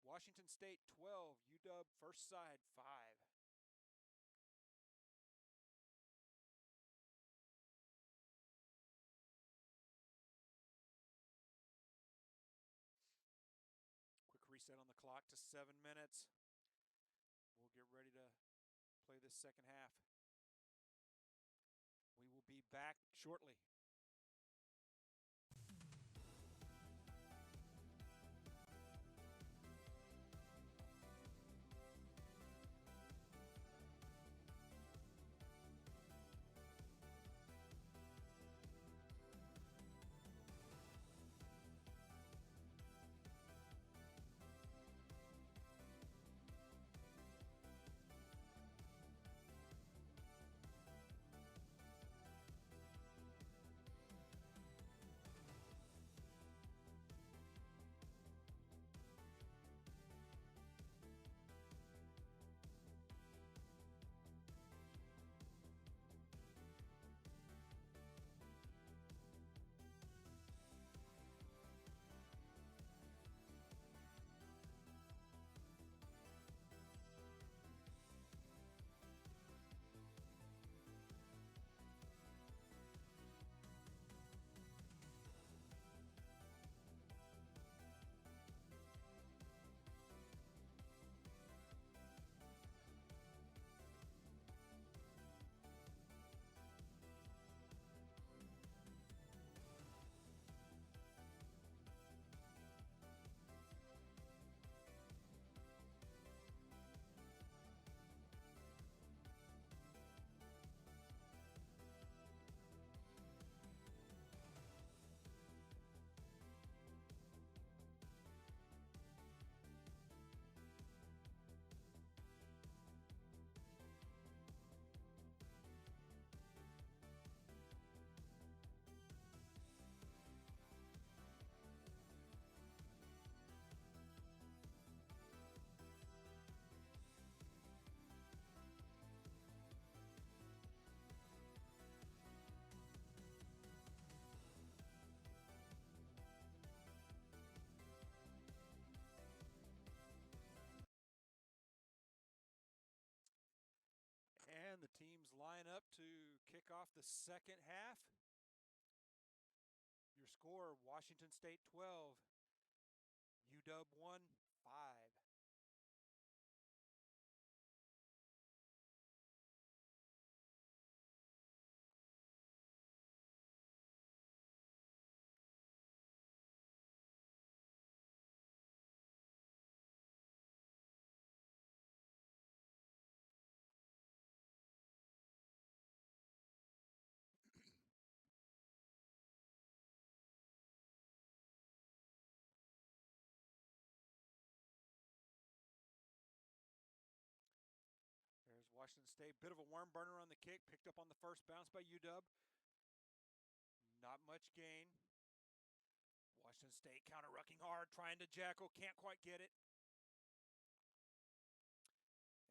Washington State 12, UW first side 5. Quick reset on the clock to 7 minutes. We'll get ready to play this second half. We will be back shortly. And the teams line up to kick off the second half. Your score, Washington State 12, UW 1, 5. There's Washington State. Bit of a worm burner on the kick. Picked up on the first bounce by UW. Not much gain. Washington State counter-rucking hard, trying to jackal. Can't quite get it.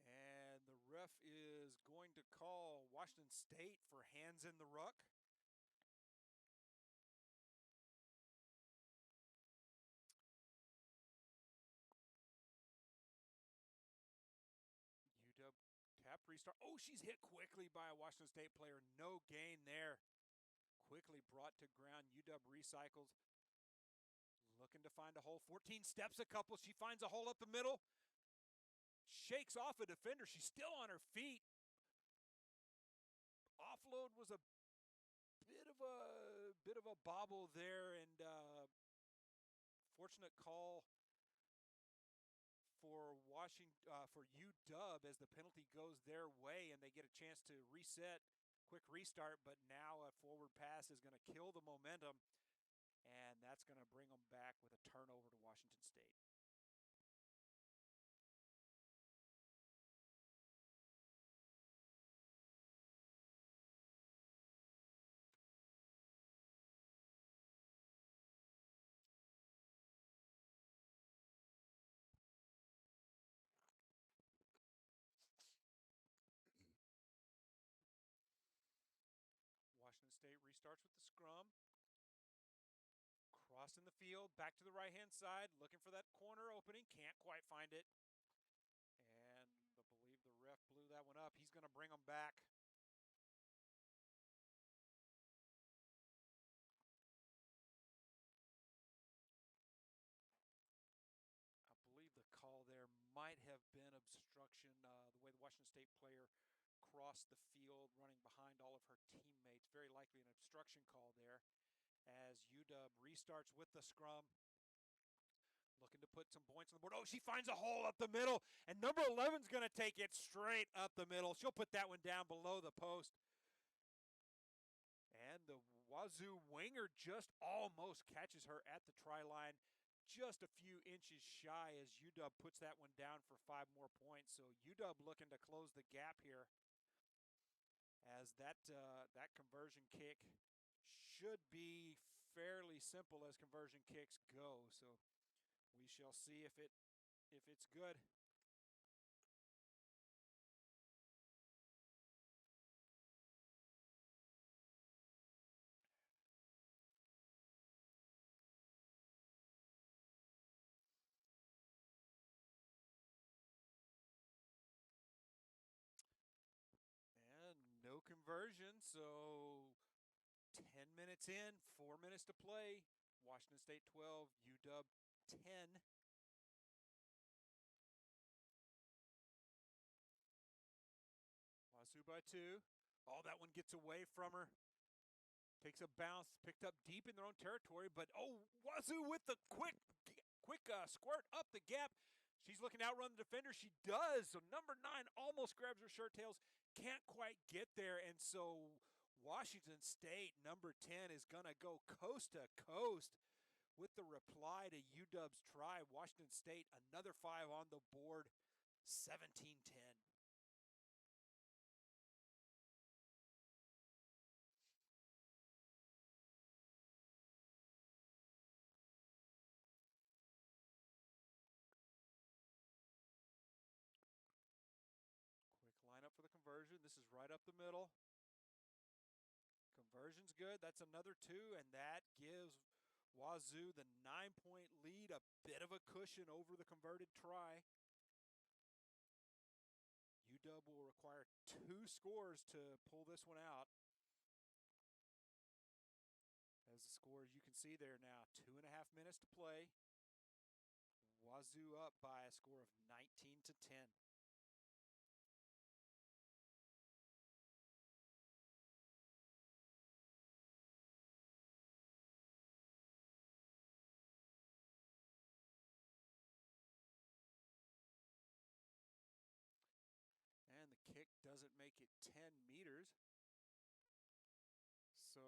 And the ref is going to call Washington State for hands in the ruck. UW tap restart. Oh, she's hit quickly by a Washington State player. No gain there. Quickly brought to ground. UW recycles. Looking to find a hole. 14 steps a couple. She finds a hole up the middle. Shakes off a defender. She's still on her feet. Offload was a bit of a bobble there, and fortunate call for UW as the penalty goes their way, and they get a chance to reset. Quick restart, but now a forward pass is going to kill the momentum, and that's going to bring them back with a turnover to Washington State. Washington State restarts with the scrum. Crossing the field, back to the right-hand side, looking for that corner opening. Can't quite find it. And I believe the ref blew that one up. He's going to bring them back. I believe the call there might have been obstruction, the way the Washington State player crossed the field, running behind all of her teammates. Very likely an obstruction call there. As UW restarts with the scrum. Looking to put some points on the board. Oh, she finds a hole up the middle. And number 11 is going to take it straight up the middle. She'll put that one down below the post. And the Wazoo winger just almost catches her at the try line. Just a few inches shy as UW puts that one down for 5 more points. So UW looking to close the gap here. As that conversion kick should be fairly simple as conversion kicks go. So we shall see if it's good. And no conversion, so 10 minutes in, 4 minutes to play. Washington State 12, UW 10. Wazoo by 2. Oh, that one gets away from her. Takes a bounce, picked up deep in their own territory, but oh, Wazoo with the quick squirt up the gap. She's looking to outrun the defender. She does. So number 9 almost grabs her shirt tails. Can't quite get there. And so Washington State, number 10, is going to go coast to coast with the reply to UW's try. Washington State, another 5 on the board, 17-10. Line up for the conversion. This is right up the middle. Conversion's good. That's another 2, and that gives Wazoo the 9-point lead, a bit of a cushion over the converted try. UW will require 2 scores to pull this one out. As the scores you can see there now, 2.5 minutes to play. Wazoo up by a score of 19-10. And the kick doesn't make it 10 meters. So,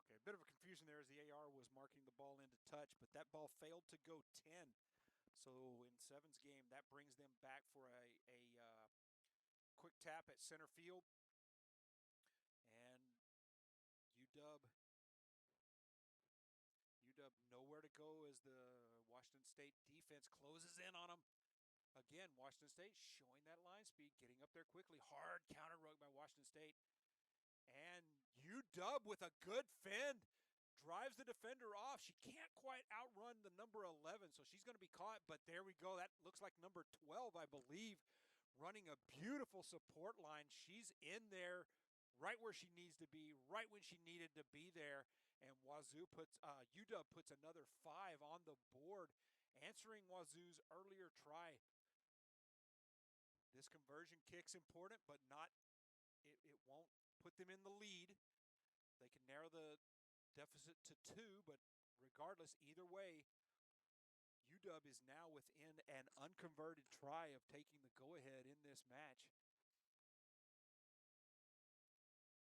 okay, a bit of a confusion there as the AR was marking the ball into touch, but that ball failed to go 10. So in Seven's game, that brings them back for a quick tap at center field. And UW nowhere to go as the Washington State defense closes in on them. Again, Washington State showing that line speed, getting up there quickly. Hard counter rug by Washington State. And UW with a good fend drives the defender off. She can't quite outrun the number 11, so she's going to be caught. But there we go. That looks like number 12, I believe, running a beautiful support line. She's in there right where she needs to be, right when she needed to be there. And UW puts another 5 on the board, answering Wazoo's earlier try. This conversion kick's important, but it won't put them in the lead. They can narrow the deficit to 2, but regardless, either way, UW is now within an unconverted try of taking the go-ahead in this match.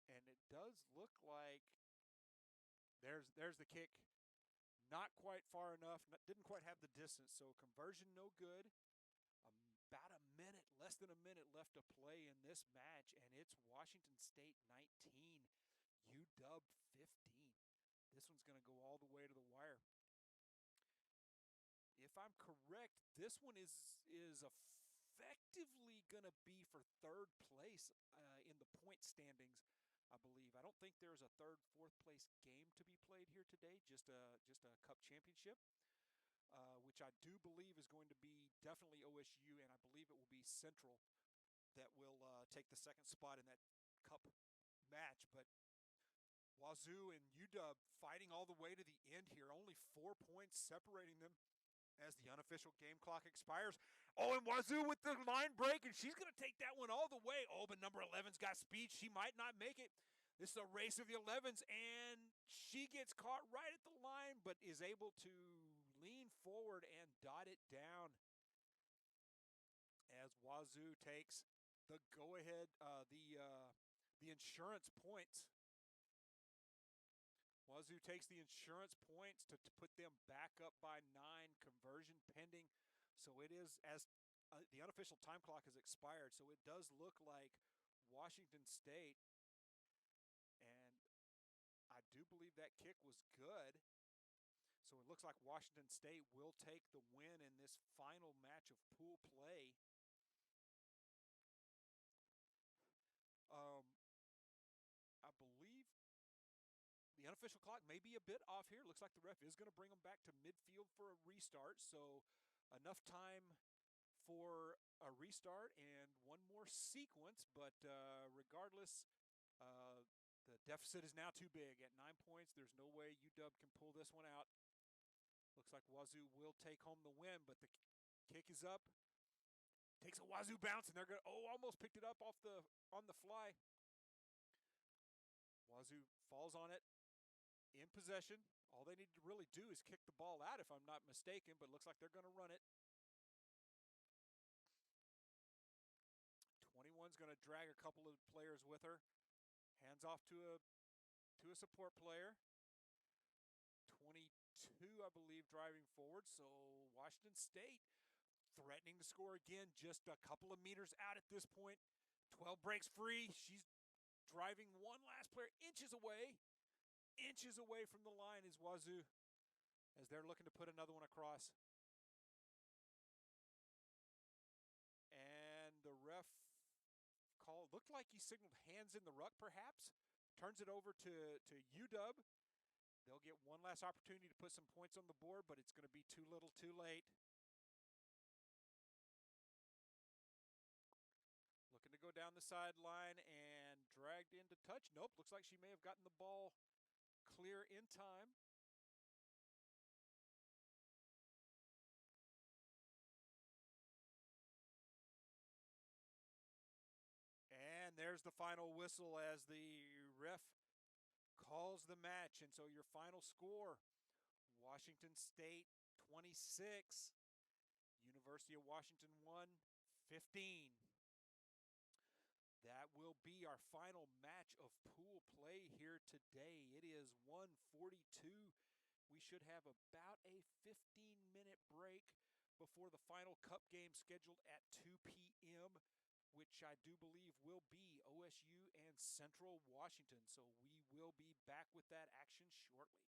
And it does look like there's the kick. Not quite far enough, didn't quite have the distance, so conversion no good. About a minute, less than a minute left to play in this match, and it's Washington State 19, UW 15. This one's going to go all the way to the wire. If I'm correct, this one is effectively going to be for 3rd place in the point standings, I believe. I don't think there's a 3rd, 4th place game to be played here today, just a cup championship. Which I do believe is going to be definitely OSU, and I believe it will be Central that will take the 2nd spot in that cup match. But Wazoo and UW fighting all the way to the end here, only 4 points separating them as the unofficial game clock expires. Oh, and Wazoo with the line break, and she's going to take that one all the way. Oh, but number 11's got speed. She might not make it. This is a race of the 11s, and she gets caught right at the line, but is able to lean forward and dot it down as Wazoo takes the go-ahead, the insurance points. Wazoo takes the insurance points to put them back up by 9, conversion pending. So it is, as the unofficial time clock has expired, so it does look like Washington State, and I do believe that kick was good. So it looks like Washington State will take the win in this final match of pool play. I believe the unofficial clock may be a bit off here. Looks like the ref is going to bring them back to midfield for a restart. So enough time for a restart and one more sequence. But regardless, the deficit is now too big. At 9 points, there's no way UW can pull this one out. Looks like Wazoo will take home the win, but the kick is up. Takes a Wazoo bounce, and they're going to, almost picked it up on the fly. Wazoo falls on it in possession. All they need to really do is kick the ball out, if I'm not mistaken, but looks like they're going to run it. 21's going to drag a couple of players with her. Hands off to a support player. 22, I believe, driving forward. So Washington State threatening to score again, just a couple of meters out at this point. 12 breaks free. She's driving one last player inches away from the line is Wazoo, as they're looking to put another one across. And the ref looked like he signaled hands in the ruck, perhaps. Turns it over to UW. They'll get one last opportunity to put some points on the board, but it's going to be too little too late. down the sideline and dragged into touch. Nope, looks like she may have gotten the ball clear in time. And there's the final whistle as the ref calls the match. And so your final score, Washington State 26, University of Washington 1, 15. That will be our final match of pool play here today. It is 1:42. We should have about a 15-minute break before the final cup game scheduled at 2 p.m., which I do believe will be OSU and Central Washington. So we will be back with that action shortly.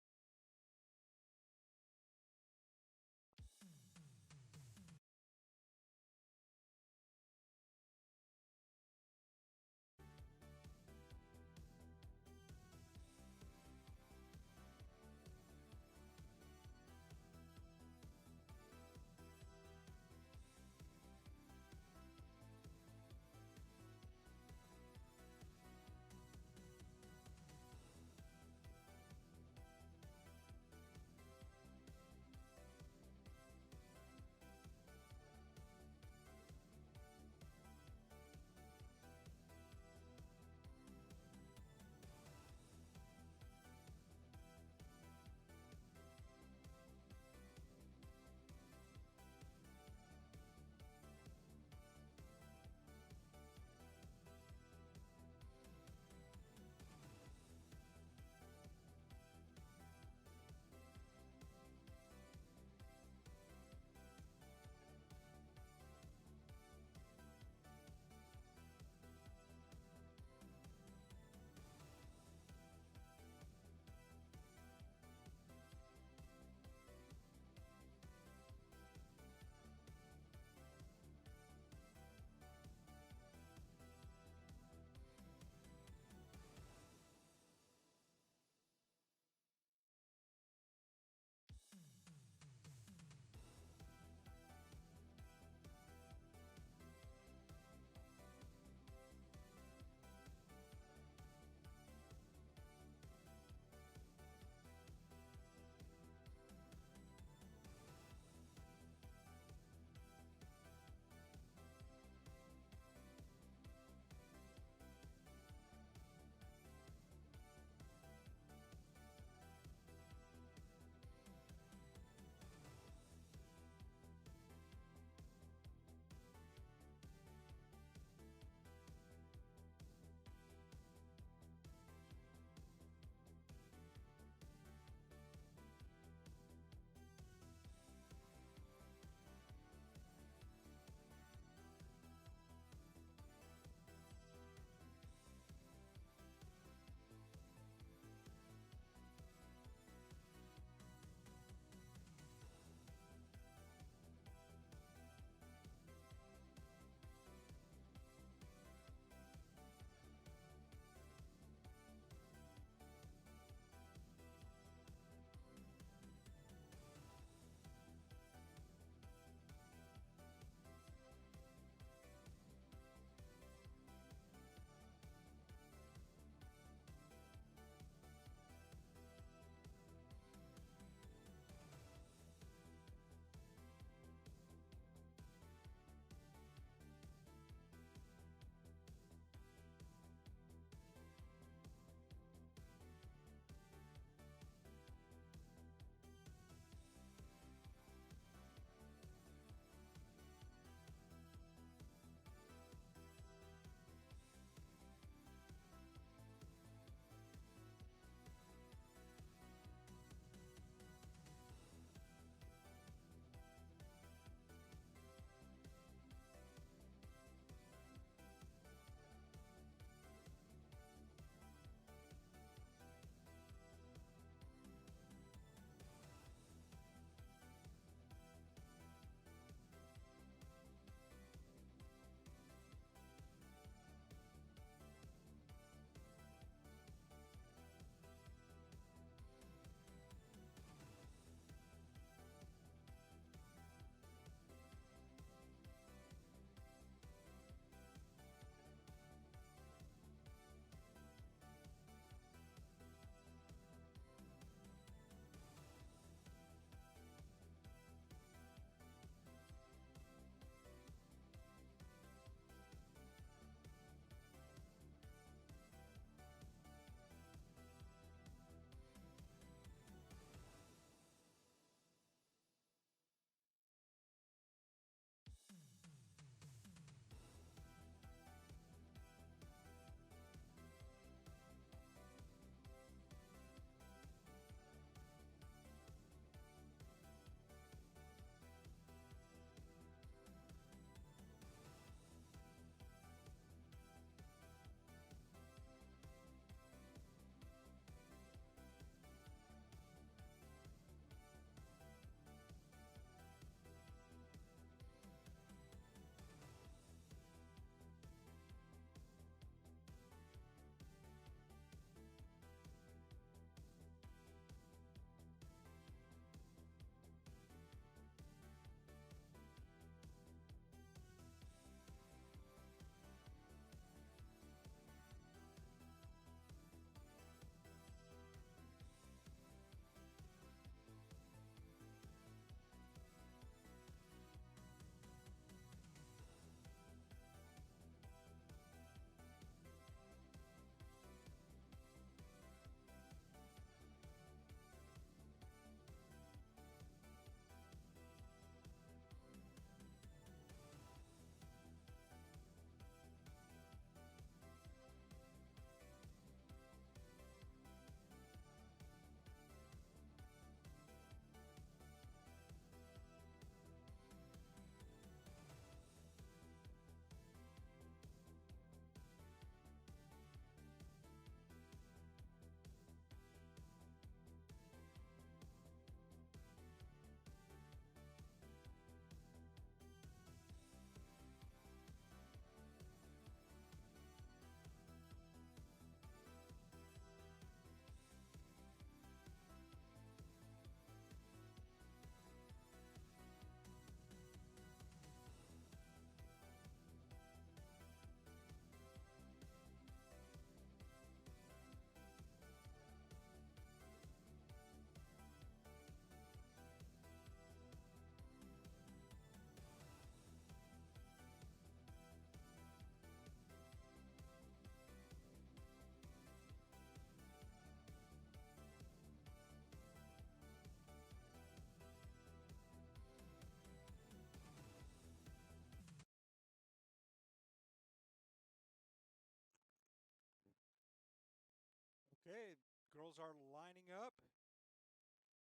officials are lining up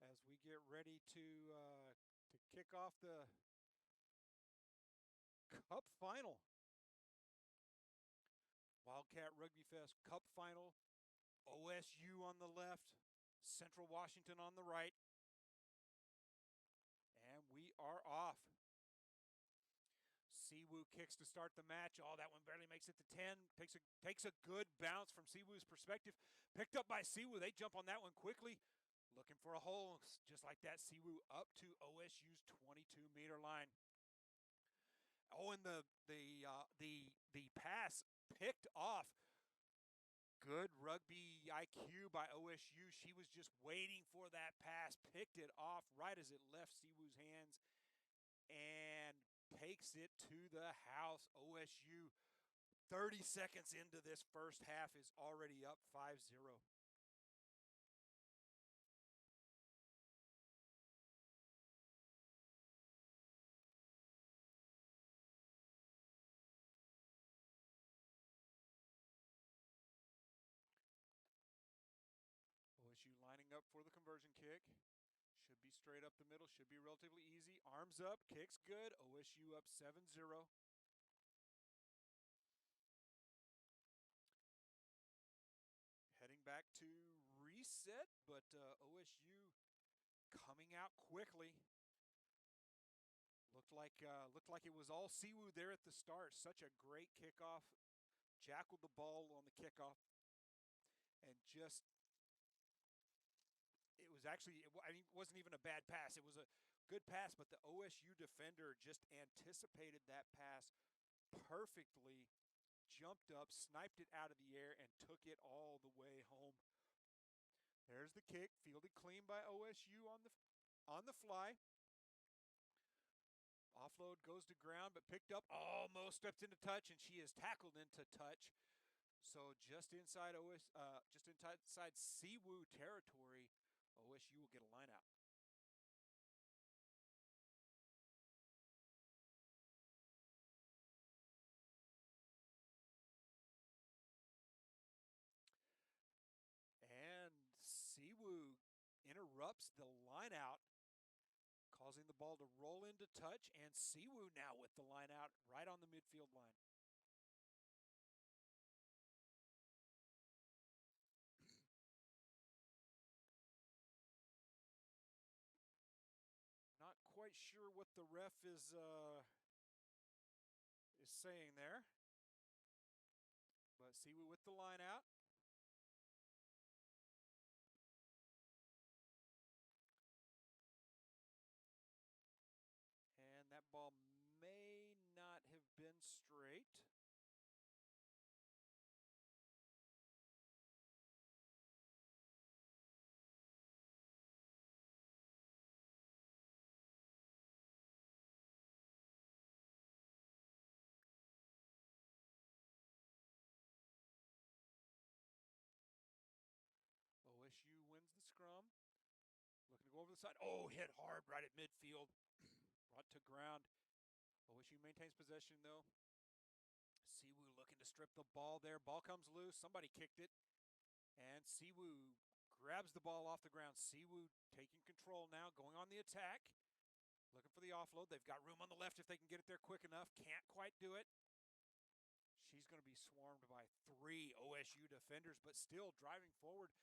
as we get ready to kick off the Cup Final. Wildcat Rugby Fest Cup Final. OSU on the left, Central Washington on the right. And we are off. Siwoo kicks to start the match. Oh, that one barely makes it to 10. Takes a good bounce from Siwoo's perspective. Picked up by Siwoo. They jump on that one quickly. Looking for a hole. Just like that, Siwoo up to OSU's 22-meter line. Oh, and the pass picked off. Good rugby IQ by OSU. She was just waiting for that pass. Picked it off right as it left Siwoo's hands. And takes it to the house. OSU, 30 seconds into this first half, is already up 5-0. OSU lining up for the conversion kick. Should be straight up the middle. Should be relatively easy. Arms up. Kicks good. OSU up 7-0. Heading back to reset, but OSU coming out quickly. Looked like it was all Siwoo there at the start. Such a great kickoff. Jackled the ball on the kickoff, and just it was actually, I mean, it wasn't even a bad pass. It was a good pass, but the OSU defender just anticipated that pass perfectly, jumped up, sniped it out of the air, and took it all the way home. There's the kick, fielded clean by OSU on the fly. Offload goes to ground, but picked up, almost stepped into touch, and she is tackled into touch. So just inside Siwoo territory, OSU will get a line out. And Siwoo interrupts the line out, causing the ball to roll into touch, and Siwoo now with the line out right on the midfield line. Not quite sure what the ref is saying there, but Siwoo with the line out. And that ball may not have been straight. OSU wins the scrum. Looking to go over the side. Oh, hit hard right at midfield. Brought to ground. OSU maintains possession, though. Siwoo looking to strip the ball there. Ball comes loose. Somebody kicked it. And Siwoo grabs the ball off the ground. Siwoo taking control now, going on the attack. Looking for the offload. They've got room on the left if they can get it there quick enough. Can't quite do it. She's going to be swarmed by 3 OSU defenders, but still driving forward.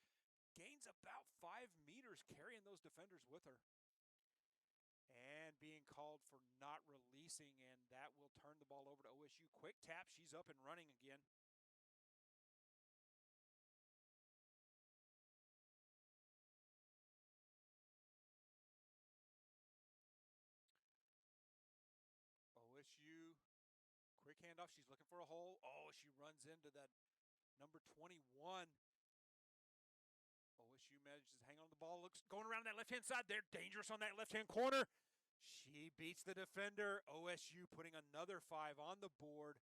Gains about 5 meters, carrying those defenders with her. And being called for not releasing, and that will turn the ball over to OSU. Quick tap, she's up and running again. OSU, quick handoff, she's looking for a hole. Oh, she runs into that number 21. OSU manages to hang on to the ball. Looks going around that left-hand side. They're dangerous on that left-hand corner. She beats the defender. OSU putting another 5 on the board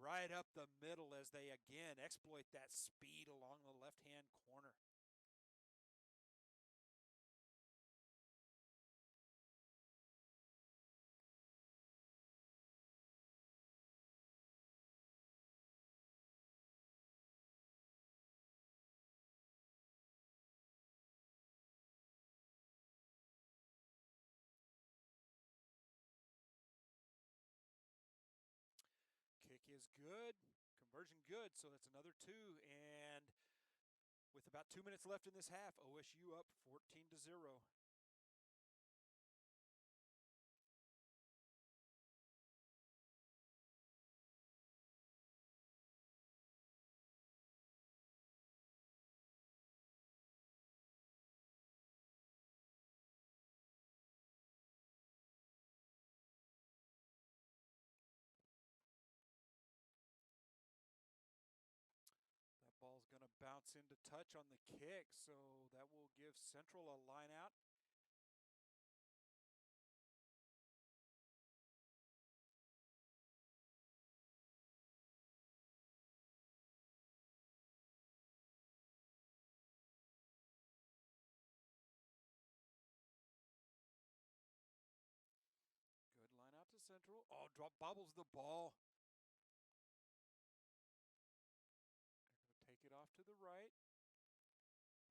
right up the middle as they again exploit that speed along the left-hand corner. is good. Conversion good, so that's another 2. And with about 2 minutes left in this half, OSU up 14-0. That ball's going to bounce into touch on the kick, so that will give Central a line out. Good line out to Central. Oh, bobbles the ball. They're going to take it off to the right.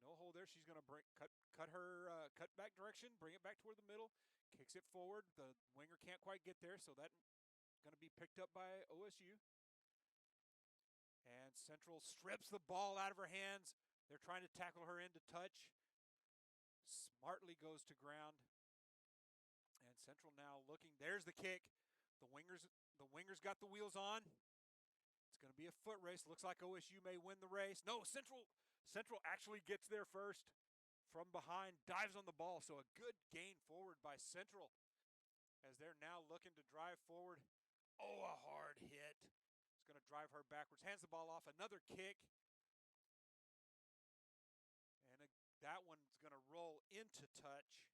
No hold there. She's going to cut her cutback direction, bring it back toward the middle, kicks it forward. The winger can't quite get there, so that's going to be picked up by OSU. And Central strips the ball out of her hands. They're trying to tackle her into touch. Smartly goes to ground. And Central now looking. There's the kick. The wingers got the wheels on. It's going to be a foot race. Looks like OSU may win the race. No, Central actually gets there first from behind, dives on the ball. So a good gain forward by Central as they're now looking to drive forward. Oh, a hard hit. It's going to drive her backwards. Hands the ball off. Another kick. And that one's going to roll into touch.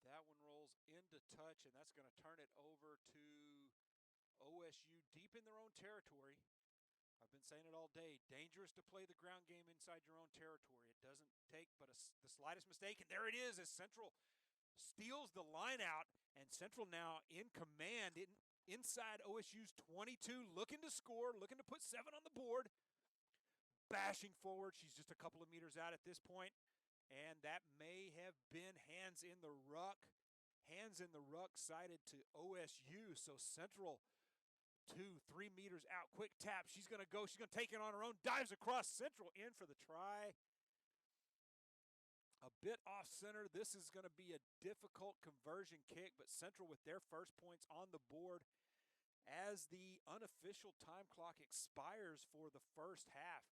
That one rolls into touch, and that's going to turn it over to OSU deep in their own territory. I've been saying it all day. Dangerous to play the ground game inside your own territory. It doesn't take but the slightest mistake, and there it is as Central steals the line out, and Central now in command inside OSU's 22, looking to score, looking to put 7 on the board. Bashing forward. She's just a couple of meters out at this point. And that may have been hands in the ruck. Hands in the ruck sided to OSU. So Central 2-3 meters out. Quick tap. She's going to go. She's going to take it on her own. Dives across. Central in for the try. A bit off center. This is going to be a difficult conversion kick. But Central with their first points on the board as the unofficial time clock expires for the first half.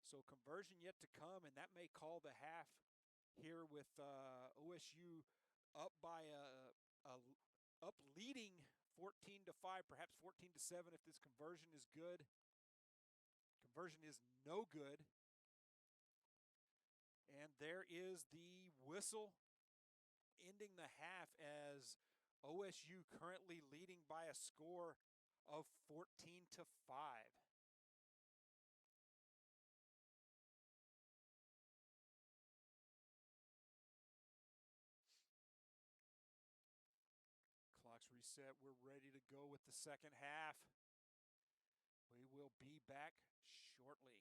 So conversion yet to come, and that may call the half here with OSU up by up leading 14-5, perhaps 14-7 if this conversion is good. Conversion is no good. And there is the whistle ending the half as OSU currently leading by a score of 14-5. Clock's reset. We're ready to go with the second half. We will be back shortly.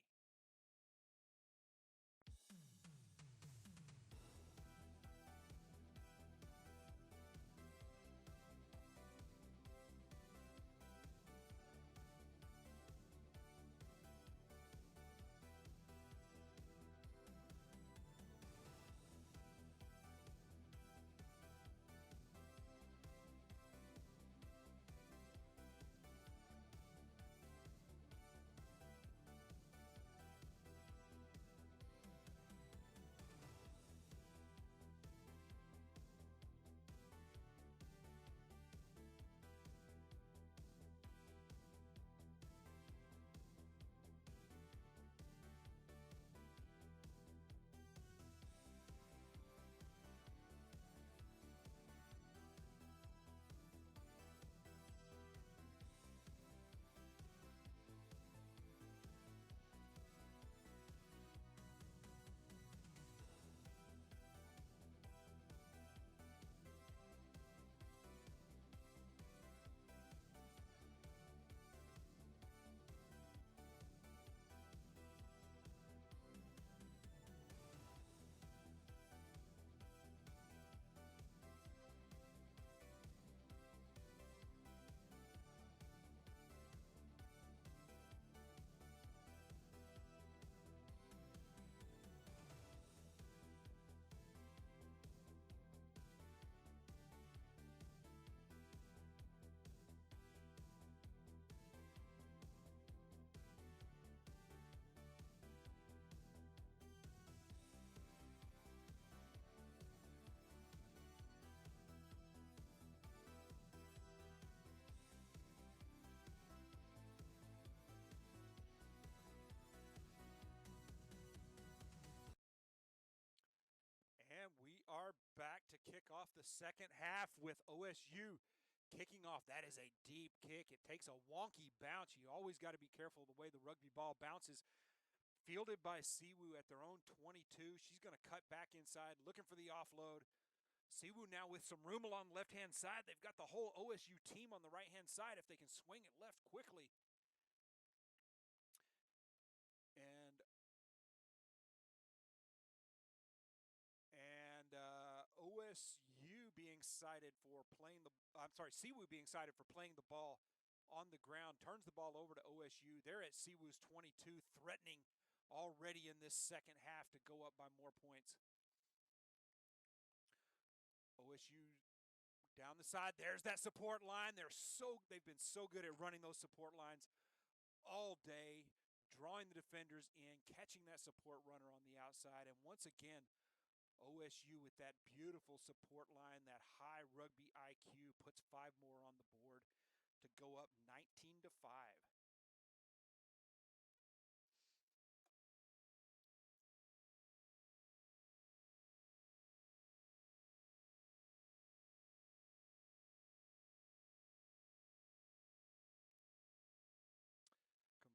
kick off the second half with OSU kicking off. That is a deep kick. It takes a wonky bounce. You always got to be careful the way the rugby ball bounces. Fielded by Siwu at their own 22. She's going to cut back inside, looking for the offload. Siwu now with some room along the left-hand side. They've got the whole OSU team on the right-hand side if they can swing it left quickly. And OSU being cited for playing the, Siwu being cited for playing the ball on the ground, turns the ball over to OSU. They're at Siwu's 22, threatening already in this second half to go up by more points. OSU down the side. There's that support line. They've been so good at running those support lines all day, drawing the defenders in, catching that support runner on the outside. And once again, OSU with that beautiful support line, that high rugby IQ, puts 5 more on the board to go up 19-5.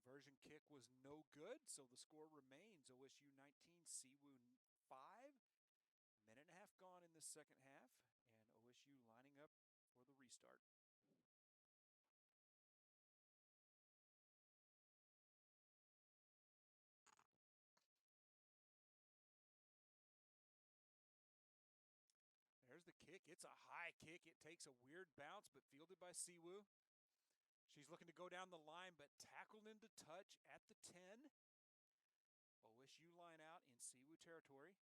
Conversion kick was no good, so the score remains OSU 19, Siwu 5. Minute and a half gone in the second half, and OSU lining up for the restart. There's the kick. It's a high kick. It takes a weird bounce, but fielded by Siwu. She's looking to go down the line, but tackled into touch at the 10. OSU line out in Siwu territory.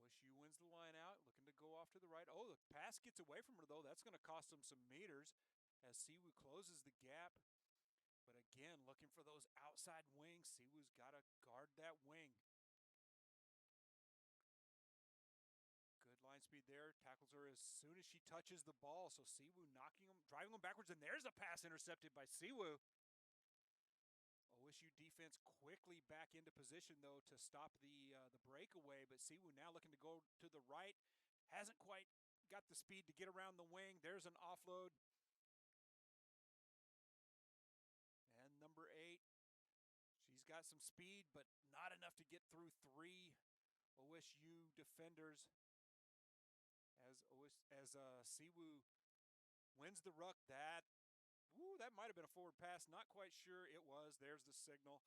OSU wins the line out, looking to go off to the right. Oh, the pass gets away from her, though. That's going to cost them some meters as Siwu closes the gap. But again, looking for those outside wings. Siwu's got to guard that wing. Good line speed there. Tackles her as soon as she touches the ball. So Siwu driving them backwards. And there's a pass intercepted by Siwu. OSU defense quickly back into position, though, to stop the breakaway. But Siwu now looking to go to the right. Hasn't quite got the speed to get around the wing. There's an offload. And number 8, she's got some speed, but not enough to get through 3 OSU defenders. As Siwu wins the ruck, that might have been a forward pass. Not quite sure it was. There's the signal.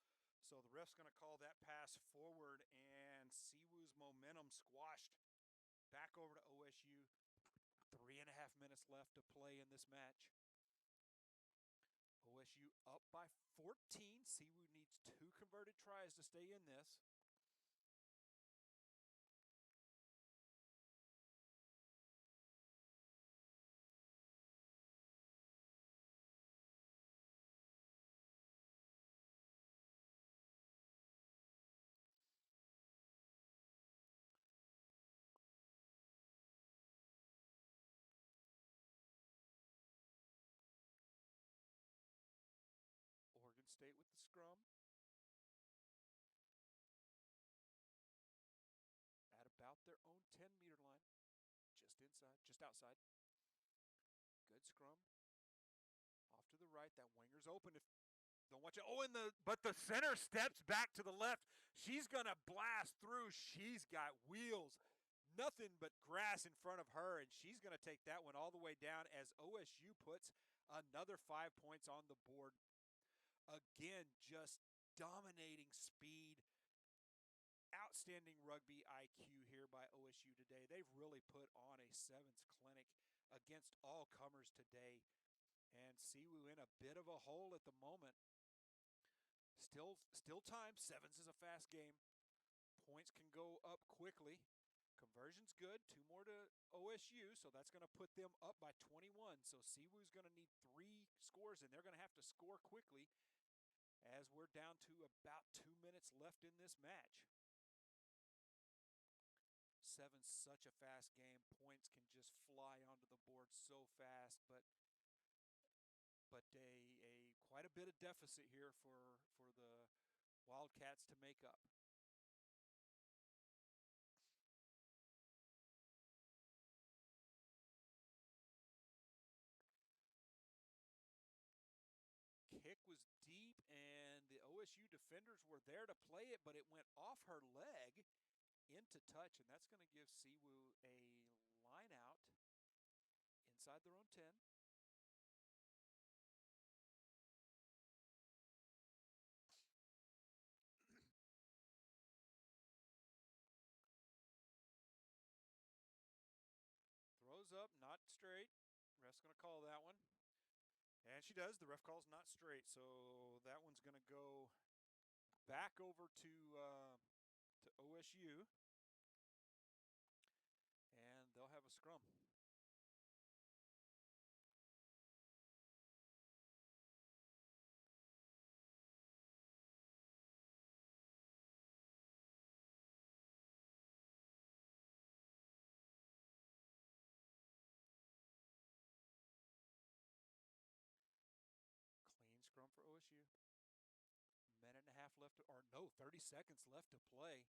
So the ref's going to call that pass forward, and Siwu's momentum squashed back over to OSU. 3.5 minutes left to play in this match. OSU up by 14. Siwu needs 2 converted tries to stay in this. Oregon State with the scrum. At about their own 10-meter line. Just outside. Good scrum. Off to the right. That winger's open. Don't watch it. Oh, but the center steps back to the left. She's going to blast through. She's got wheels. Nothing but grass in front of her, and she's going to take that one all the way down as OSU puts another 5 points on the board. Again, just dominating speed. Outstanding rugby IQ here by OSU today. They've really put on a sevens clinic against all comers today. And Siwu in a bit of a hole at the moment. Still time. Sevens is a fast game. Points can go up quickly. Conversion's good. 2 more to OSU, so that's going to put them up by 21. So Siwu's going to need 3 scores, and they're going to have to score quickly. as we're down to about 2 minutes left in this match. 7's such a fast game. Points can just fly onto the board so fast, but quite a bit of deficit here for the Wildcats to make up. Kick was deep, and the OSU defenders were there to play it, but it went off her leg into touch, and that's going to give Siwoo a line out inside their own 10. Throws up, not straight. Ref's going to call that one. And she does. The ref calls not straight, so that one's going to go back over to OSU, and they'll have a scrum. Clean scrum for OSU. Minute and a half left, or no, 30 seconds left to play.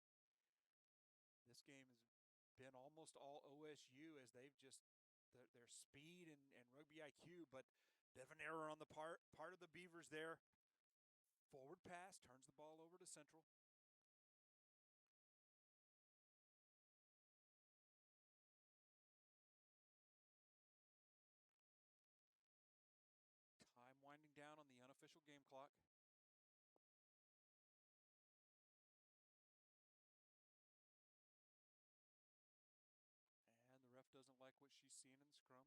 This game has been almost all OSU as they've just, their speed and rugby IQ, but bit of an error on the part of the Beavers there. Forward pass, turns the ball over to Central. Time winding down on the unofficial game clock. And the ref doesn't like what she's seeing in the scrum.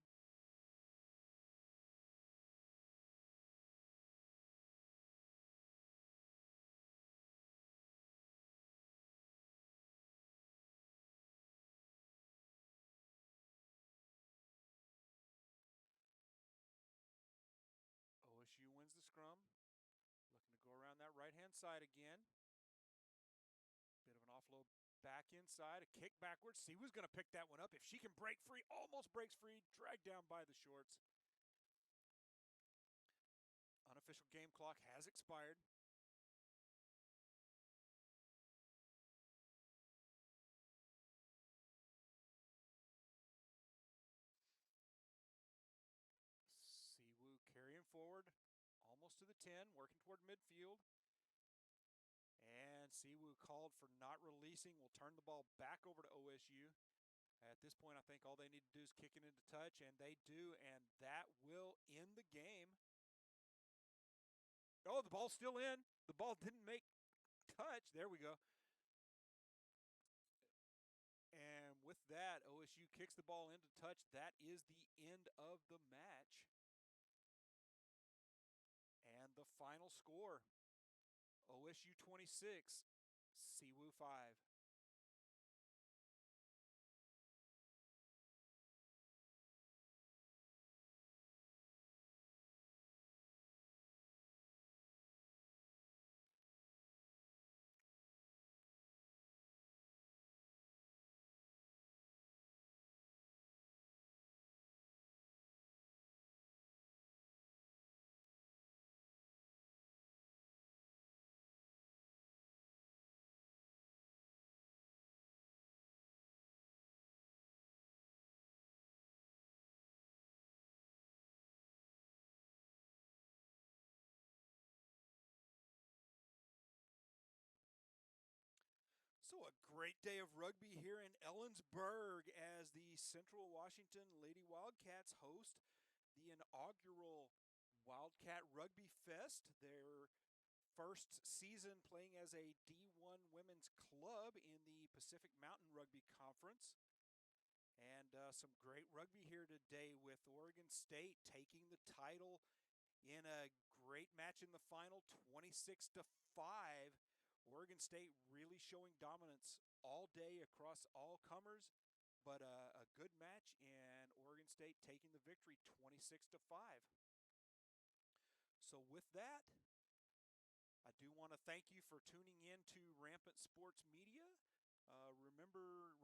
OSU wins the scrum. Looking to go around that right-hand side again. Bit of an offload back inside, a kick backwards. Siwoo's going to pick that one up. If she can break free, almost breaks free, dragged down by the shorts. Unofficial game clock has expired. Siwoo carrying forward, almost to the 10, working toward midfield. And Siwoo called for not releasing. Will turn the ball back over to OSU. At this point, I think all they need to do is kick it into touch, and they do, and that will end the game. Oh, the ball's still in. The ball didn't make touch. There we go. And with that, OSU kicks the ball into touch. That is the end of the match. And the final score, OSU 26, Siwoo 5. So a great day of rugby here in Ellensburg as the Central Washington Lady Wildcats host the inaugural Wildcat Rugby Fest, their first season playing as a D1 women's club in the Pacific Mountain Rugby Conference. And some great rugby here today with Oregon State taking the title in a great match in the final, 26-5. Oregon State really showing dominance all day across all comers, but a good match, and Oregon State taking the victory 26-5. So with that, I do want to thank you for tuning in to Rampant Sports Media.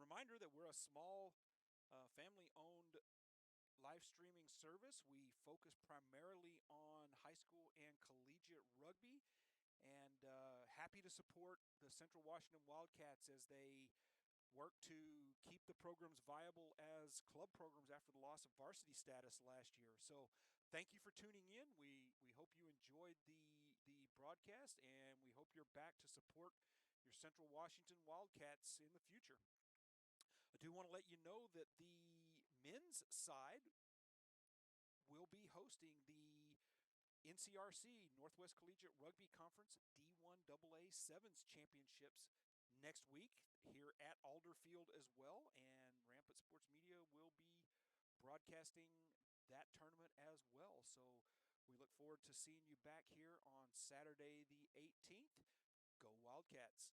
Reminder that we're a small family-owned live streaming service. We focus primarily on high school and collegiate rugby, and happy to support the Central Washington Wildcats as they work to keep the programs viable as club programs after the loss of varsity status last year. So thank you for tuning in. We hope you enjoyed the broadcast, and we hope you're back to support your Central Washington Wildcats in the future. I do want to let you know that the men's side will be hosting the NCRC, Northwest Collegiate Rugby Conference D1 AA Sevens Championships next week here at Alder Field as well, and Rampant Sports Media will be broadcasting that tournament as well. So we look forward to seeing you back here on Saturday the 18th. Go Wildcats!